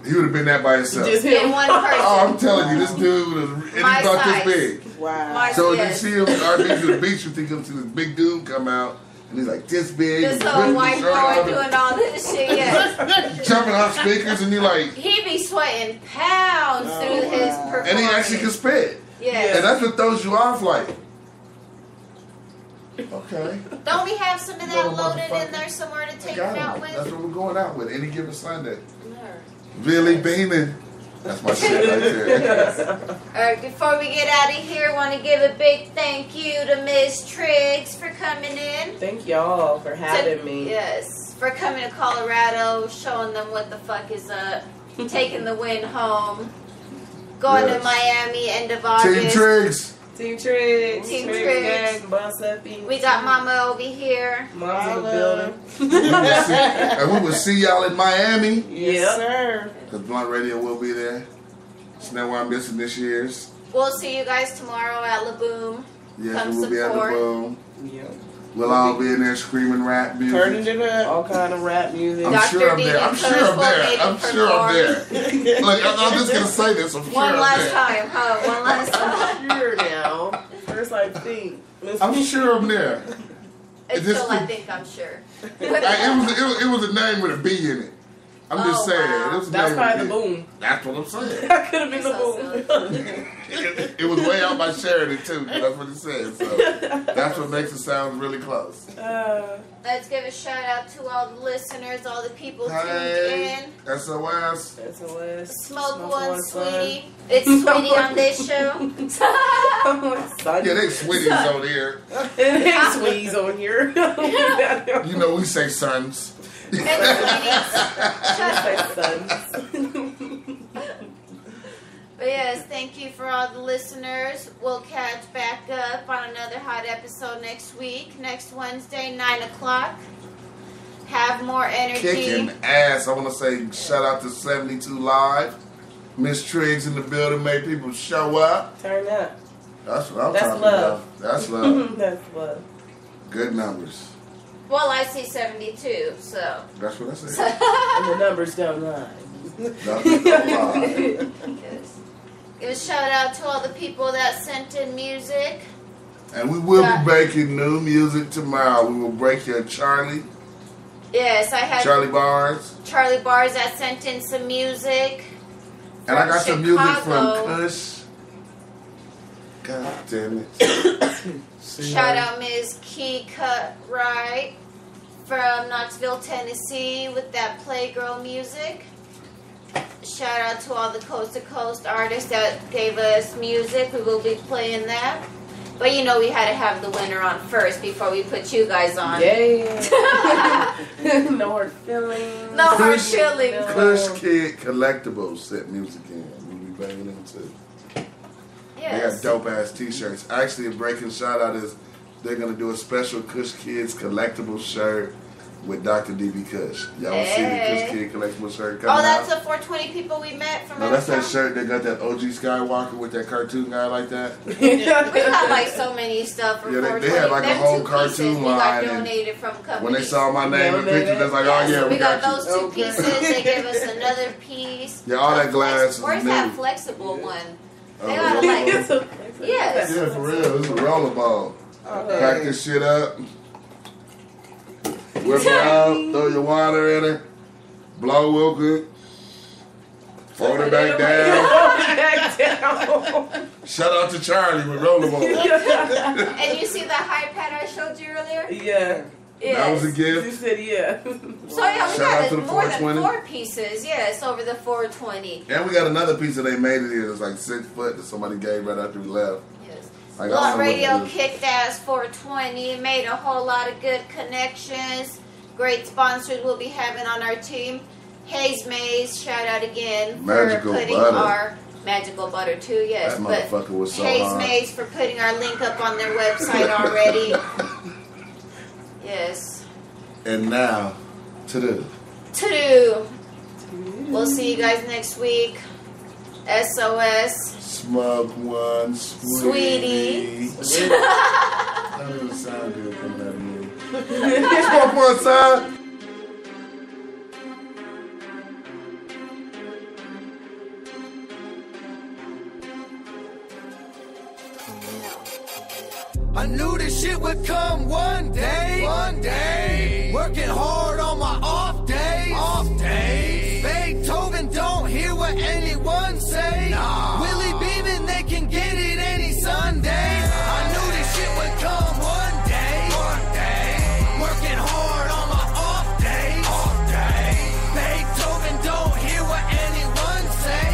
He would have been that by himself. Just in one person. Oh, I'm telling you, this dude was and he about this big. Wow. So if you see him at our beach to the beach, you think he'll see this big dude come out, and he's like this big. This whole white boy doing all this shit, jumping off speakers, and you like. He be sweating pounds through his performance. And he actually can spit. Yeah. And that's what throws you off, like. Okay. Don't we have some of that loaded in there somewhere to take it out with? That's what we're going out with any given Sunday. Really beaming. That's my shit right there. Alright, before we get out of here, I want to give a big thank you to Ms. TRIGGZ for coming in. Thank y'all for having me. Yes, for coming to Colorado, showing them what the fuck is up, taking the win home, going to Miami end of August. Team TRIGGZ. Team TRIGGZ. Team TRIGGZ. TRIGGZ. Boss Uppy. We got Mama over here. Mom's in the building. And we will see y'all in Miami. Yes, sir. Because Blunt Radio will be there. So now I'm missing this year's. We'll see you guys tomorrow at La Boom. Yes, Come we will be at the support. Boom. Yeah. We'll all be in there screaming rap music. Turning it up. All kind of rap music. I'm sure I'm there. I'm sure I'm there. I'm sure I'm there. Look, I'm just going to say this. I'm sure One I'm last there. time, huh? One last time. Sure now. First I think. I'm sure I'm there. Until I think I'm sure. It was a name with a B in it. I'm just saying. It was a That's name probably with a the B. Boom. That's what I'm saying. That could have been the Boom. It was way out by Sheridan too, 'cause that's what it said. So that's what makes it sound really close. Let's give a shout out to all the listeners, all the people Hey, tuned in. SOS. Smoke one, sweetie. It's Sweetie on this show. Yeah, they sweeties on here. They sweeties on here. You know, we say sons. But yes, thank you for all the listeners. We'll catch back up on another hot episode next week, next Wednesday, 9 o'clock. Have more energy. Kicking ass. I want to say shout out to 72 Live. Miss TRIGGZ in the building made people show up. Turn up. That's what I'm That's talking love. about. That's love. That's love. Good numbers. Well, I see 72, so. That's what I said. And the numbers don't lie. Numbers don't lie. Yes. Give a shout out to all the people that sent in music. And we will be breaking new music tomorrow. We will break your Charlie. Yes, I had Charlie Bars. Charlie Bars that sent in some music. And I got some music from Chicago. Kush. God damn it. Shout out Ms. Key Cut Right from Knoxville, Tennessee with that Playgirl music. Shout out to all the Coast to Coast artists that gave us music. We will be playing that. But you know we had to have the winner on first before we put you guys on. Yeah. No hard feelings. No hard feelings. Kush Kid Collectibles sent music in. We'll be banging them too. They got dope ass t-shirts. Actually, a breaking shout out is they're gonna do a special Kush Kids collectible shirt with Dr. DB Kush. Y'all see the Kush Kid collectible shirt coming Oh, that's out? the 420 people we met from No, that's that shirt that got that OG Skywalker with that cartoon guy like that. We got like so many stuff for 420. They had like a whole two cartoon pieces line. We got donated from companies. When they saw my name and pictures, that's like, oh yeah, we got you. those two pieces. They gave us another piece. Yeah, all that glass is Where's new. that flexible one? They Oh, got like, yes. Yeah, for real. It's a rollerball. Crack this shit up. Whip her out. Throw your water in her. Blow real good. Fold her back down. Shout out to Charlie with rollerball. And you see the high pad I showed you earlier? Yeah. Yes. That was a gift. You said yeah. So yeah, we Shout out got to the more than 420. 4 pieces. Yes, over the 420. And we got another piece that they made it here that's like 6 foot that somebody gave right after we left. Yes. Like, Blunt Radio kicked ass 420. Made a whole lot of good connections. Great sponsors we'll be having on our team. Hayes Mays, shout out again Magical for putting butter. our Magical Butter too, yes. That But motherfucker was so Hayes hard. Mays for putting our link up on their website already. Yes. And now, to-do. To-do. We'll see you guys next week. SOS. Smoke one, sweetie. Sweetie. That doesn't sound good coming out of me. Smoke one, son. I knew this shit would come one day. Working hard on my off days. Beethoven don't hear what anyone say. Willie beaming, they can get it any Sunday. I knew this shit would come one day. Working hard on my off days. Beethoven don't hear what anyone say.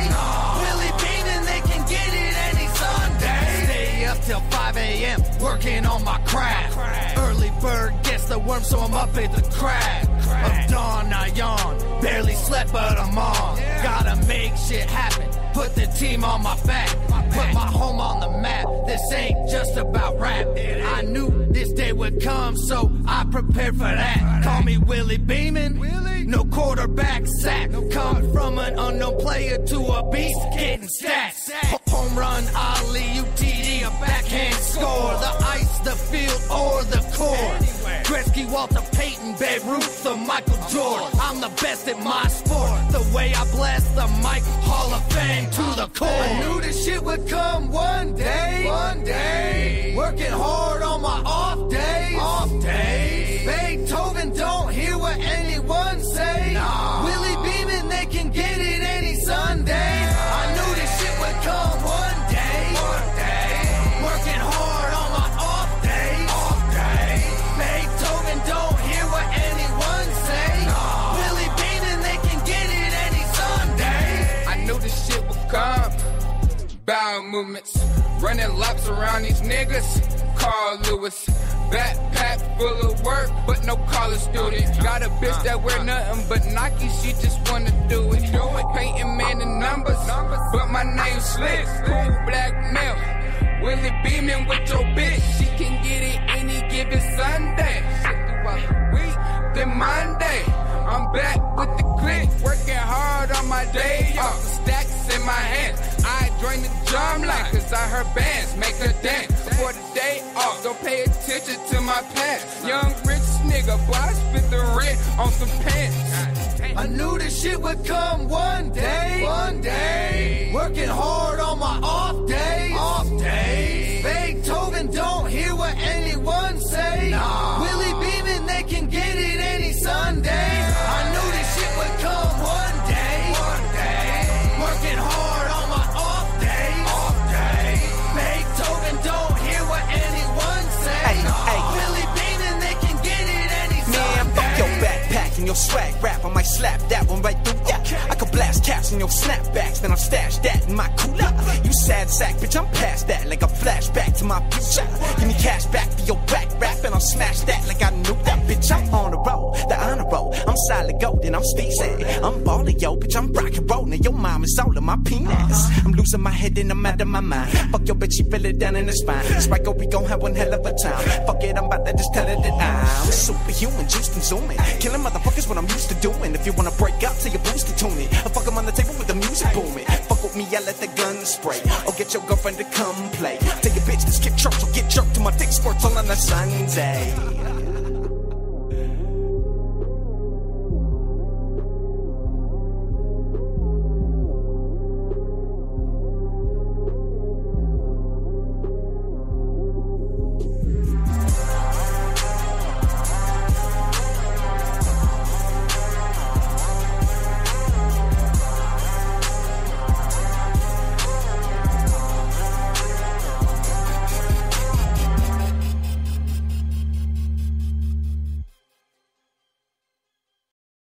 Willie beaming, they can get it any Sunday. Stay up till 5 a.m. working on my craft. Early bird gets the worm, so I'm up at the crack of dawn. I yawn, barely slept, but I'm on. Gotta make shit happen. Put the team on my back. Put my home on the map. This ain't just about rap. I knew this day would come, so I prepared for that. Call me Willie Beeman. No quarterback sack. Come from an unknown player to a beast, getting stats. Home run, Ali, UTD, a backhand score. The ice, the field, or the court. Gretzky, Walter Payton, Babe Ruth, or Michael Jordan. I'm the best at my sport. The way I bless the mic, Hall of Fame to the core. I knew this shit would come one day. Working hard on my off days. Beethoven don't hear what anyone say. Willie beaming, they can get it any Sunday. I knew this shit would come one day. Working hard on my off days. Beethoven don't hear what anyone say. Willie beaming, they can get it any Sunday. I knew this shit would come. Bowel movements, running laps around these niggas. Carl Lewis, backpack full of work, but no college student. Got a bitch that wear nothing but Nike, she just wanna do it. Painting man in numbers, but my name's Slick. Cool black male, Willie beaming with your bitch. She can get it any given Sunday. Shit throughout the week, then Monday. I'm back with the click, working hard on my day off. Stacks in my hands. I joined the drum line, cause I heard bands make a dance. For the day off, don't pay attention to my past. Young rich nigga, boy, I spit the rent on some pants. I knew this shit would come one day. Working hard on my off days. Beethoven don't hear what anyone say. Willie beaming, they can get it any Sunday. I knew this shit would come one day. Working hard on my off days. Beethoven don't hear what anyone say. Willie beaming, they can get it any Sunday. Man, fuck your backpack and your swag rap. I might slap that one right through ya. I could blast caps in your snapbacks, then I'll stash that in my cooler. You sad sack, bitch, I'm past that like a flashback to my future. Give me cash back for your back rap, and I'll smash that like I knew that, bitch. I'm on the road, the honor roll. I'm solid gold and I'm species. I'm ballin', yo, bitch, I'm rock and rollin'. Your mom is all in my penis. I'm losing my head and I'm out of my mind. Fuck your bitch, she feel it down in the spine. Spreaker, we gon' have one hell of a time. Fuck it, I'm about to just tell her that I'm Superhuman, juiced and zooming. Killing motherfuckers what I'm used to doing. If you wanna break up, tell your booster tune it. I fuck 'em on the table with the music booming. Fuck with me, I let the gun spray. Or get your girlfriend to come play. Tell your bitch to skip church or get jerked till my dick squirts all on a Sunday.